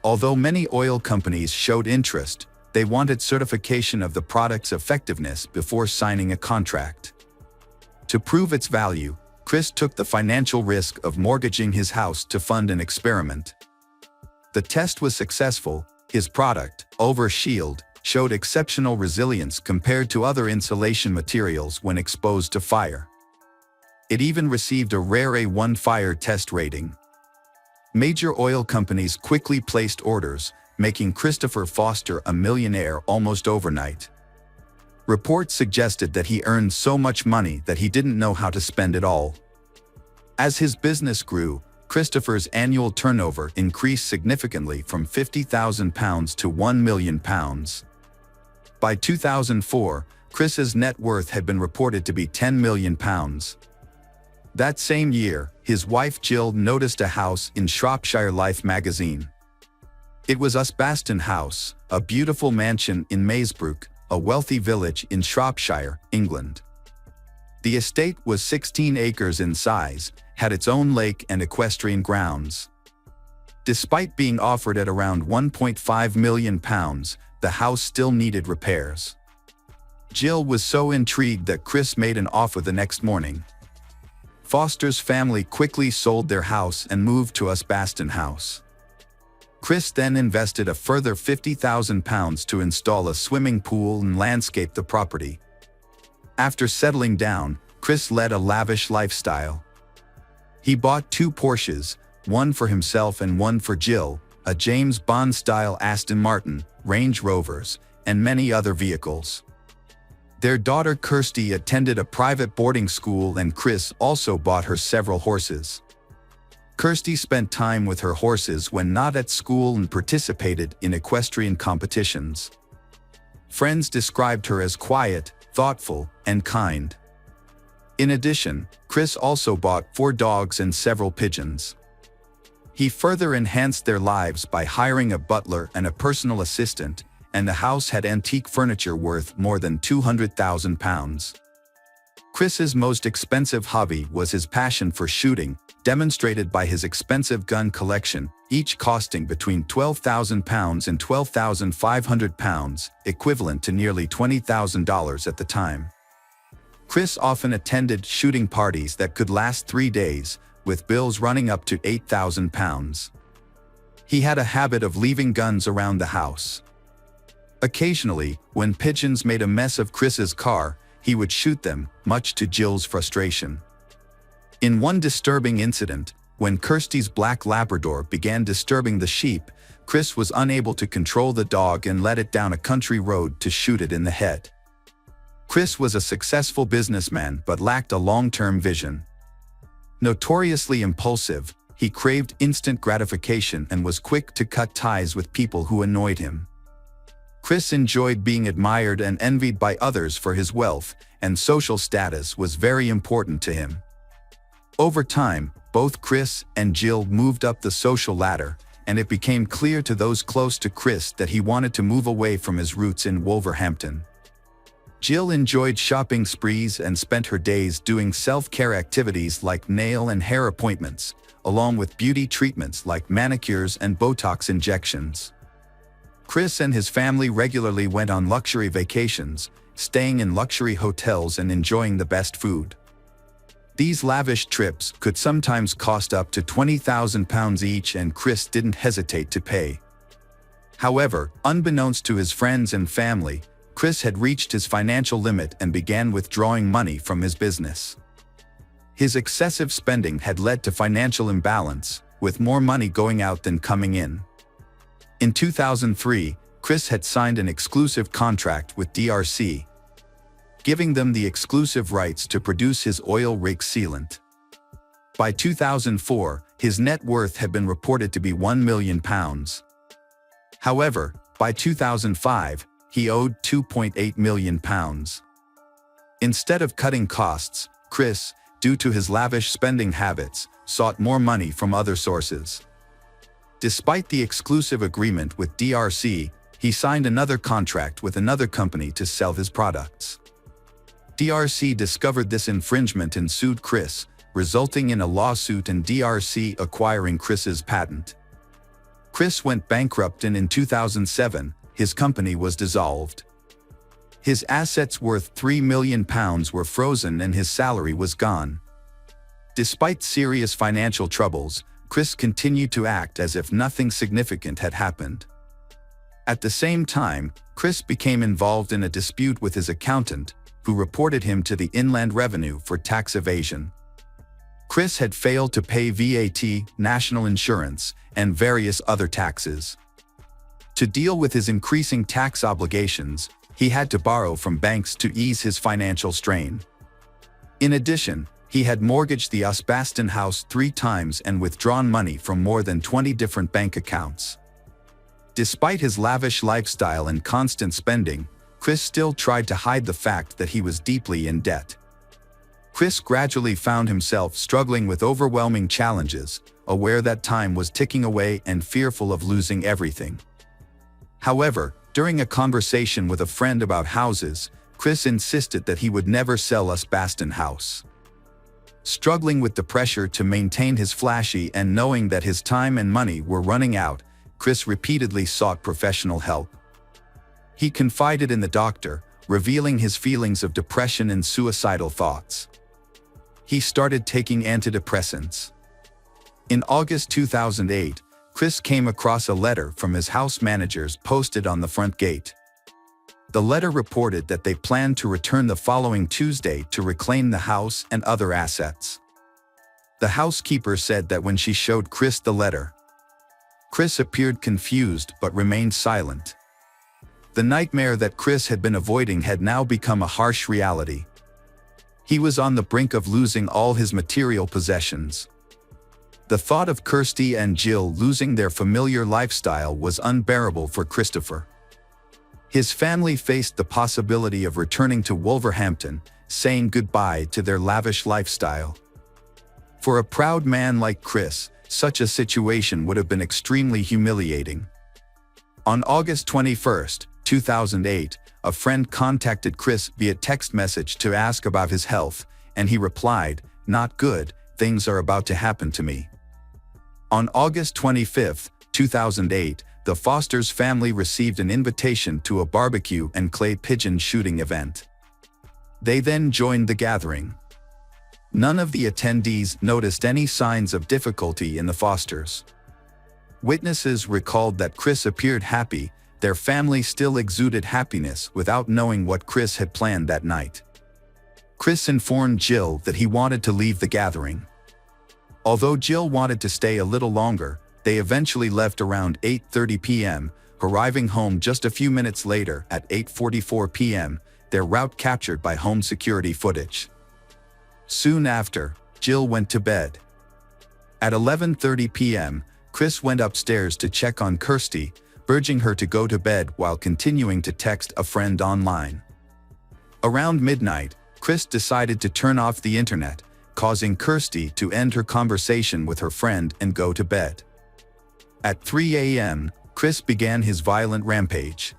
Although many oil companies showed interest, they wanted certification of the product's effectiveness before signing a contract. To prove its value, Chris took the financial risk of mortgaging his house to fund an experiment. The test was successful. His product, Overshield, showed exceptional resilience compared to other insulation materials when exposed to fire. It even received a rare A1 fire test rating. Major oil companies quickly placed orders, making Christopher Foster a millionaire almost overnight. Reports suggested that he earned so much money that he didn't know how to spend it all. As his business grew, Christopher's annual turnover increased significantly from £50,000 to £1 million. By 2004, Chris's net worth had been reported to be £10 million. That same year, his wife Jill noticed a house in Shropshire Life magazine. It was Usbaston House, a beautiful mansion in Maesbrook, a wealthy village in Shropshire, England. The estate was 16 acres in size, had its own lake and equestrian grounds. Despite being offered at around £1.5 million, the house still needed repairs. Jill was so intrigued that Chris made an offer the next morning. Foster's family quickly sold their house and moved to Usbaston House. Chris then invested a further £50,000 to install a swimming pool and landscape the property. After settling down, Chris led a lavish lifestyle. He bought 2 Porsches, one for himself and one for Jill, a James Bond-style Aston Martin, Range Rovers, and many other vehicles. Their daughter Kirsty attended a private boarding school and Chris also bought her several horses. Kirsty spent time with her horses when not at school and participated in equestrian competitions. Friends described her as quiet, thoughtful, and kind. In addition, Chris also bought 4 dogs and several pigeons. He further enhanced their lives by hiring a butler and a personal assistant, and the house had antique furniture worth more than £200,000. Chris's most expensive hobby was his passion for shooting, demonstrated by his expensive gun collection, each costing between £12,000 and £12,500, equivalent to nearly $20,000 at the time. Chris often attended shooting parties that could last 3 days, with bills running up to £8,000. He had a habit of leaving guns around the house. Occasionally, when pigeons made a mess of Chris's car, he would shoot them, much to Jill's frustration. In one disturbing incident, when Kirsty's black Labrador began disturbing the sheep, Chris was unable to control the dog and let it down a country road to shoot it in the head. Chris was a successful businessman but lacked a long-term vision. Notoriously impulsive, he craved instant gratification and was quick to cut ties with people who annoyed him. Chris enjoyed being admired and envied by others for his wealth, and social status was very important to him. Over time, both Chris and Jill moved up the social ladder, and it became clear to those close to Chris that he wanted to move away from his roots in Wolverhampton. Jill enjoyed shopping sprees and spent her days doing self-care activities like nail and hair appointments, along with beauty treatments like manicures and Botox injections. Chris and his family regularly went on luxury vacations, staying in luxury hotels and enjoying the best food. These lavish trips could sometimes cost up to £20,000 each, and Chris didn't hesitate to pay. However, unbeknownst to his friends and family, Chris had reached his financial limit and began withdrawing money from his business. His excessive spending had led to financial imbalance, with more money going out than coming in. In 2003, Chris had signed an exclusive contract with DRC, giving them the exclusive rights to produce his oil rig sealant. By 2004, his net worth had been reported to be £1 million. However, by 2005, he owed £2.8 million. Instead of cutting costs, Chris, due to his lavish spending habits, sought more money from other sources. Despite the exclusive agreement with DRC, he signed another contract with another company to sell his products. DRC discovered this infringement and sued Chris, resulting in a lawsuit and DRC acquiring Chris's patent. Chris went bankrupt and in 2007, his company was dissolved. His assets worth £3 million were frozen and his salary was gone. Despite serious financial troubles, Chris continued to act as if nothing significant had happened. At the same time, Chris became involved in a dispute with his accountant, who reported him to the Inland Revenue for tax evasion. Chris had failed to pay VAT, national insurance, and various other taxes. To deal with his increasing tax obligations, he had to borrow from banks to ease his financial strain. In addition, he had mortgaged the Osbaston house 3 times and withdrawn money from more than 20 different bank accounts. Despite his lavish lifestyle and constant spending, Chris still tried to hide the fact that he was deeply in debt. Chris gradually found himself struggling with overwhelming challenges, aware that time was ticking away and fearful of losing everything. However, during a conversation with a friend about houses, Chris insisted that he would never sell Osbaston house. Struggling with the pressure to maintain his flashy and knowing that his time and money were running out, Chris repeatedly sought professional help. He confided in the doctor, revealing his feelings of depression and suicidal thoughts. He started taking antidepressants. In August 2008, Chris came across a letter from his house managers posted on the front gate. The letter reported that they planned to return the following Tuesday to reclaim the house and other assets. The housekeeper said that when she showed Chris the letter, Chris appeared confused but remained silent. The nightmare that Chris had been avoiding had now become a harsh reality. He was on the brink of losing all his material possessions. The thought of Kirsty and Jill losing their familiar lifestyle was unbearable for Christopher. His family faced the possibility of returning to Wolverhampton, saying goodbye to their lavish lifestyle. For a proud man like Chris, such a situation would have been extremely humiliating. On August 21, 2008, a friend contacted Chris via text message to ask about his health, and he replied, "Not good, things are about to happen to me." On August 25, 2008, the Foster's family received an invitation to a barbecue and clay pigeon shooting event. They then joined the gathering. None of the attendees noticed any signs of difficulty in the Fosters. Witnesses recalled that Chris appeared happy. Their family still exuded happiness without knowing what Chris had planned that night. Chris informed Jill that he wanted to leave the gathering. Although Jill wanted to stay a little longer, they eventually left around 8:30 p.m., arriving home just a few minutes later at 8:44 p.m., their route captured by home security footage. Soon after, Jill went to bed. At 11:30 p.m., Chris went upstairs to check on Kirsty, urging her to go to bed while continuing to text a friend online. Around midnight, Chris decided to turn off the internet, causing Kirsty to end her conversation with her friend and go to bed. At 3 a.m., Chris began his violent rampage.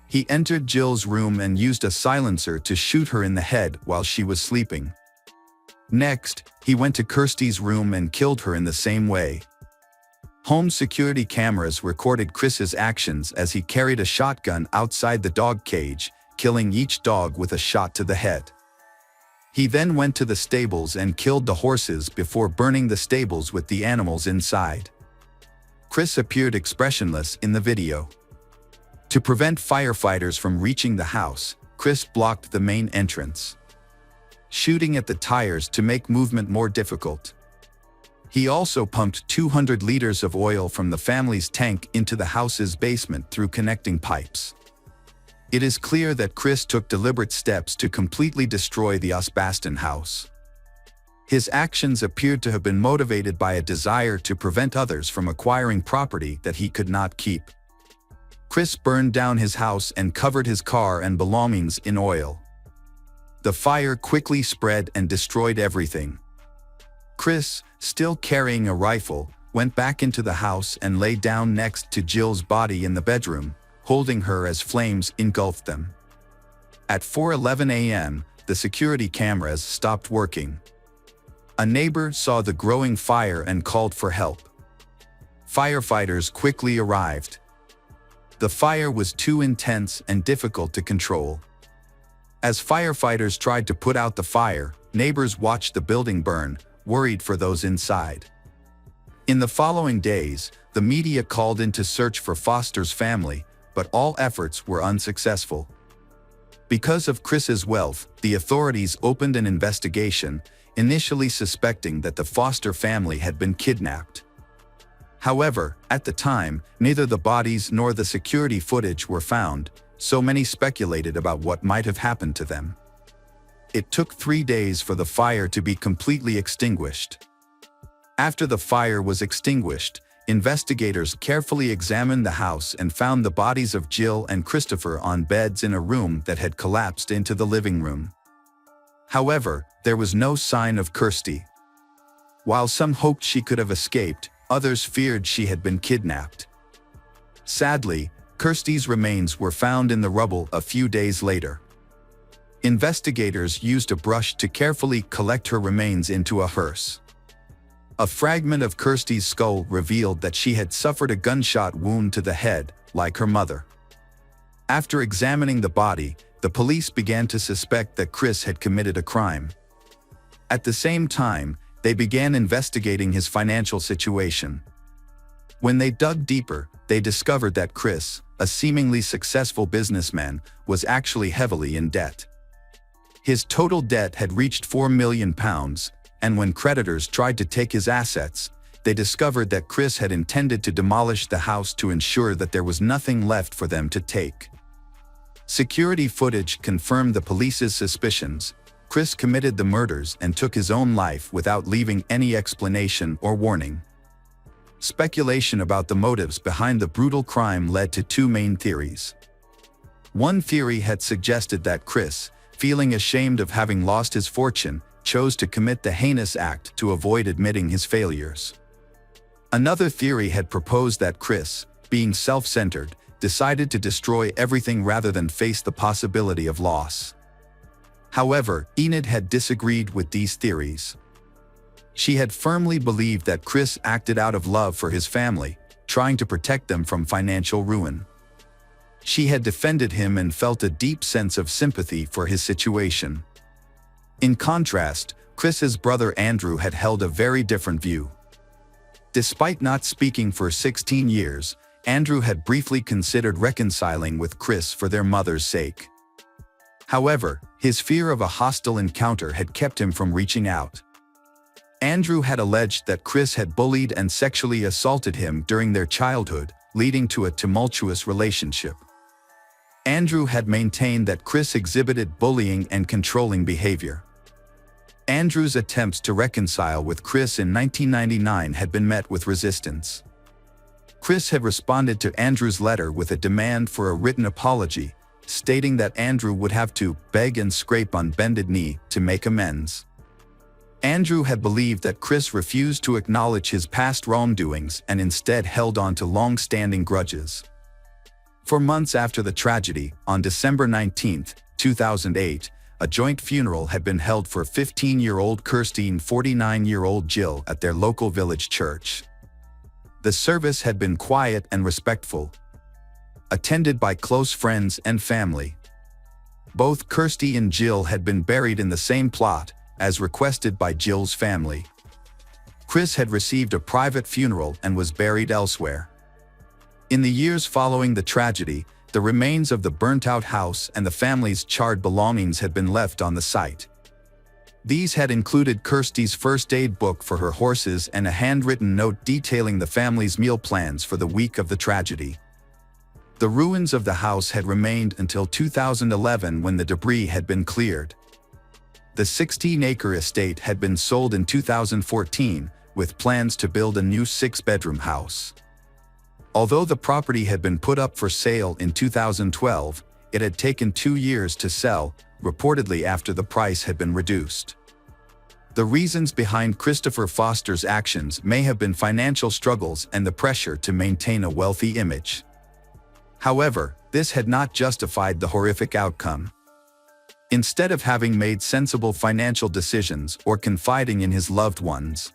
He entered Jill's room and used a silencer to shoot her in the head while she was sleeping. Next, he went to Kirsty's room and killed her in the same way. Home security cameras recorded Chris's actions as he carried a shotgun outside the dog cage, killing each dog with a shot to the head. He then went to the stables and killed the horses before burning the stables with the animals inside. Chris appeared expressionless in the video. To prevent firefighters from reaching the house, Chris blocked the main entrance, shooting at the tires to make movement more difficult. He also pumped 200 liters of oil from the family's tank into the house's basement through connecting pipes. It is clear that Chris took deliberate steps to completely destroy the Osbaston house. His actions appeared to have been motivated by a desire to prevent others from acquiring property that he could not keep. Chris burned down his house and covered his car and belongings in oil. The fire quickly spread and destroyed everything. Chris, still carrying a rifle, went back into the house and lay down next to Jill's body in the bedroom, holding her as flames engulfed them. At 4:11 a.m., the security cameras stopped working. A neighbor saw the growing fire and called for help. Firefighters quickly arrived. The fire was too intense and difficult to control. As firefighters tried to put out the fire, neighbors watched the building burn, worried for those inside. In the following days, the media called in to search for Foster's family, but all efforts were unsuccessful. Because of Chris's wealth, the authorities opened an investigation, initially suspecting that the Foster family had been kidnapped. However, at the time, neither the bodies nor the security footage were found, so many speculated about what might have happened to them. It took 3 days for the fire to be completely extinguished. After the fire was extinguished, investigators carefully examined the house and found the bodies of Jill and Christopher on beds in a room that had collapsed into the living room. However, there was no sign of Kirsty. While some hoped she could have escaped, others feared she had been kidnapped. Sadly, Kirsty's remains were found in the rubble a few days later. Investigators used a brush to carefully collect her remains into a hearse. A fragment of Kirsty's skull revealed that she had suffered a gunshot wound to the head, like her mother. After examining the body, the police began to suspect that Chris had committed a crime. At the same time, they began investigating his financial situation. When they dug deeper, they discovered that Chris, a seemingly successful businessman, was actually heavily in debt. His total debt had reached £4 million, and when creditors tried to take his assets, they discovered that Chris had intended to demolish the house to ensure that there was nothing left for them to take. Security footage confirmed the police's suspicions. Chris committed the murders and took his own life without leaving any explanation or warning. Speculation about the motives behind the brutal crime led to 2 main theories. One theory had suggested that Chris, feeling ashamed of having lost his fortune, chose to commit the heinous act to avoid admitting his failures. Another theory had proposed that Chris, being self-centered, decided to destroy everything rather than face the possibility of loss. However, Enid had disagreed with these theories. She had firmly believed that Chris acted out of love for his family, trying to protect them from financial ruin. She had defended him and felt a deep sense of sympathy for his situation. In contrast, Chris's brother Andrew had held a very different view. Despite not speaking for 16 years, Andrew had briefly considered reconciling with Chris for their mother's sake. However, his fear of a hostile encounter had kept him from reaching out. Andrew had alleged that Chris had bullied and sexually assaulted him during their childhood, leading to a tumultuous relationship. Andrew had maintained that Chris exhibited bullying and controlling behavior. Andrew's attempts to reconcile with Chris in 1999 had been met with resistance. Chris had responded to Andrew's letter with a demand for a written apology, stating that Andrew would have to beg and scrape on bended knee to make amends. Andrew had believed that Chris refused to acknowledge his past wrongdoings and instead held on to long-standing grudges. For months after the tragedy, on December 19, 2008, a joint funeral had been held for 15-year-old Kirsty and 49-year-old Jill at their local village church. The service had been quiet and respectful, attended by close friends and family. Both Kirsty and Jill had been buried in the same plot, as requested by Jill's family. Chris had received a private funeral and was buried elsewhere. In the years following the tragedy, the remains of the burnt-out house and the family's charred belongings had been left on the site. These had included Kirsty's first aid book for her horses and a handwritten note detailing the family's meal plans for the week of the tragedy. The ruins of the house had remained until 2011 when the debris had been cleared. The 16-acre estate had been sold in 2014, with plans to build a new 6-bedroom house. Although the property had been put up for sale in 2012, it had taken 2 years to sell, reportedly after the price had been reduced. The reasons behind Christopher Foster's actions may have been financial struggles and the pressure to maintain a wealthy image. However, this had not justified the horrific outcome. Instead of having made sensible financial decisions or confiding in his loved ones,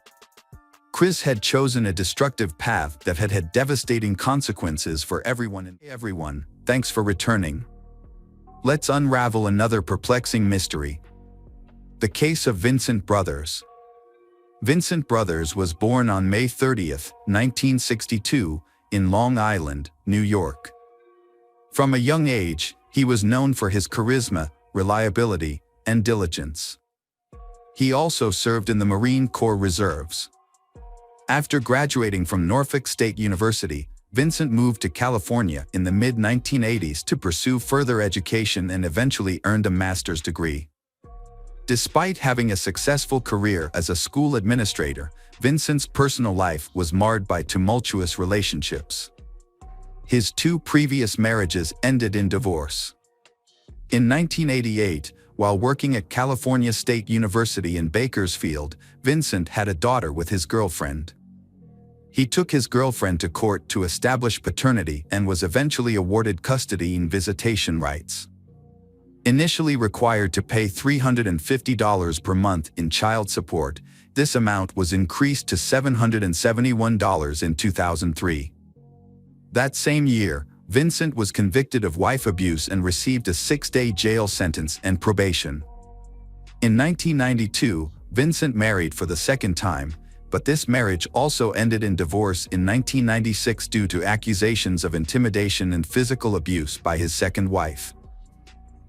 Chris had chosen a destructive path that had had devastating consequences for everyone. Thanks for returning. Let's unravel another perplexing mystery. The case of Vincent Brothers. Vincent Brothers was born on May 30, 1962, in Long Island, New York. From a young age, he was known for his charisma, reliability, and diligence. He also served in the Marine Corps Reserves. After graduating from Norfolk State University, Vincent moved to California in the mid-1980s to pursue further education and eventually earned a master's degree. Despite having a successful career as a school administrator, Vincent's personal life was marred by tumultuous relationships. His 2 previous marriages ended in divorce. In 1988, while working at California State University in Bakersfield, Vincent had a daughter with his girlfriend. He took his girlfriend to court to establish paternity and was eventually awarded custody and visitation rights. Initially required to pay $350 per month in child support, this amount was increased to $771 in 2003. That same year, Vincent was convicted of wife abuse and received a 6-day jail sentence and probation. In 1992, Vincent married for the second time, but this marriage also ended in divorce in 1996 due to accusations of intimidation and physical abuse by his second wife.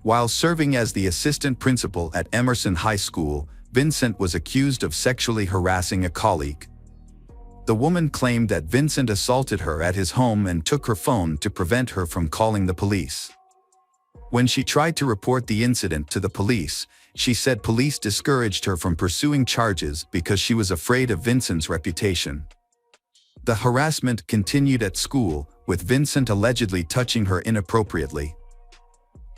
While serving as the assistant principal at Emerson High School, Vincent was accused of sexually harassing a colleague. The woman claimed that Vincent assaulted her at his home and took her phone to prevent her from calling the police. When she tried to report the incident to the police, she said police discouraged her from pursuing charges because she was afraid of Vincent's reputation. The harassment continued at school, with Vincent allegedly touching her inappropriately.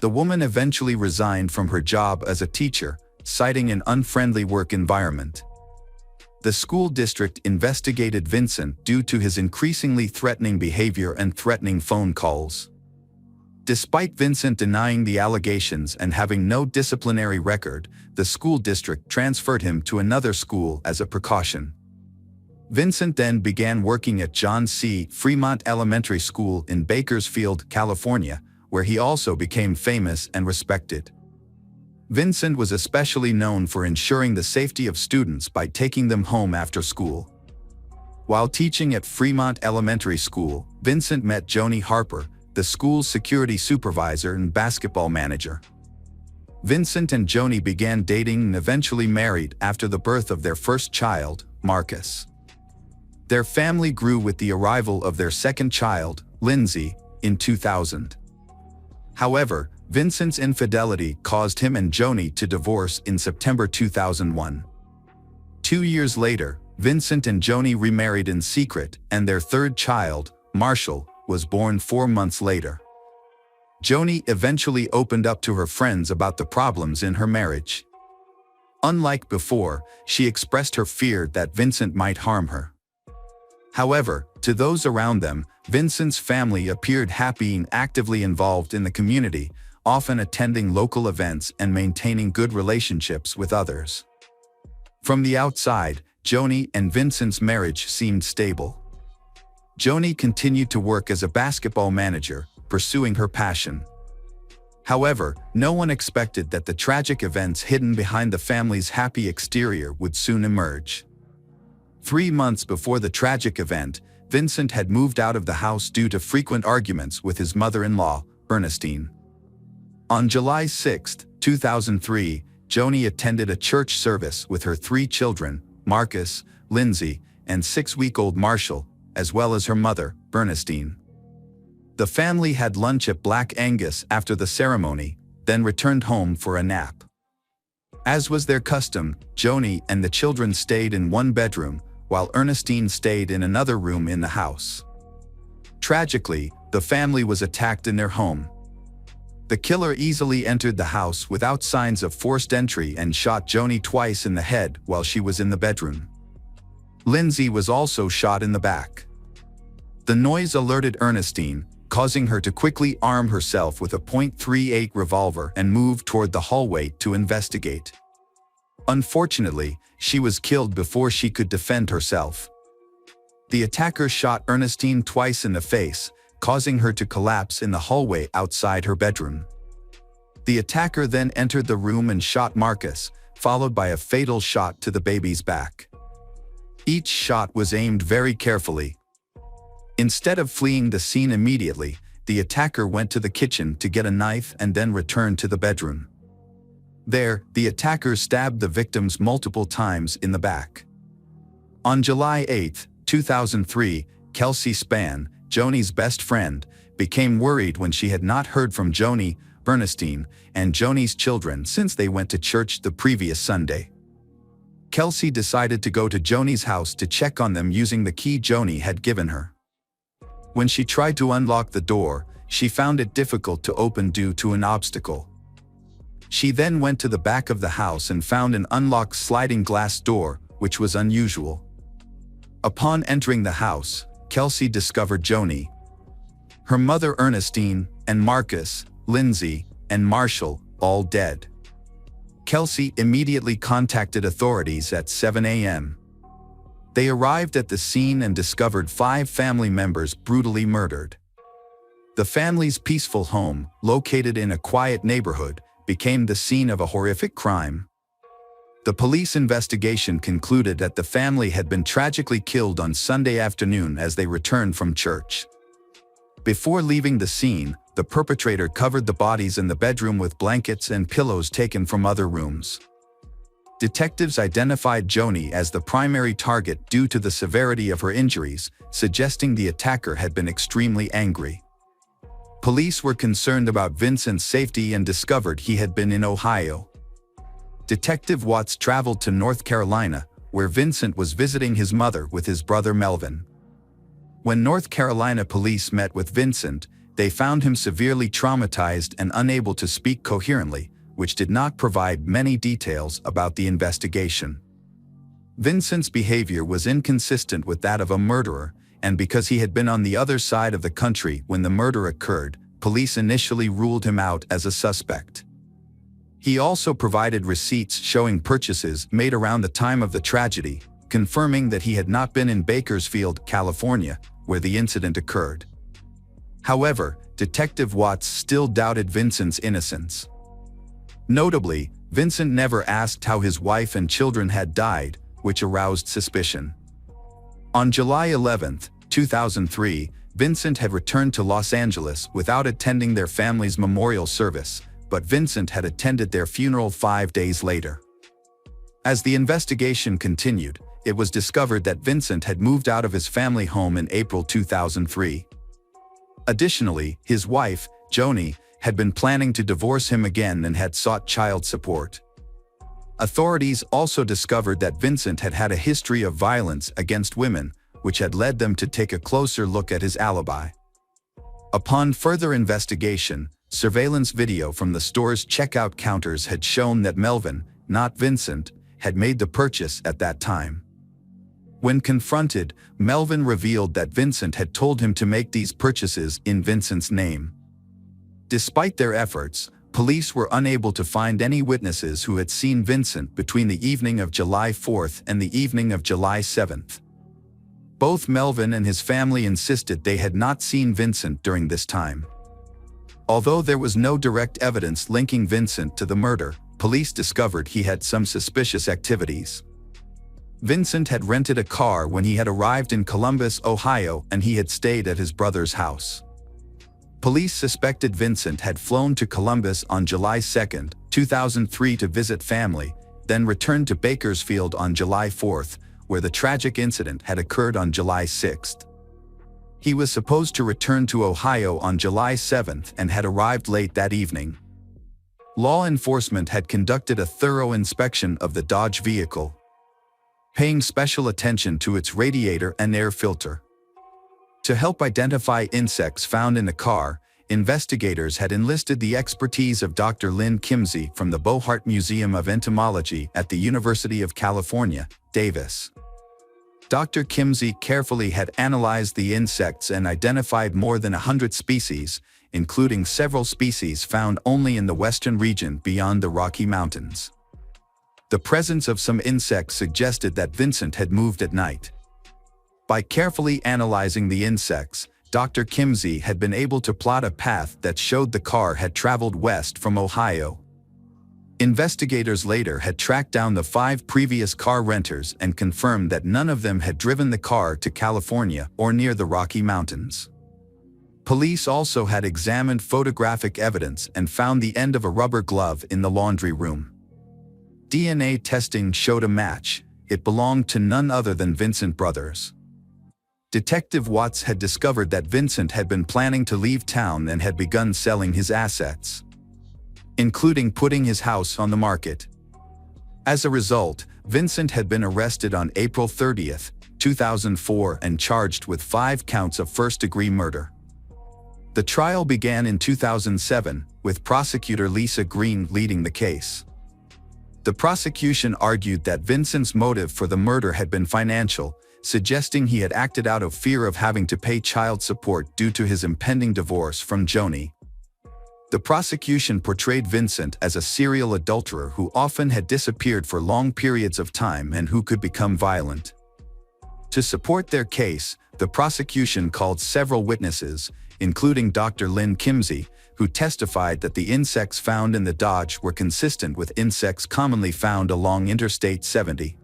The woman eventually resigned from her job as a teacher, citing an unfriendly work environment. The school district investigated Vincent due to his increasingly threatening behavior and threatening phone calls. Despite Vincent denying the allegations and having no disciplinary record, the school district transferred him to another school as a precaution. Vincent then began working at John C. Fremont Elementary School in Bakersfield, California, where he also became famous and respected. Vincent was especially known for ensuring the safety of students by taking them home after school. While teaching at Fremont Elementary School, Vincent met Joni Harper, the school's security supervisor and basketball manager. Vincent and Joni began dating and eventually married after the birth of their first child, Marcus. Their family grew with the arrival of their second child, Lindsay, in 2000. However, Vincent's infidelity caused him and Joni to divorce in September 2001. 2 years later, Vincent and Joni remarried in secret, and their third child, Marshall, was born 4 months later. Joni eventually opened up to her friends about the problems in her marriage. Unlike before, she expressed her fear that Vincent might harm her. However, to those around them, Vincent's family appeared happy and actively involved in the community, often attending local events and maintaining good relationships with others. From the outside, Joni and Vincent's marriage seemed stable. Joni continued to work as a basketball manager, pursuing her passion. However, no one expected that the tragic events hidden behind the family's happy exterior would soon emerge. 3 months before the tragic event, Vincent had moved out of the house due to frequent arguments with his mother-in-law, Ernestine. On July 6, 2003, Joni attended a church service with her 3 children, Marcus, Lindsay, and 6-week-old Marshall, as well as her mother, Ernestine. The family had lunch at Black Angus after the ceremony, then returned home for a nap. As was their custom, Joni and the children stayed in one bedroom, while Ernestine stayed in another room in the house. Tragically, the family was attacked in their home. The killer easily entered the house without signs of forced entry and shot Joni twice in the head while she was in the bedroom. Lindsay was also shot in the back. The noise alerted Ernestine, causing her to quickly arm herself with a .38 revolver and move toward the hallway to investigate. Unfortunately, she was killed before she could defend herself. The attacker shot Ernestine twice in the face, causing her to collapse in the hallway outside her bedroom. The attacker then entered the room and shot Marcus, followed by a fatal shot to the baby's back. Each shot was aimed very carefully. Instead of fleeing the scene immediately, the attacker went to the kitchen to get a knife and then returned to the bedroom. There, the attacker stabbed the victims multiple times in the back. On July 8, 2003, Kelsey Spann, Joni's best friend, became worried when she had not heard from Joni, Ernestine, and Joni's children since they went to church the previous Sunday. Kelsey decided to go to Joni's house to check on them using the key Joni had given her. When she tried to unlock the door, she found it difficult to open due to an obstacle. She then went to the back of the house and found an unlocked sliding glass door, which was unusual. Upon entering the house, Kelsey discovered Joni, her mother Ernestine, and Marcus, Lindsay, and Marshall, all dead. Kelsey immediately contacted authorities at 7 a.m. They arrived at the scene and discovered 5 family members brutally murdered. The family's peaceful home, located in a quiet neighborhood, became the scene of a horrific crime. The police investigation concluded that the family had been tragically killed on Sunday afternoon as they returned from church. Before leaving the scene, the perpetrator covered the bodies in the bedroom with blankets and pillows taken from other rooms. Detectives identified Joni as the primary target due to the severity of her injuries, suggesting the attacker had been extremely angry. Police were concerned about Vincent's safety and discovered he had been in Ohio. Detective Watts traveled to North Carolina, where Vincent was visiting his mother with his brother Melvin. When North Carolina police met with Vincent, they found him severely traumatized and unable to speak coherently, which did not provide many details about the investigation. Vincent's behavior was inconsistent with that of a murderer, and because he had been on the other side of the country when the murder occurred, police initially ruled him out as a suspect. He also provided receipts showing purchases made around the time of the tragedy, confirming that he had not been in Bakersfield, California, where the incident occurred. However, Detective Watts still doubted Vincent's innocence. Notably, Vincent never asked how his wife and children had died, which aroused suspicion. On July 11, 2003, Vincent had returned to Los Angeles without attending their family's memorial service, but Vincent had attended their funeral 5 days later. As the investigation continued, it was discovered that Vincent had moved out of his family home in April 2003. Additionally, his wife, Joni, had been planning to divorce him again and had sought child support. Authorities also discovered that Vincent had had a history of violence against women, which had led them to take a closer look at his alibi. Upon further investigation, surveillance video from the store's checkout counters had shown that Melvin, not Vincent, had made the purchase at that time. When confronted, Melvin revealed that Vincent had told him to make these purchases in Vincent's name. Despite their efforts, police were unable to find any witnesses who had seen Vincent between the evening of July 4th and the evening of July 7th. Both Melvin and his family insisted they had not seen Vincent during this time. Although there was no direct evidence linking Vincent to the murder, police discovered he had some suspicious activities. Vincent had rented a car when he had arrived in Columbus, Ohio, and he had stayed at his brother's house. Police suspected Vincent had flown to Columbus on July 2, 2003 to visit family, then returned to Bakersfield on July 4th, where the tragic incident had occurred on July 6th. He was supposed to return to Ohio on July 7th and had arrived late that evening. Law enforcement had conducted a thorough inspection of the Dodge vehicle, paying special attention to its radiator and air filter. To help identify insects found in the car, investigators had enlisted the expertise of Dr. Lynn Kimsey from the Bohart Museum of Entomology at the University of California, Davis. Dr. Kimsey carefully had analyzed the insects and identified more than 100 species, including several species found only in the western region beyond the Rocky Mountains. The presence of some insects suggested that Vincent had moved at night. By carefully analyzing the insects, Dr. Kimsey had been able to plot a path that showed the car had traveled west from Ohio. Investigators later had tracked down the 5 previous car renters and confirmed that none of them had driven the car to California or near the Rocky Mountains. Police also had examined photographic evidence and found the end of a rubber glove in the laundry room. DNA testing showed a match. It belonged to none other than Vincent Brothers. Detective Watts had discovered that Vincent had been planning to leave town and had begun selling his assets, including putting his house on the market. As a result, Vincent had been arrested on April 30, 2004 and charged with 5 counts of first-degree murder. The trial began in 2007, with prosecutor Lisa Green leading the case. The prosecution argued that Vincent's motive for the murder had been financial, suggesting he had acted out of fear of having to pay child support due to his impending divorce from Joni. The prosecution portrayed Vincent as a serial adulterer who often had disappeared for long periods of time and who could become violent. To support their case, the prosecution called several witnesses, including Dr. Lynn Kimsey, who testified that the insects found in the Dodge were consistent with insects commonly found along Interstate 70.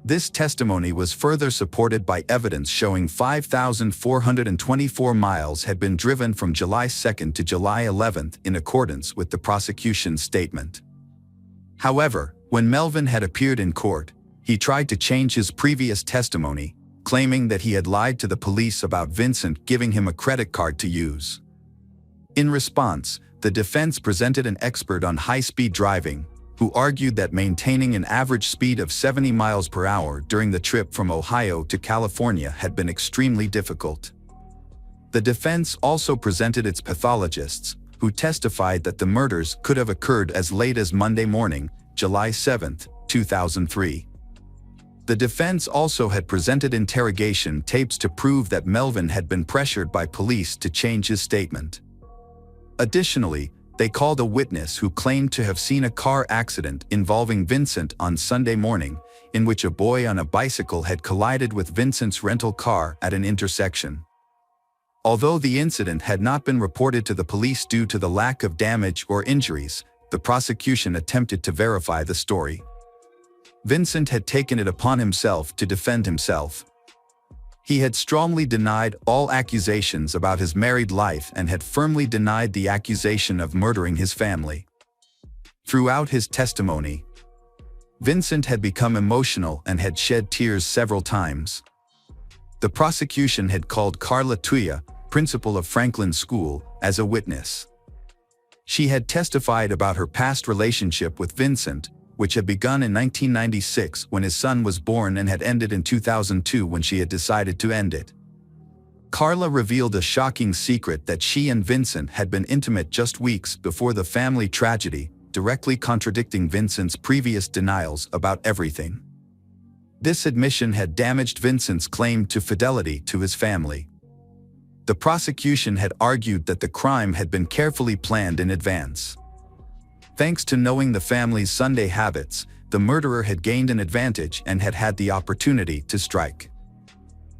This testimony was further supported by evidence showing 5,424 miles had been driven from July 2 to July 11 in accordance with the prosecution's statement. However, when Melvin had appeared in court, he tried to change his previous testimony, claiming that he had lied to the police about Vincent giving him a credit card to use. In response, the defense presented an expert on high-speed driving, who argued that maintaining an average speed of 70 miles per hour during the trip from Ohio to California had been extremely difficult. The defense also presented its pathologists, who testified that the murders could have occurred as late as Monday morning, July 7, 2003. The defense also had presented interrogation tapes to prove that Melvin had been pressured by police to change his statement. Additionally, they called a witness who claimed to have seen a car accident involving Vincent on Sunday morning, in which a boy on a bicycle had collided with Vincent's rental car at an intersection. Although the incident had not been reported to the police due to the lack of damage or injuries, the prosecution attempted to verify the story. Vincent had taken it upon himself to defend himself. He had strongly denied all accusations about his married life and had firmly denied the accusation of murdering his family. Throughout his testimony, Vincent had become emotional and had shed tears several times. The prosecution had called Carla Tuya, principal of Franklin School, as a witness. She had testified about her past relationship with Vincent, which had begun in 1996 when his son was born and had ended in 2002 when she had decided to end it. Carla revealed a shocking secret that she and Vincent had been intimate just weeks before the family tragedy, directly contradicting Vincent's previous denials about everything. This admission had damaged Vincent's claim to fidelity to his family. The prosecution had argued that the crime had been carefully planned in advance. Thanks to knowing the family's Sunday habits, the murderer had gained an advantage and had had the opportunity to strike.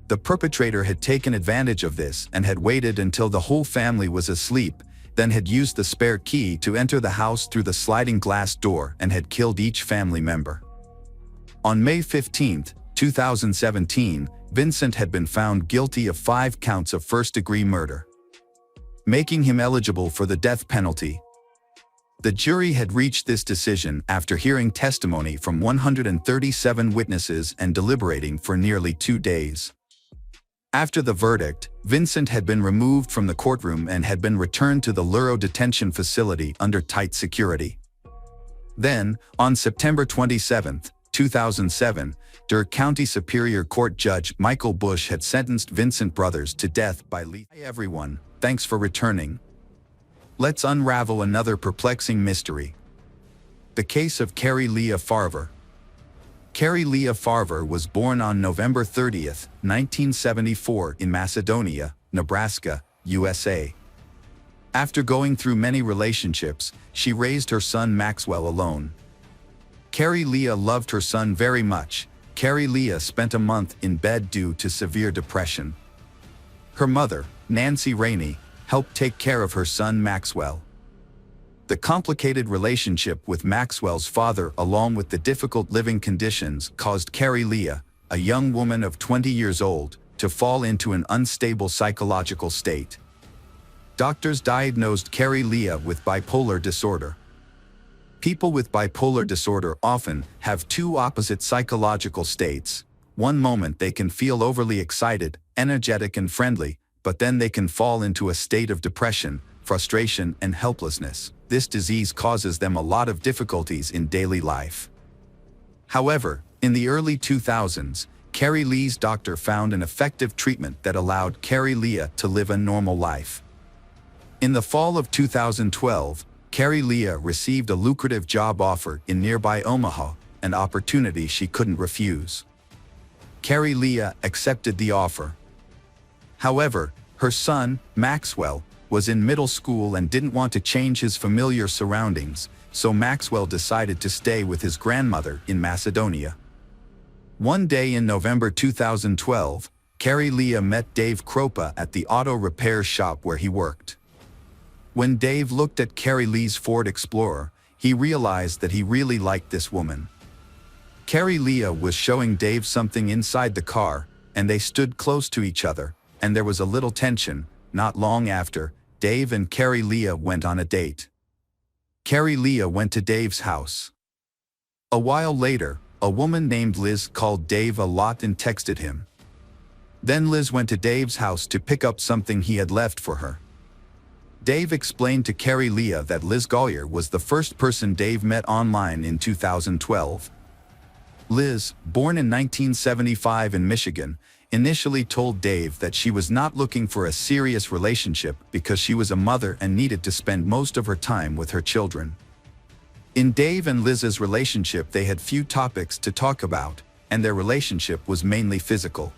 The perpetrator had taken advantage of this and had waited until the whole family was asleep, then had used the spare key to enter the house through the sliding glass door and had killed each family member. On May 15, 2017, Vincent had been found guilty of 5 counts of first-degree murder, making him eligible for the death penalty. The jury had reached this decision after hearing testimony from 137 witnesses and deliberating for nearly 2 days. After the verdict, Vincent had been removed from the courtroom and had been returned to the Luro detention facility under tight security. Then, on September 27, 2007, Durham County Superior Court Judge Michael Bush had sentenced Vincent Brothers to death by lethal. Hi everyone, thanks for returning. Let's unravel another perplexing mystery. The case of Carrie Leah Farver. Carrie Leah Farver was born on November 30, 1974 in Macedonia, Nebraska, USA. After going through many relationships, she raised her son Maxwell alone. Carrie Leah loved her son very much. Carrie Leah spent a month in bed due to severe depression. Her mother, Nancy Rainey, helped take care of her son Maxwell. The complicated relationship with Maxwell's father along with the difficult living conditions caused Carrie Leah, a young woman of 20 years old, to fall into an unstable psychological state. Doctors diagnosed Carrie Leah with bipolar disorder. People with bipolar disorder often have two opposite psychological states. One moment they can feel overly excited, energetic and friendly, but then they can fall into a state of depression, frustration and helplessness. This disease causes them a lot of difficulties in daily life. However, in the early 2000s, Carrie Leah's doctor found an effective treatment that allowed Carrie Leah to live a normal life. In the fall of 2012, Carrie Leah received a lucrative job offer in nearby Omaha, an opportunity she couldn't refuse. Carrie Leah accepted the offer. However, her son, Maxwell, was in middle school and didn't want to change his familiar surroundings, so Maxwell decided to stay with his grandmother in Macedonia. One day in November 2012, Carrie Leah met Dave Kropa at the auto repair shop where he worked. When Dave looked at Carrie Leah's Ford Explorer, he realized that he really liked this woman. Carrie Leah was showing Dave something inside the car, and they stood close to each other, and there was a little tension. Not long after, Dave and Carrie Leah went on a date. Carrie Leah went to Dave's house. A while later, a woman named Liz called Dave a lot and texted him. Then Liz went to Dave's house to pick up something he had left for her. Dave explained to Carrie Leah that Liz Gollier was the first person Dave met online in 2012. Liz, born in 1975 in Michigan, initially told Dave that she was not looking for a serious relationship because she was a mother and needed to spend most of her time with her children. In Dave and Liz's relationship, they had few topics to talk about, and their relationship was mainly physical.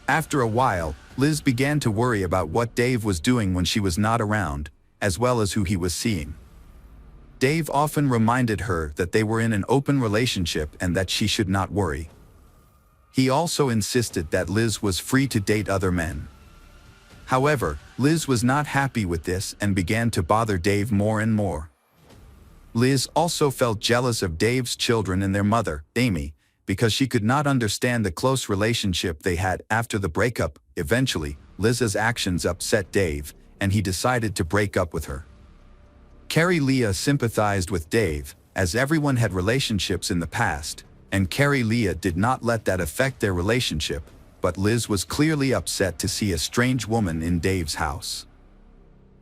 After a while, Liz began to worry about what Dave was doing when she was not around, as well as who he was seeing. Dave often reminded her that they were in an open relationship and that she should not worry. He also insisted that Liz was free to date other men. However, Liz was not happy with this and began to bother Dave more and more. Liz also felt jealous of Dave's children and their mother, Amy, because she could not understand the close relationship they had after the breakup. Eventually, Liz's actions upset Dave, and he decided to break up with her. Carrie Leah sympathized with Dave, as everyone had relationships in the past, and Carrie Leah did not let that affect their relationship, but Liz was clearly upset to see a strange woman in Dave's house.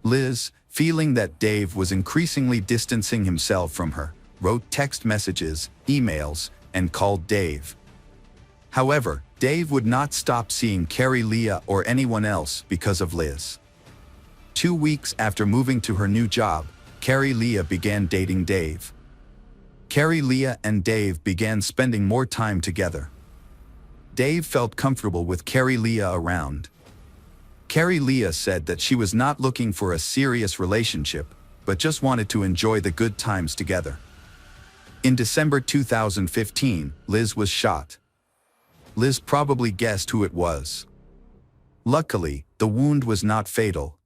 Liz, feeling that Dave was increasingly distancing himself from her, wrote text messages, emails, and called Dave. However, Dave would not stop seeing Carrie Leah or anyone else because of Liz. 2 weeks after moving to her new job, Carrie Leah began dating Dave. Carrie Leah and Dave began spending more time together. Dave felt comfortable with Carrie Leah around. Carrie Leah said that she was not looking for a serious relationship, but just wanted to enjoy the good times together. In December 2015, Liz was shot. Liz probably guessed who it was. Luckily, the wound was not fatal.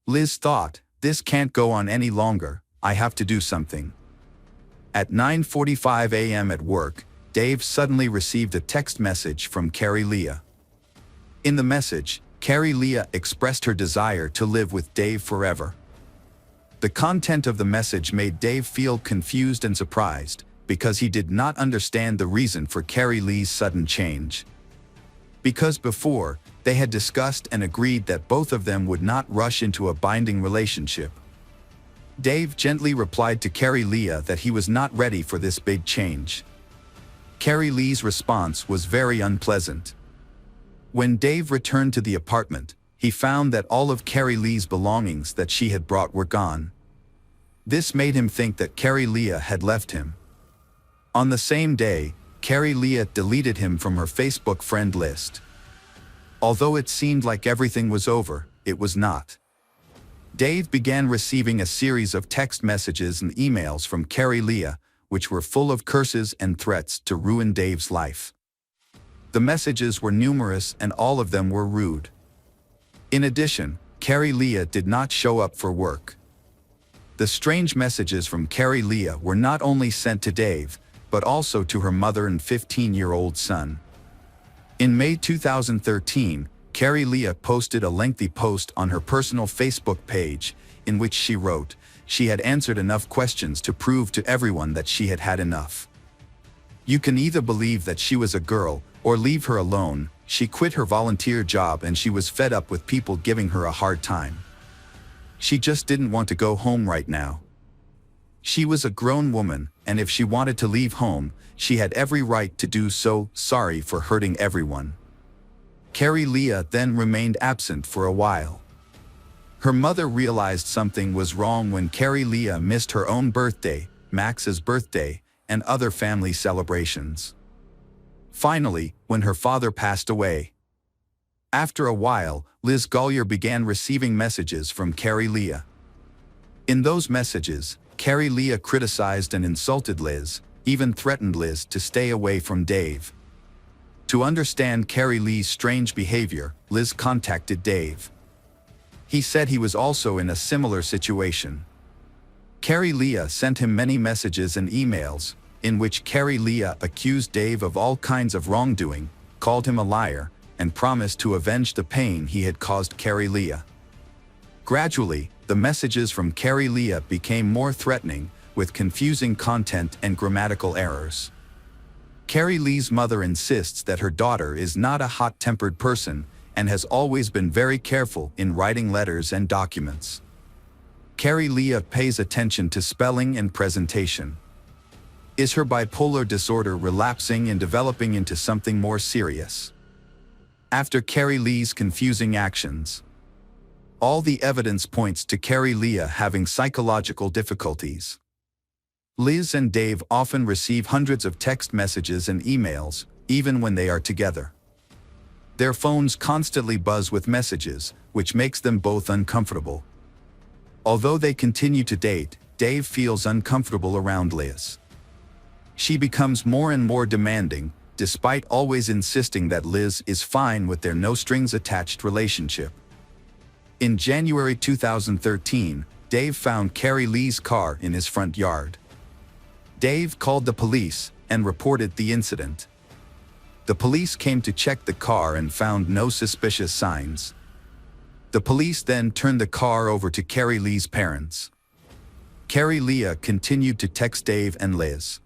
Liz thought, "This can't go on any longer, I have to do something." At 9:45 a.m. at work, Dave suddenly received a text message from Carrie Leah. In the message, Carrie Leah expressed her desire to live with Dave forever. The content of the message made Dave feel confused and surprised, because he did not understand the reason for Carrie Leah's sudden change. because before, they had discussed and agreed that both of them would not rush into a binding relationship. Dave gently replied to Carrie Leah that he was not ready for this big change. Carrie Lee's response was very unpleasant. When Dave returned to the apartment, he found that all of Carrie Lee's belongings that she had brought were gone. This made him think that Carrie Leah had left him. On the same day, Carrie Leah deleted him from her Facebook friend list. Although it seemed like everything was over, it was not. Dave began receiving a series of text messages and emails from Carrie Leah, which were full of curses and threats to ruin Dave's life. The messages were numerous and all of them were rude. In addition, Carrie Leah did not show up for work. The strange messages from Carrie Leah were not only sent to Dave, but also to her mother and 15-year-old son. In May 2013, Carrie Leah posted a lengthy post on her personal Facebook page, in which she wrote, she had answered enough questions to prove to everyone that she had had enough. You can either believe that she was a girl, or leave her alone. She quit her volunteer job and she was fed up with people giving her a hard time. She just didn't want to go home right now. She was a grown woman, and if she wanted to leave home, she had every right to do so. Sorry for hurting everyone. Carrie Leah then remained absent for a while. Her mother realized something was wrong when Carrie Leah missed her own birthday, Max's birthday, and other family celebrations. Finally, when her father passed away. After a while, Liz Gollier began receiving messages from Carrie Leah. In those messages, Carrie Leah criticized and insulted Liz, even threatened Liz to stay away from Dave. To understand Carrie Lee's strange behavior, Liz contacted Dave. He said he was also in a similar situation. Carrie Leah sent him many messages and emails, in which Carrie Leah accused Dave of all kinds of wrongdoing, called him a liar, and promised to avenge the pain he had caused Carrie Leah. Gradually, the messages from Carrie Leah became more threatening, with confusing content and grammatical errors. Carrie Lee's mother insists that her daughter is not a hot-tempered person and has always been very careful in writing letters and documents. Carrie Leah pays attention to spelling and presentation. Is her bipolar disorder relapsing and developing into something more serious? After Carrie Lee's confusing actions, all the evidence points to Carrie Leah having psychological difficulties. Liz and Dave often receive hundreds of text messages and emails, even when they are together. Their phones constantly buzz with messages, which makes them both uncomfortable. Although they continue to date, Dave feels uncomfortable around Liz. She becomes more and more demanding, despite always insisting that Liz is fine with their no-strings-attached relationship. In January 2013, Dave found Carrie Lee's car in his front yard. Dave called the police and reported the incident. The police came to check the car and found no suspicious signs. The police then turned the car over to Carrie Lee's parents. Carrie Leah continued to text Dave and Liz.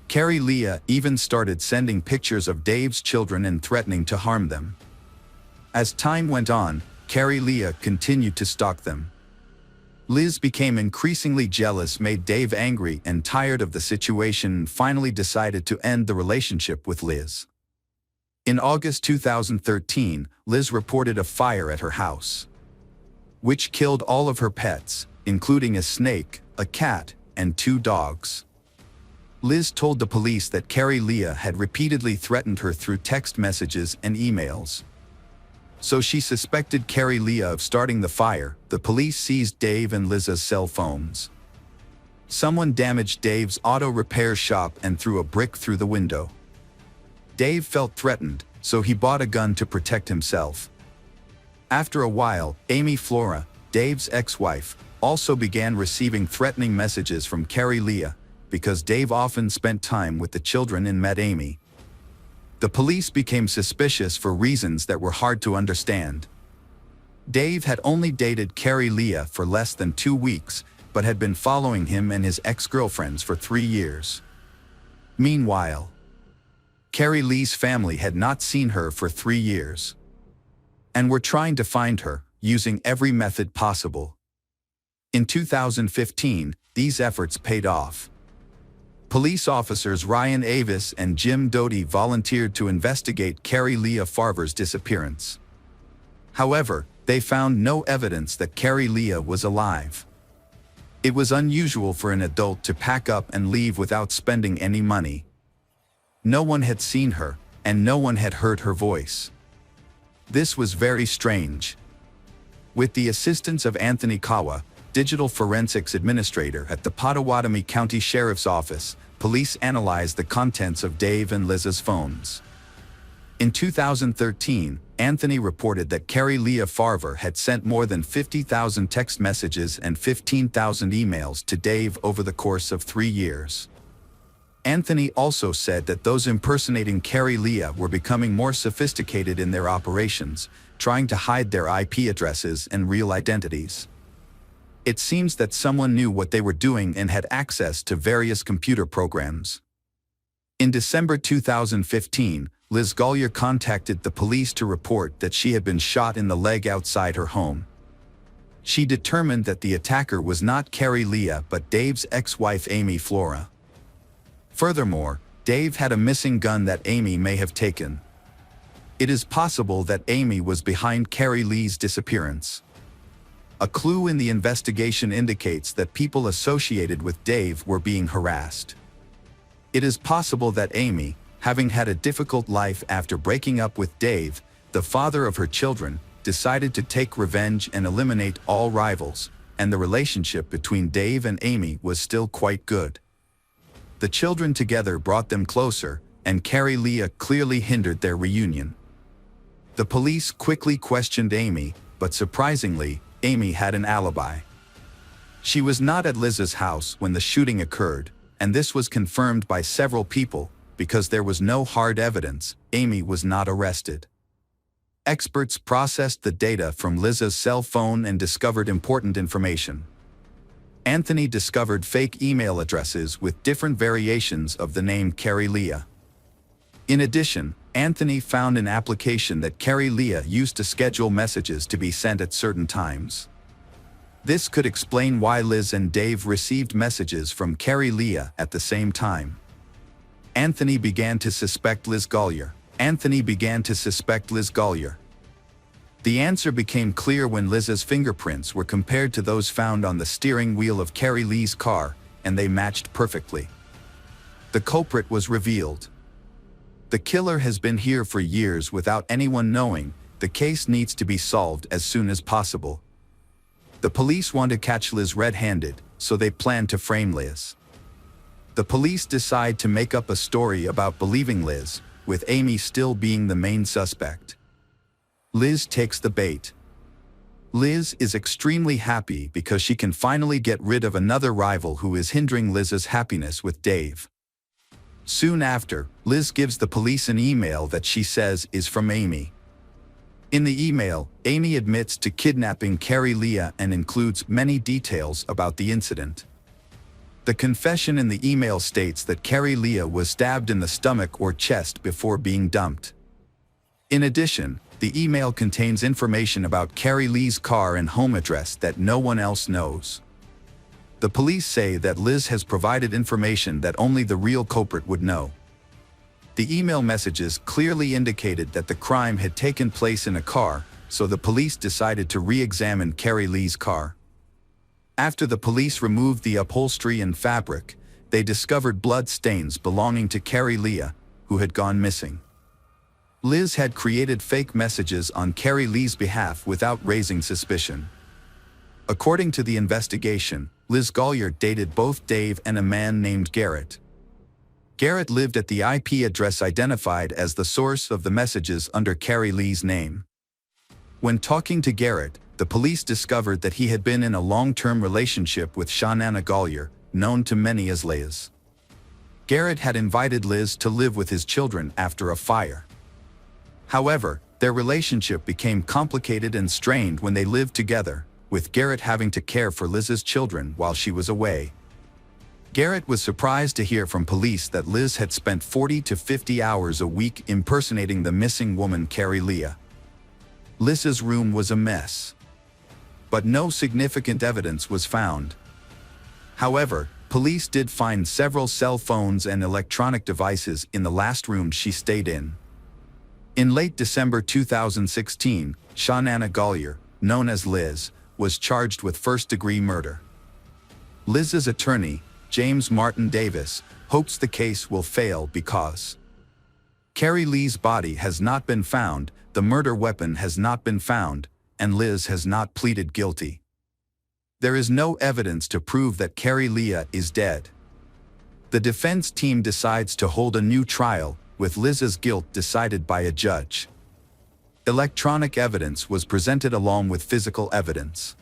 Carrie Leah even started sending pictures of Dave's children and threatening to harm them. As time went on, Carrie Leah continued to stalk them. Liz became increasingly jealous, made Dave angry and tired of the situation, and finally decided to end the relationship with Liz. In August 2013, Liz reported a fire at her house, which killed all of her pets, including a snake, a cat, and 2 dogs. Liz told the police that Carrie Leah had repeatedly threatened her through text messages and emails. So she suspected Carrie Leah of starting the fire. The police seized Dave and Liz's cell phones. Someone damaged Dave's auto repair shop and threw a brick through the window. Dave felt threatened, so he bought a gun to protect himself. After a while, Amy Flora, Dave's ex-wife, also began receiving threatening messages from Carrie Leah, because Dave often spent time with the children and met Amy. The police became suspicious for reasons that were hard to understand. Dave had only dated Carrie Leah for less than 2 weeks, but had been following him and his ex-girlfriends for 3 years. Meanwhile, Carrie Lee's family had not seen her for 3 years and were trying to find her, using every method possible. In 2015, these efforts paid off. Police officers Ryan Avis and Jim Doty volunteered to investigate Carrie Leah Farver's disappearance. However, they found no evidence that Carrie Leah was alive. It was unusual for an adult to pack up and leave without spending any money. No one had seen her, and no one had heard her voice. This was very strange. With the assistance of Anthony Kawa, digital forensics administrator at the Pottawatomie County Sheriff's Office, police analyzed the contents of Dave and Liz's phones. In 2013, Anthony reported that Carrie Leah Farver had sent more than 50,000 text messages and 15,000 emails to Dave over the course of 3 years. Anthony also said that those impersonating Carrie Leah were becoming more sophisticated in their operations, trying to hide their IP addresses and real identities. It seems that someone knew what they were doing and had access to various computer programs. In December 2015, Liz Gollier contacted the police to report that she had been shot in the leg outside her home. She determined that the attacker was not Carrie Leah but Dave's ex-wife Amy Flora. Furthermore, Dave had a missing gun that Amy may have taken. It is possible that Amy was behind Carrie Lee's disappearance. A clue in the investigation indicates that people associated with Dave were being harassed. It is possible that Amy, having had a difficult life after breaking up with Dave, the father of her children, decided to take revenge and eliminate all rivals, and the relationship between Dave and Amy was still quite good. The children together brought them closer, and Carrie Leah clearly hindered their reunion. The police quickly questioned Amy, but surprisingly, Amy had an alibi. She was not at Liz's house when the shooting occurred, and this was confirmed by several people. Because there was no hard evidence, Amy was not arrested. Experts processed the data from Liz's cell phone and discovered important information. Anthony discovered fake email addresses with different variations of the name Carrie Leah. In addition, Anthony found an application that Carrie Leah used to schedule messages to be sent at certain times. This could explain why Liz and Dave received messages from Carrie Leah at the same time. Anthony began to suspect Liz Gollier. The answer became clear when Liz's fingerprints were compared to those found on the steering wheel of Carrie Lee's car, and they matched perfectly. The culprit was revealed. The killer has been here for years without anyone knowing. The case needs to be solved as soon as possible. The police want to catch Liz red-handed, so they plan to frame Liz. The police decide to make up a story about believing Liz, with Amy still being the main suspect. Liz takes the bait. Liz is extremely happy because she can finally get rid of another rival who is hindering Liz's happiness with Dave. Soon after, Liz gives the police an email that she says is from Amy. In the email, Amy admits to kidnapping Carrie Leah and includes many details about the incident. The confession in the email states that Carrie Leah was stabbed in the stomach or chest before being dumped. In addition, the email contains information about Carrie Lee's car and home address that no one else knows. The police say that Liz has provided information that only the real culprit would know. The email messages clearly indicated that the crime had taken place in a car, so the police decided to re-examine Carrie Lee's car. After the police removed the upholstery and fabric, they discovered blood stains belonging to Carrie Leah, who had gone missing. Liz had created fake messages on Carrie Lee's behalf without raising suspicion. According to the investigation, Liz Gollier dated both Dave and a man named Garrett. Garrett lived at the IP address identified as the source of the messages under Carrie Lee's name. When talking to Garrett, the police discovered that he had been in a long-term relationship with Shaunana Gollier, known to many as Liz. Garrett had invited Liz to live with his children after a fire. However, their relationship became complicated and strained when they lived together, with Garrett having to care for Liz's children while she was away. Garrett was surprised to hear from police that Liz had spent 40 to 50 hours a week impersonating the missing woman Carrie Leah. Liz's room was a mess, but no significant evidence was found. However, police did find several cell phones and electronic devices in the last room she stayed in. In late December 2016, Shawnana Gollier, known as Liz, was charged with first-degree murder. Liz's attorney, James Martin Davis, hopes the case will fail because Carrie Lee's body has not been found, the murder weapon has not been found, and Liz has not pleaded guilty. There is no evidence to prove that Carrie Leah is dead. The defense team decides to hold a new trial, with Liz's guilt decided by a judge. Electronic evidence was presented along with physical evidence.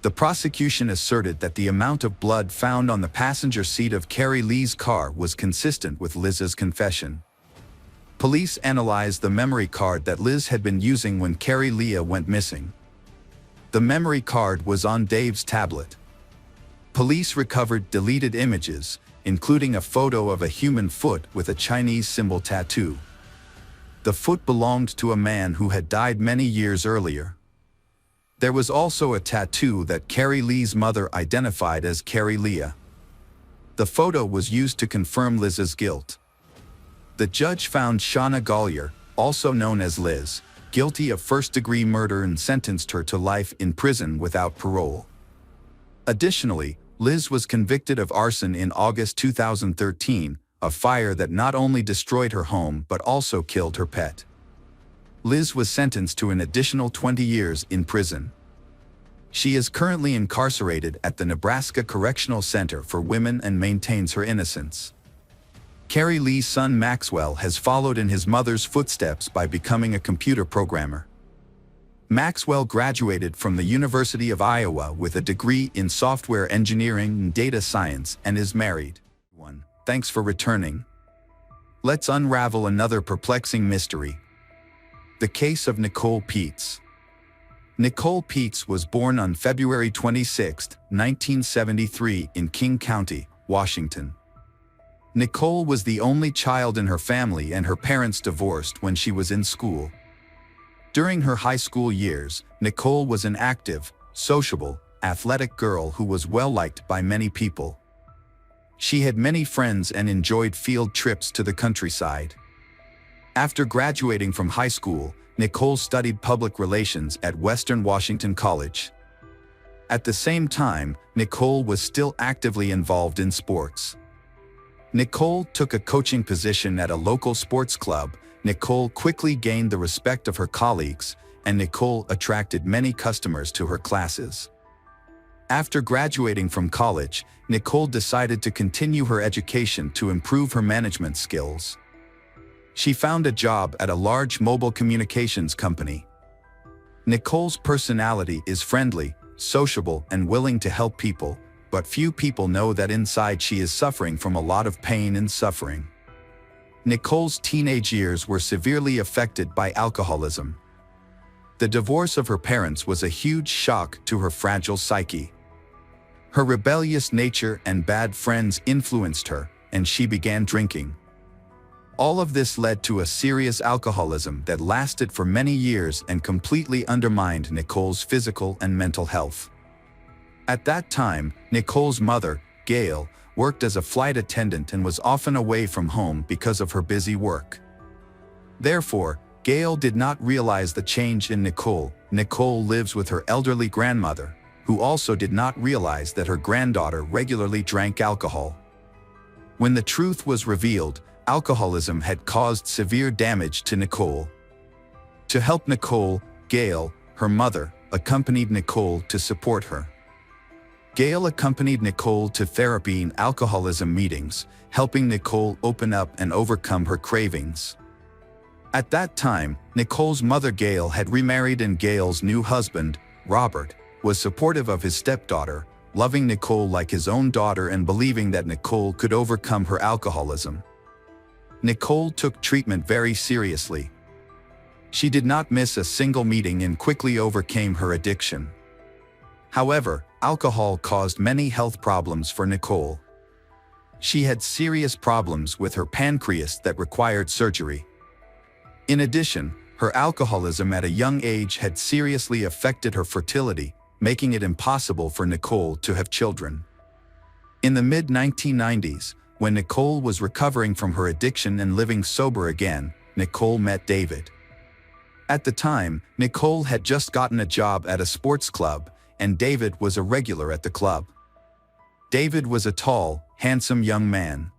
The prosecution asserted that the amount of blood found on the passenger seat of Carrie Lee's car was consistent with Liz's confession. Police analyzed the memory card that Liz had been using when Carrie Leah went missing. The memory card was on Dave's tablet. Police recovered deleted images, including a photo of a human foot with a Chinese symbol tattoo. The foot belonged to a man who had died many years earlier. There was also a tattoo that Carrie Lee's mother identified as Carrie Leah. The photo was used to confirm Liz's guilt. The judge found Shawnana Gollier, also known as Liz, guilty of first-degree murder and sentenced her to life in prison without parole. Additionally, Liz was convicted of arson in August 2013, a fire that not only destroyed her home but also killed her pet. Liz was sentenced to an additional 20 years in prison. She is currently incarcerated at the Nebraska Correctional Center for Women and maintains her innocence. Carrie Lee's son Maxwell has followed in his mother's footsteps by becoming a computer programmer. Maxwell graduated from the University of Iowa with a degree in software engineering and data science and is married. Thanks for returning. Let's unravel another perplexing mystery. The case of Nicole Peets. Nicole Peets was born on February 26, 1973 in King County, Washington. Nicole was the only child in her family and her parents divorced when she was in school. During her high school years, Nicole was an active, sociable, athletic girl who was well-liked by many people. She had many friends and enjoyed field trips to the countryside. After graduating from high school, Nicole studied public relations at Western Washington College. At the same time, Nicole was still actively involved in sports. Nicole took a coaching position at a local sports club. Nicole quickly gained the respect of her colleagues, and Nicole attracted many customers to her classes. After graduating from college, Nicole decided to continue her education to improve her management skills. She found a job at a large mobile communications company. Nicole's personality is friendly, sociable, and willing to help people, but few people know that inside she is suffering from a lot of pain and suffering. Nicole's teenage years were severely affected by alcoholism. The divorce of her parents was a huge shock to her fragile psyche. Her rebellious nature and bad friends influenced her, and she began drinking. All of this led to a serious alcoholism that lasted for many years and completely undermined Nicole's physical and mental health. At that time, Nicole's mother, Gail, worked as a flight attendant and was often away from home because of her busy work. Therefore, Gail did not realize the change in Nicole. Nicole lives with her elderly grandmother, who also did not realize that her granddaughter regularly drank alcohol. When the truth was revealed, alcoholism had caused severe damage to Nicole. To help Nicole, Gail, her mother, accompanied Nicole to support her. Gail accompanied Nicole to therapy and alcoholism meetings, helping Nicole open up and overcome her cravings. At that time, Nicole's mother Gail had remarried, and Gail's new husband, Robert, was supportive of his stepdaughter, loving Nicole like his own daughter and believing that Nicole could overcome her alcoholism. Nicole took treatment very seriously. She did not miss a single meeting and quickly overcame her addiction. However, alcohol caused many health problems for Nicole. She had serious problems with her pancreas that required surgery. In addition, her alcoholism at a young age had seriously affected her fertility, making it impossible for Nicole to have children. In the mid-1990s, when Nicole was recovering from her addiction and living sober again, Nicole met David. At the time, Nicole had just gotten a job at a sports club, and David was a regular at the club. David was a tall, handsome young man.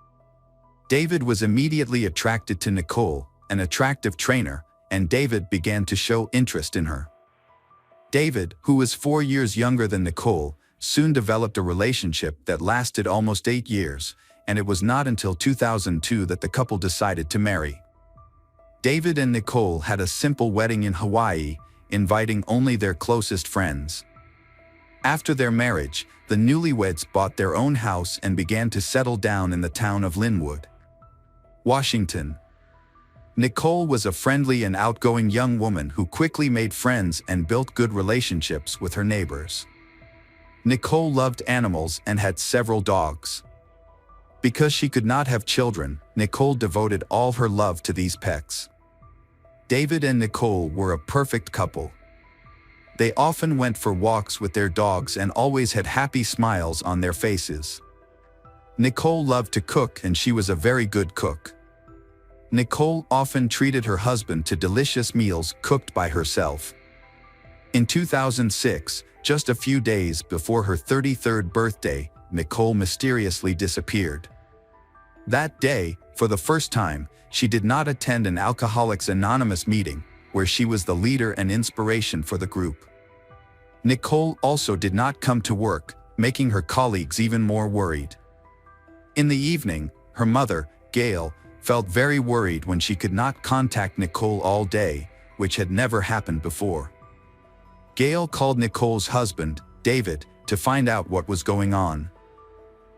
David was immediately attracted to Nicole, an attractive trainer, and David began to show interest in her. David, who was 4 years younger than Nicole, soon developed a relationship that lasted almost 8 years, and it was not until 2002 that the couple decided to marry. David and Nicole had a simple wedding in Hawaii, inviting only their closest friends. After their marriage, the newlyweds bought their own house and began to settle down in the town of Linwood, Washington. Nicole was a friendly and outgoing young woman who quickly made friends and built good relationships with her neighbors. Nicole loved animals and had several dogs. Because she could not have children, Nicole devoted all her love to these pets. David and Nicole were a perfect couple. They often went for walks with their dogs and always had happy smiles on their faces. Nicole loved to cook, and she was a very good cook. Nicole often treated her husband to delicious meals cooked by herself. In 2006, just a few days before her 33rd birthday, Nicole mysteriously disappeared. That day, for the first time, she did not attend an Alcoholics Anonymous meeting, where she was the leader and inspiration for the group. Nicole also did not come to work, making her colleagues even more worried. In the evening, her mother, Gail, felt very worried when she could not contact Nicole all day, which had never happened before. Gail called Nicole's husband, David, to find out what was going on.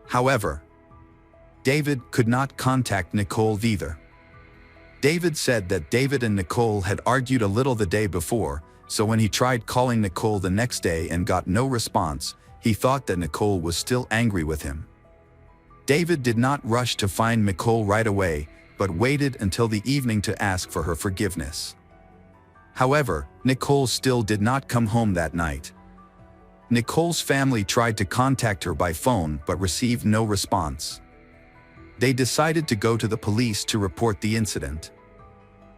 However, David could not contact Nicole either. David said that David and Nicole had argued a little the day before, so when he tried calling Nicole the next day and got no response, he thought that Nicole was still angry with him. David did not rush to find Nicole right away, but waited until the evening to ask for her forgiveness. However, Nicole still did not come home that night. Nicole's family tried to contact her by phone but received no response. They decided to go to the police to report the incident.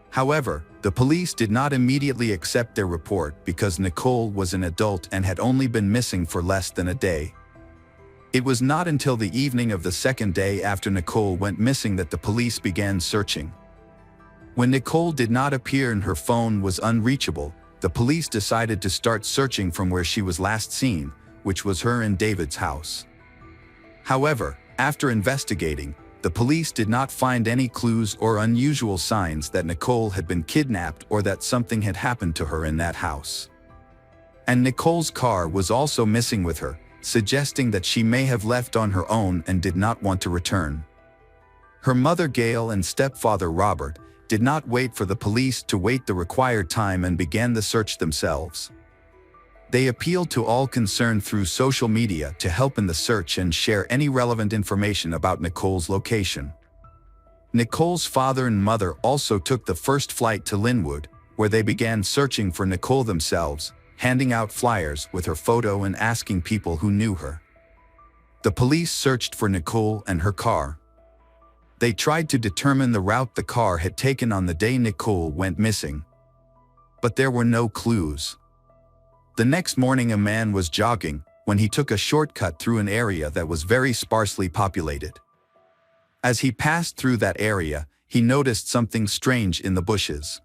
However, the police did not immediately accept their report because Nicole was an adult and had only been missing for less than a day. It was not until the evening of the second day after Nicole went missing that the police began searching. When Nicole did not appear and her phone was unreachable, the police decided to start searching from where she was last seen, which was her and David's house. However, after investigating, the police did not find any clues or unusual signs that Nicole had been kidnapped or that something had happened to her in that house. And Nicole's car was also missing with her, suggesting that she may have left on her own and did not want to return. Her mother Gail and stepfather Robert did not wait for the police to wait the required time and began the search themselves. They appealed to all concerned through social media to help in the search and share any relevant information about Nicole's location. Nicole's father and mother also took the first flight to Linwood, where they began searching for Nicole themselves, handing out flyers with her photo and asking people who knew her. The police searched for Nicole and her car. They tried to determine the route the car had taken on the day Nicole went missing. But there were no clues. The next morning a man was jogging when he took a shortcut through an area that was very sparsely populated. As he passed through that area, he noticed something strange in the bushes.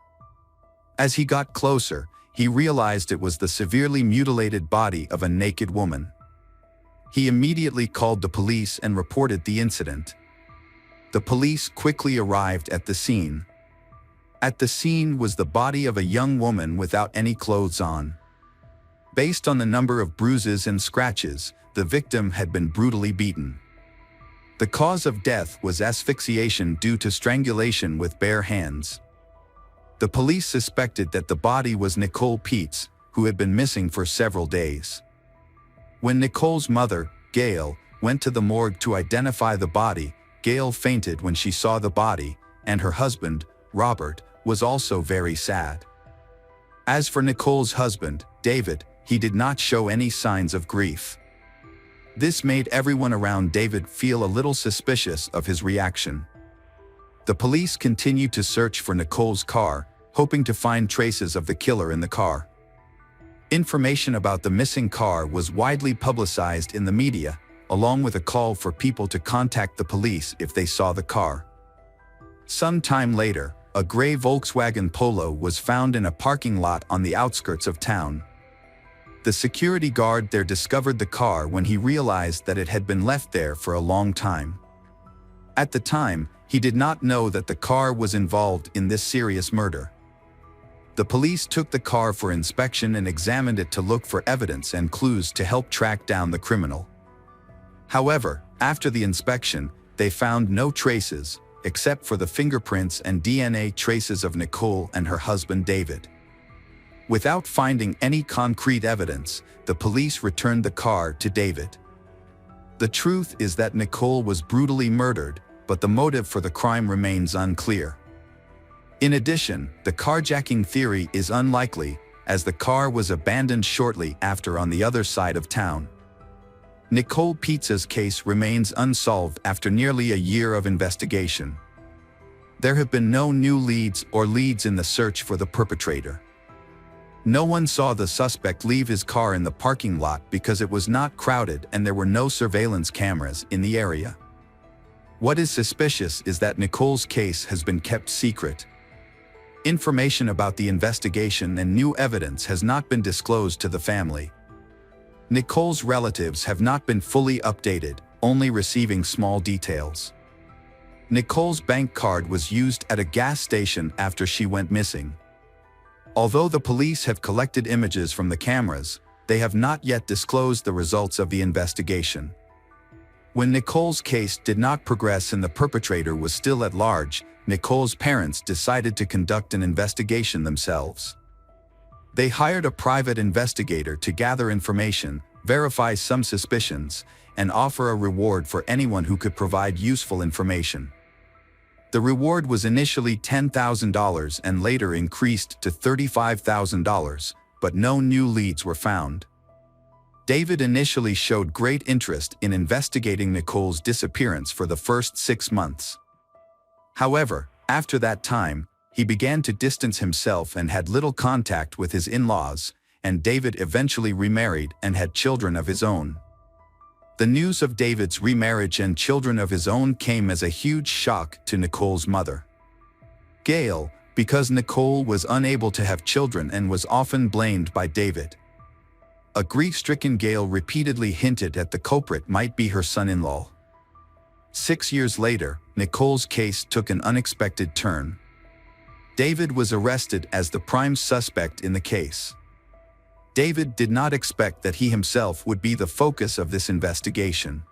As he got closer, he realized it was the severely mutilated body of a naked woman. He immediately called the police and reported the incident. The police quickly arrived at the scene. At the scene was the body of a young woman without any clothes on. Based on the number of bruises and scratches, the victim had been brutally beaten. The cause of death was asphyxiation due to strangulation with bare hands. The police suspected that the body was Nicole Peets, who had been missing for several days. When Nicole's mother, Gail, went to the morgue to identify the body. Gail fainted when she saw the body, and her husband, Robert, was also very sad. As for Nicole's husband, David, he did not show any signs of grief. This made everyone around David feel a little suspicious of his reaction. The police continued to search for Nicole's car, hoping to find traces of the killer in the car. Information about the missing car was widely publicized in the media, along with a call for people to contact the police if they saw the car. Some time later, a gray Volkswagen Polo was found in a parking lot on the outskirts of town. The security guard there discovered the car when he realized that it had been left there for a long time. At the time, he did not know that the car was involved in this serious murder. The police took the car for inspection and examined it to look for evidence and clues to help track down the criminal. However, after the inspection, they found no traces, except for the fingerprints and DNA traces of Nicole and her husband David. Without finding any concrete evidence, the police returned the car to David. The truth is that Nicole was brutally murdered, but the motive for the crime remains unclear. In addition, the carjacking theory is unlikely, as the car was abandoned shortly after on the other side of town. Nicole Pizza's case remains unsolved after nearly a year of investigation. There have been no new leads in the search for the perpetrator. No one saw the suspect leave his car in the parking lot because it was not crowded and there were no surveillance cameras in the area. What is suspicious is that Nicole's case has been kept secret. Information about the investigation and new evidence has not been disclosed to the family. Nicole's relatives have not been fully updated, only receiving small details. Nicole's bank card was used at a gas station after she went missing. Although the police have collected images from the cameras, they have not yet disclosed the results of the investigation. When Nicole's case did not progress and the perpetrator was still at large, Nicole's parents decided to conduct an investigation themselves. They hired a private investigator to gather information, verify some suspicions, and offer a reward for anyone who could provide useful information. The reward was initially $10,000 and later increased to $35,000, but no new leads were found. David initially showed great interest in investigating Nicole's disappearance for the first 6 months. However, after that time, he began to distance himself and had little contact with his in-laws, and David eventually remarried and had children of his own. The news of David's remarriage and children of his own came as a huge shock to Nicole's mother, Gail, because Nicole was unable to have children and was often blamed by David. A grief-stricken Gail repeatedly hinted that the culprit might be her son-in-law. 6 years later, Nicole's case took an unexpected turn. David was arrested as the prime suspect in the case. David did not expect that he himself would be the focus of this investigation.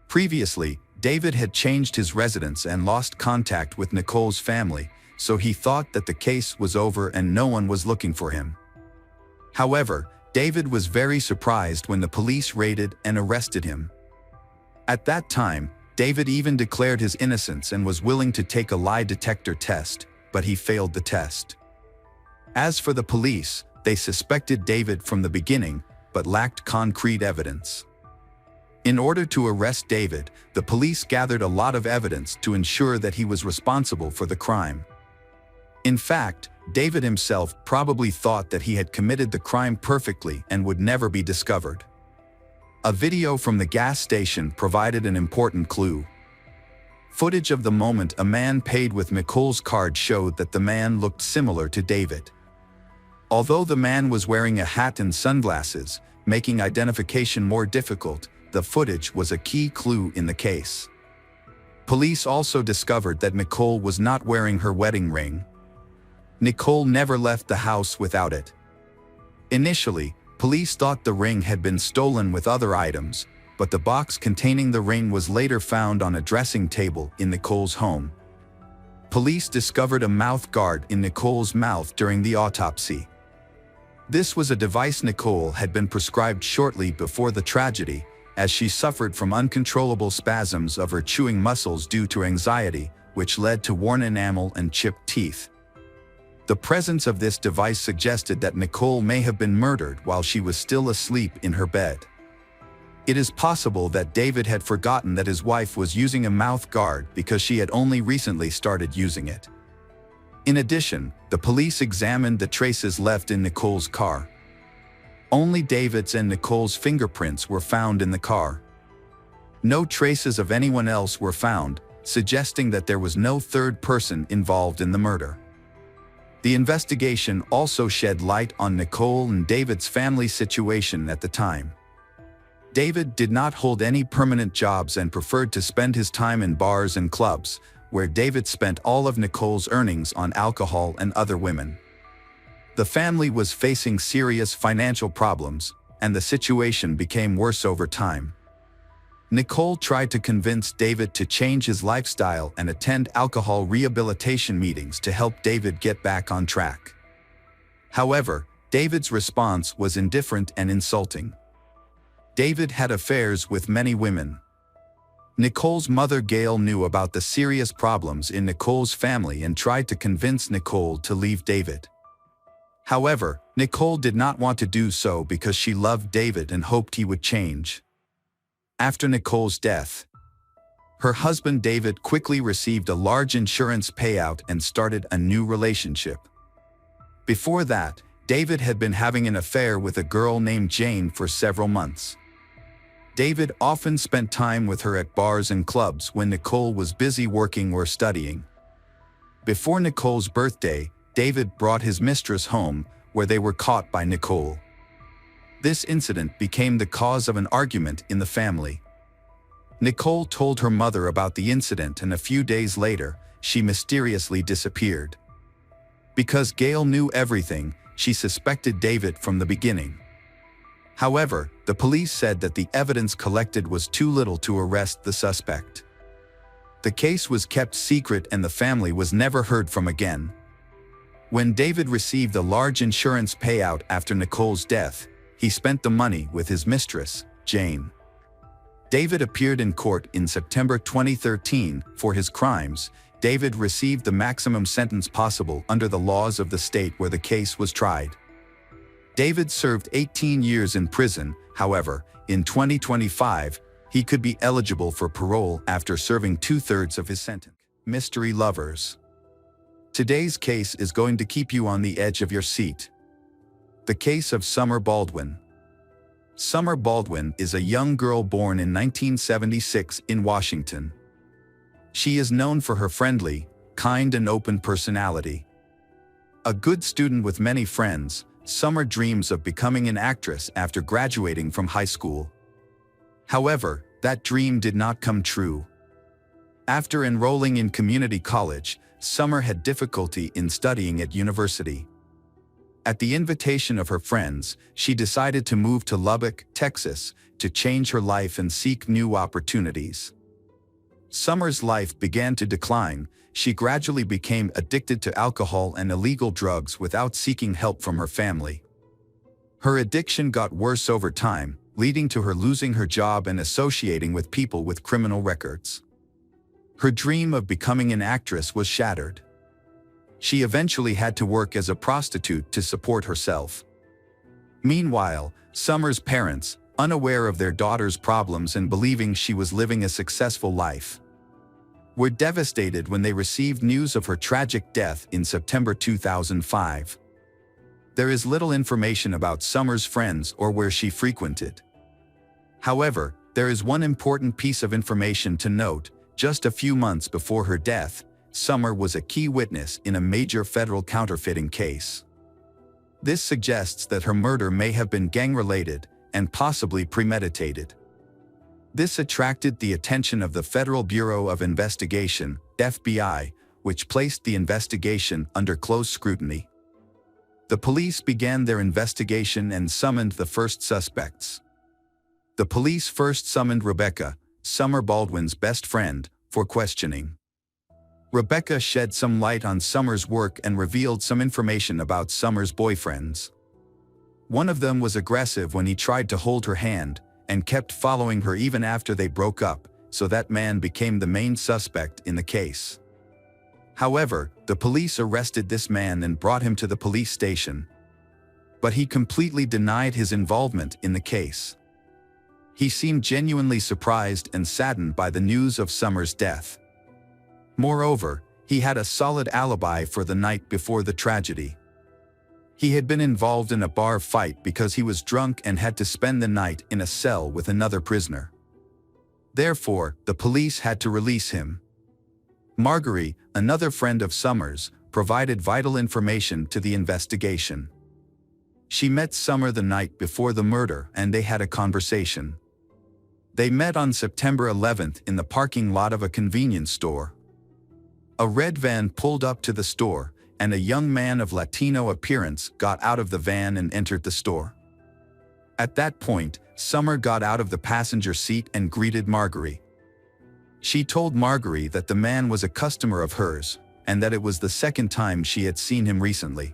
Previously, David had changed his residence and lost contact with Nicole's family, so he thought that the case was over and no one was looking for him. However, David was very surprised when the police raided and arrested him. At that time, David even declared his innocence and was willing to take a lie detector test, but he failed the test. As for the police, they suspected David from the beginning, but lacked concrete evidence. In order to arrest David, the police gathered a lot of evidence to ensure that he was responsible for the crime. In fact, David himself probably thought that he had committed the crime perfectly and would never be discovered. A video from the gas station provided an important clue. Footage of the moment a man paid with Nicole's card showed that the man looked similar to David. Although the man was wearing a hat and sunglasses, making identification more difficult, the footage was a key clue in the case. Police also discovered that Nicole was not wearing her wedding ring. Nicole never left the house without it. Initially, police thought the ring had been stolen with other items, but the box containing the ring was later found on a dressing table in Nicole's home. Police discovered a mouth guard in Nicole's mouth during the autopsy. This was a device Nicole had been prescribed shortly before the tragedy, as she suffered from uncontrollable spasms of her chewing muscles due to anxiety, which led to worn enamel and chipped teeth. The presence of this device suggested that Nicole may have been murdered while she was still asleep in her bed. It is possible that David had forgotten that his wife was using a mouth guard because she had only recently started using it. In addition, the police examined the traces left in Nicole's car. Only David's and Nicole's fingerprints were found in the car. No traces of anyone else were found, suggesting that there was no third person involved in the murder. The investigation also shed light on Nicole and David's family situation at the time. David did not hold any permanent jobs and preferred to spend his time in bars and clubs, where David spent all of Nicole's earnings on alcohol and other women. The family was facing serious financial problems, and the situation became worse over time. Nicole tried to convince David to change his lifestyle and attend alcohol rehabilitation meetings to help David get back on track. However, David's response was indifferent and insulting. David had affairs with many women. Nicole's mother Gail knew about the serious problems in Nicole's family and tried to convince Nicole to leave David. However, Nicole did not want to do so because she loved David and hoped he would change. After Nicole's death, her husband David quickly received a large insurance payout and started a new relationship. Before that, David had been having an affair with a girl named Jane for several months. David often spent time with her at bars and clubs when Nicole was busy working or studying. Before Nicole's birthday, David brought his mistress home, where they were caught by Nicole. This incident became the cause of an argument in the family. Nicole told her mother about the incident, and a few days later, she mysteriously disappeared. Because Gail knew everything, she suspected David from the beginning. However, the police said that the evidence collected was too little to arrest the suspect. The case was kept secret and the family was never heard from again. When David received a large insurance payout after Nicole's death, he spent the money with his mistress, Jane. David appeared in court in September 2013 for his crimes. David received the maximum sentence possible under the laws of the state where the case was tried. David served 18 years in prison. However, in 2025, he could be eligible for parole after serving 2/3 of his sentence. Mystery lovers. Today's case is going to keep you on the edge of your seat. The case of Summer Baldwin. Summer Baldwin is a young girl born in 1976 in Washington. She is known for her friendly, kind and open personality. A good student with many friends, Summer dreams of becoming an actress after graduating from high school. However, that dream did not come true. After enrolling in community college, Summer had difficulty in studying at university. At the invitation of her friends, she decided to move to Lubbock, Texas, to change her life and seek new opportunities. Summer's life began to decline. She gradually became addicted to alcohol and illegal drugs without seeking help from her family. Her addiction got worse over time, leading to her losing her job and associating with people with criminal records. Her dream of becoming an actress was shattered. She eventually had to work as a prostitute to support herself. Meanwhile, Summer's parents, unaware of their daughter's problems and believing she was living a successful life, were devastated when they received news of her tragic death in September 2005. There is little information about Summer's friends or where she frequented. However, there is one important piece of information to note. Just a few months before her death, Summer was a key witness in a major federal counterfeiting case. This suggests that her murder may have been gang-related and possibly premeditated. This attracted the attention of the Federal Bureau of Investigation, FBI, which placed the investigation under close scrutiny. The police began their investigation and summoned the first suspects. The police first summoned Rebecca, Summer Baldwin's best friend, for questioning. Rebecca shed some light on Summer's work and revealed some information about Summer's boyfriends. One of them was aggressive when he tried to hold her hand, and kept following her even after they broke up, so that man became the main suspect in the case. However, the police arrested this man and brought him to the police station. But he completely denied his involvement in the case. He seemed genuinely surprised and saddened by the news of Summer's death. Moreover, he had a solid alibi for the night before the tragedy. He had been involved in a bar fight because he was drunk and had to spend the night in a cell with another prisoner. Therefore, the police had to release him. Marguerite, another friend of Summer's, provided vital information to the investigation. She met Summer the night before the murder and they had a conversation. They met on September 11th in the parking lot of a convenience store. A red van pulled up to the store, and a young man of Latino appearance got out of the van and entered the store. At that point, Summer got out of the passenger seat and greeted Marguerite. She told Marguerite that the man was a customer of hers, and that it was the second time she had seen him recently.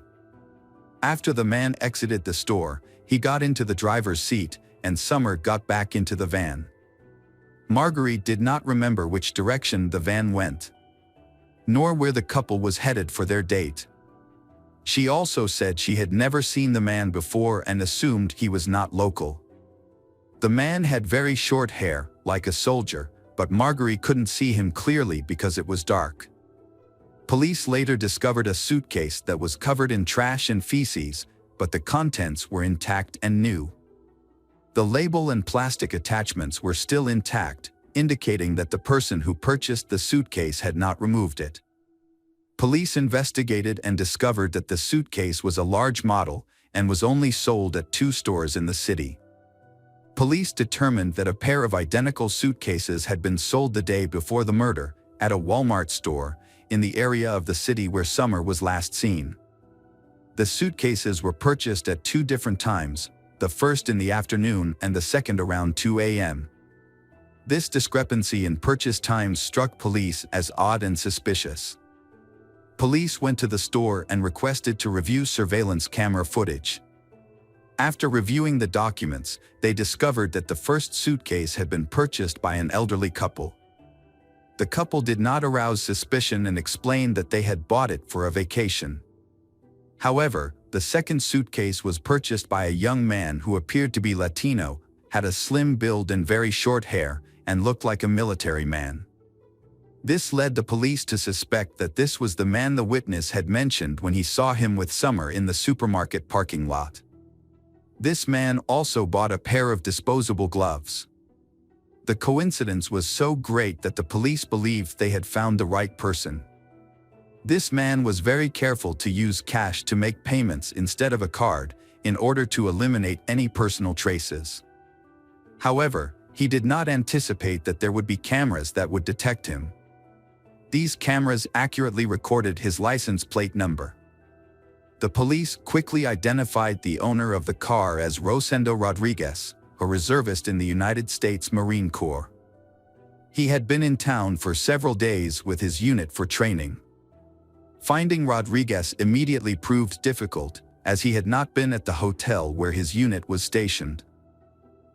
After the man exited the store, he got into the driver's seat, and Summer got back into the van. Marguerite did not remember which direction the van went, nor where the couple was headed for their date. She also said she had never seen the man before and assumed he was not local. The man had very short hair, like a soldier, but Marguerite couldn't see him clearly because it was dark. Police later discovered a suitcase that was covered in trash and feces, but the contents were intact and new. The label and plastic attachments were still intact, indicating that the person who purchased the suitcase had not removed it. Police investigated and discovered that the suitcase was a large model and was only sold at 2 stores in the city. Police determined that a pair of identical suitcases had been sold the day before the murder at a Walmart store in the area of the city where Summer was last seen. The suitcases were purchased at 2 different times, the first in the afternoon and the second around 2 a.m. This discrepancy in purchase times struck police as odd and suspicious. Police went to the store and requested to review surveillance camera footage. After reviewing the documents, they discovered that the first suitcase had been purchased by an elderly couple. The couple did not arouse suspicion and explained that they had bought it for a vacation. However, the second suitcase was purchased by a young man who appeared to be Latino, had a slim build and very short hair, and looked like a military man. This led the police to suspect that this was the man the witness had mentioned when he saw him with Summer in the supermarket parking lot. This man also bought a pair of disposable gloves. The coincidence was so great that the police believed they had found the right person. This man was very careful to use cash to make payments instead of a card, in order to eliminate any personal traces. However, he did not anticipate that there would be cameras that would detect him. These cameras accurately recorded his license plate number. The police quickly identified the owner of the car as Rosendo Rodriguez, a reservist in the United States Marine Corps. He had been in town for several days with his unit for training. Finding Rodriguez immediately proved difficult, as he had not been at the hotel where his unit was stationed.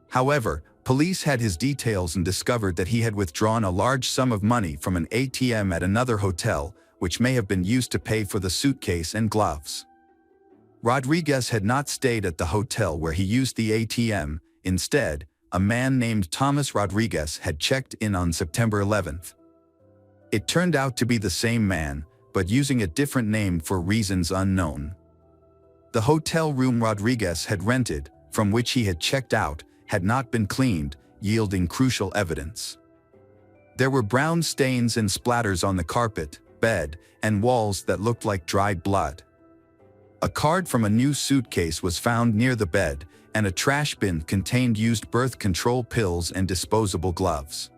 However, police had his details and discovered that he had withdrawn a large sum of money from an ATM at another hotel, which may have been used to pay for the suitcase and gloves. Rodriguez had not stayed at the hotel where he used the ATM. Instead, a man named Thomas Rodriguez had checked in on September 11th. It turned out to be the same man, but using a different name for reasons unknown. The hotel room Rodriguez had rented, from which he had checked out, had not been cleaned, yielding crucial evidence. There were brown stains and splatters on the carpet, bed, and walls that looked like dried blood. A card from a new suitcase was found near the bed, and a trash bin contained used birth control pills and disposable gloves.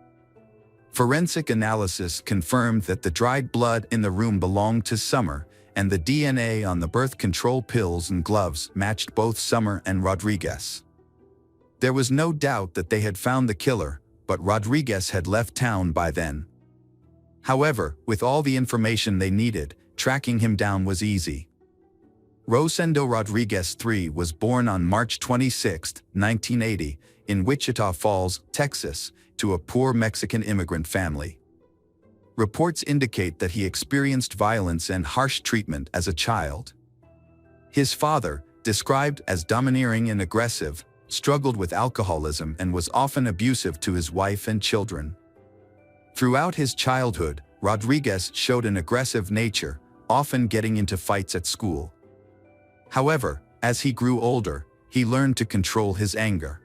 Forensic analysis confirmed that the dried blood in the room belonged to Summer, and the DNA on the birth control pills and gloves matched both Summer and Rodriguez. There was no doubt that they had found the killer, but Rodriguez had left town by then. However, with all the information they needed, tracking him down was easy. Rosendo Rodriguez III was born on March 26, 1980, in Wichita Falls, Texas, to a poor Mexican immigrant family. Reports indicate that he experienced violence and harsh treatment as a child. His father, described as domineering and aggressive, struggled with alcoholism and was often abusive to his wife and children. Throughout his childhood, Rodriguez showed an aggressive nature, often getting into fights at school. However, as he grew older, he learned to control his anger.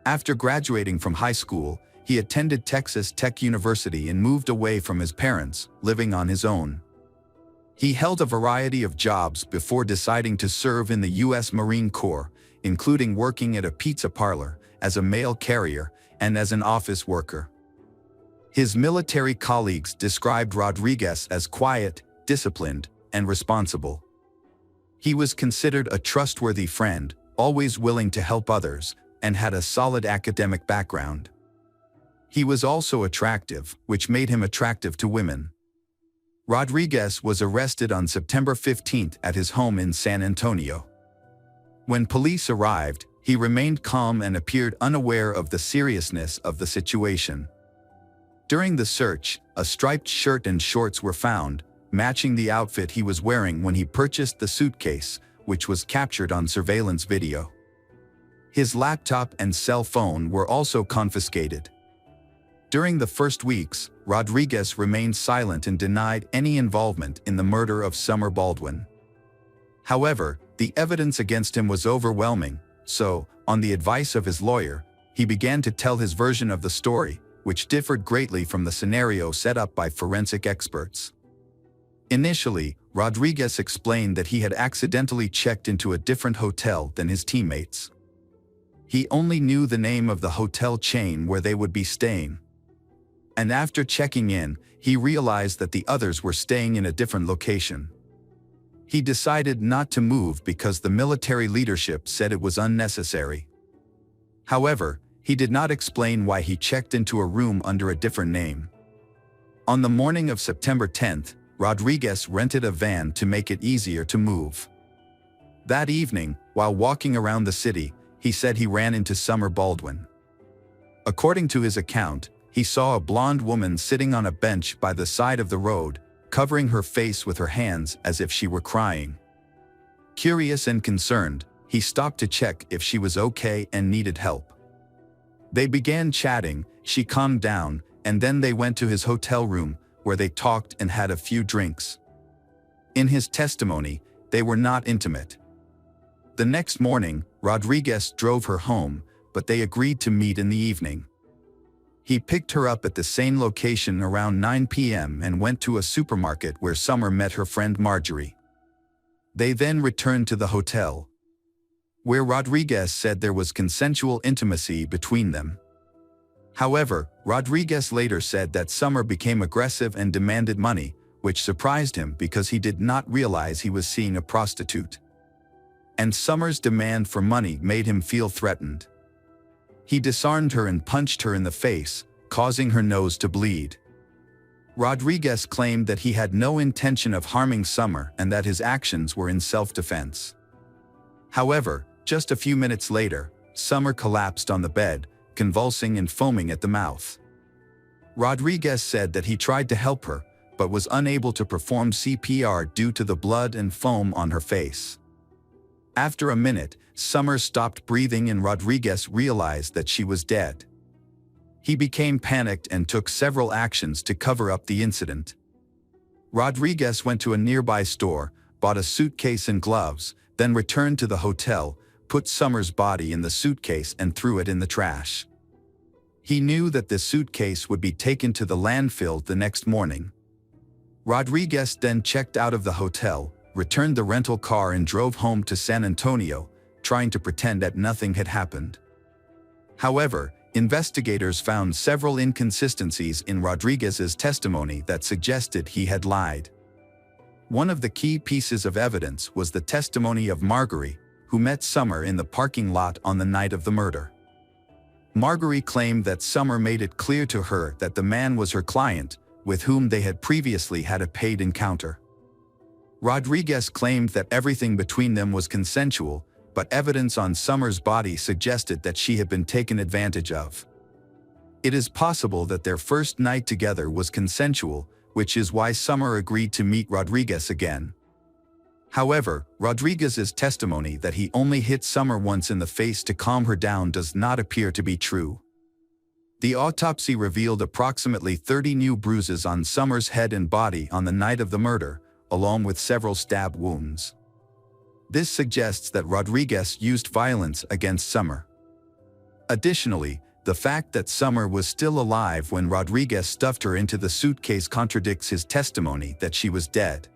After graduating from high school, he attended Texas Tech University and moved away from his parents, living on his own. He held a variety of jobs before deciding to serve in the U.S. Marine Corps, including working at a pizza parlor, as a mail carrier, and as an office worker. His military colleagues described Rodriguez as quiet, disciplined, and responsible. He was considered a trustworthy friend, always willing to help others, and had a solid academic background. He was also attractive, which made him attractive to women. Rodriguez was arrested on September 15 at his home in San Antonio. When police arrived, he remained calm and appeared unaware of the seriousness of the situation. During the search, a striped shirt and shorts were found, matching the outfit he was wearing when he purchased the suitcase, which was captured on surveillance video. His laptop and cell phone were also confiscated. During the first weeks, Rodriguez remained silent and denied any involvement in the murder of Summer Baldwin. However, the evidence against him was overwhelming, so, on the advice of his lawyer, he began to tell his version of the story, which differed greatly from the scenario set up by forensic experts. Initially, Rodriguez explained that he had accidentally checked into a different hotel than his teammates. He only knew the name of the hotel chain where they would be staying. And after checking in, he realized that the others were staying in a different location. He decided not to move because the military leadership said it was unnecessary. However, he did not explain why he checked into a room under a different name. On the morning of September 10th, Rodriguez rented a van to make it easier to move. That evening, while walking around the city, he said he ran into Summer Baldwin. According to his account, he saw a blonde woman sitting on a bench by the side of the road, covering her face with her hands as if she were crying. Curious and concerned, he stopped to check if she was okay and needed help. They began chatting, she calmed down, and then they went to his hotel room, where they talked and had a few drinks. In his testimony, they were not intimate. The next morning, Rodriguez drove her home, but they agreed to meet in the evening. He picked her up at the same location around 9 p.m. and went to a supermarket where Summer met her friend Marjorie. They then returned to the hotel, where Rodriguez said there was consensual intimacy between them. However, Rodriguez later said that Summer became aggressive and demanded money, which surprised him because he did not realize he was seeing a prostitute. And Summer's demand for money made him feel threatened. He disarmed her and punched her in the face, causing her nose to bleed. Rodriguez claimed that he had no intention of harming Summer and that his actions were in self-defense. However, just a few minutes later, Summer collapsed on the bed, convulsing and foaming at the mouth. Rodriguez said that he tried to help her, but was unable to perform CPR due to the blood and foam on her face. After a minute, Summer stopped breathing and Rodriguez realized that she was dead. He became panicked and took several actions to cover up the incident. Rodriguez went to a nearby store, bought a suitcase and gloves, then returned to the hotel, put Summer's body in the suitcase and threw it in the trash. He knew that the suitcase would be taken to the landfill the next morning. Rodriguez then checked out of the hotel, returned the rental car and drove home to San Antonio, trying to pretend that nothing had happened. However, investigators found several inconsistencies in Rodriguez's testimony that suggested he had lied. One of the key pieces of evidence was the testimony of Marjorie, who met Summer in the parking lot on the night of the murder. Marjorie claimed that Summer made it clear to her that the man was her client, with whom they had previously had a paid encounter. Rodriguez claimed that everything between them was consensual, but evidence on Summer's body suggested that she had been taken advantage of. It is possible that their first night together was consensual, which is why Summer agreed to meet Rodriguez again. However, Rodriguez's testimony that he only hit Summer once in the face to calm her down does not appear to be true. The autopsy revealed approximately 30 new bruises on Summer's head and body on the night of the murder, along with several stab wounds. This suggests that Rodriguez used violence against Summer. Additionally, the fact that Summer was still alive when Rodriguez stuffed her into the suitcase contradicts his testimony that she was dead.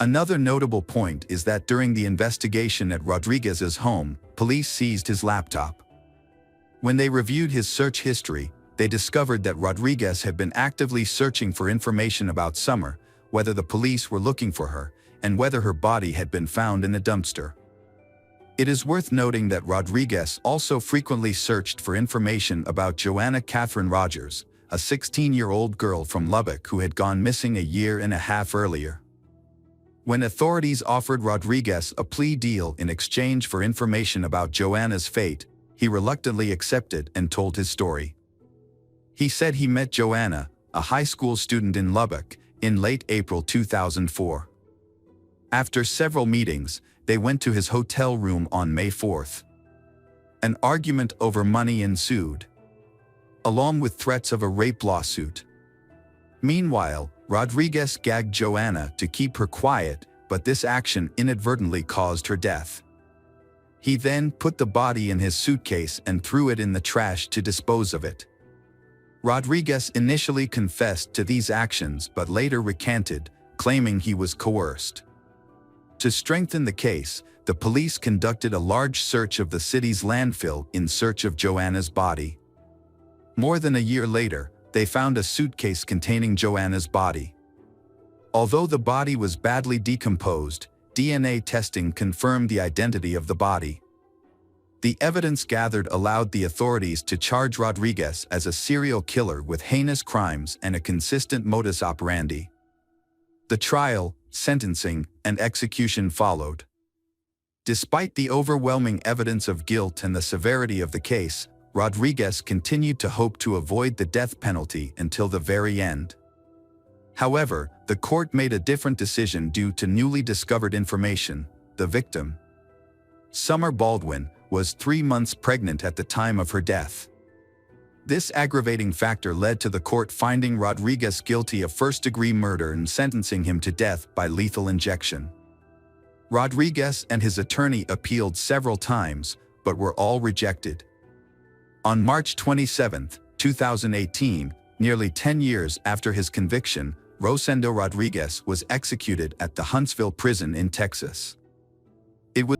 Another notable point is that during the investigation at Rodriguez's home, police seized his laptop. When they reviewed his search history, they discovered that Rodriguez had been actively searching for information about Summer, whether the police were looking for her, and whether her body had been found in a dumpster. It is worth noting that Rodriguez also frequently searched for information about Joanna Catherine Rogers, a 16-year-old girl from Lubbock who had gone missing a year and a half earlier. When authorities offered Rodriguez a plea deal in exchange for information about Joanna's fate, he reluctantly accepted and told his story. He said he met Joanna, a high school student in Lubbock, in late April 2004. After several meetings, they went to his hotel room on May 4th. An argument over money ensued, along with threats of a rape lawsuit. Meanwhile, Rodriguez gagged Joanna to keep her quiet, but this action inadvertently caused her death. He then put the body in his suitcase and threw it in the trash to dispose of it. Rodriguez initially confessed to these actions but later recanted, claiming he was coerced. To strengthen the case, the police conducted a large search of the city's landfill in search of Joanna's body. More than a year later, they found a suitcase containing Joanna's body. Although the body was badly decomposed, DNA testing confirmed the identity of the body. The evidence gathered allowed the authorities to charge Rodriguez as a serial killer with heinous crimes and a consistent modus operandi. The trial, sentencing, and execution followed. Despite the overwhelming evidence of guilt and the severity of the case, Rodriguez continued to hope to avoid the death penalty until the very end. However, the court made a different decision due to newly discovered information. The victim, Summer Baldwin, was 3 months pregnant at the time of her death. This aggravating factor led to the court finding Rodriguez guilty of first-degree murder and sentencing him to death by lethal injection. Rodriguez and his attorney appealed several times, but were all rejected. On March 27, 2018, nearly 10 years after his conviction, Rosendo Rodriguez was executed at the Huntsville prison in Texas. It was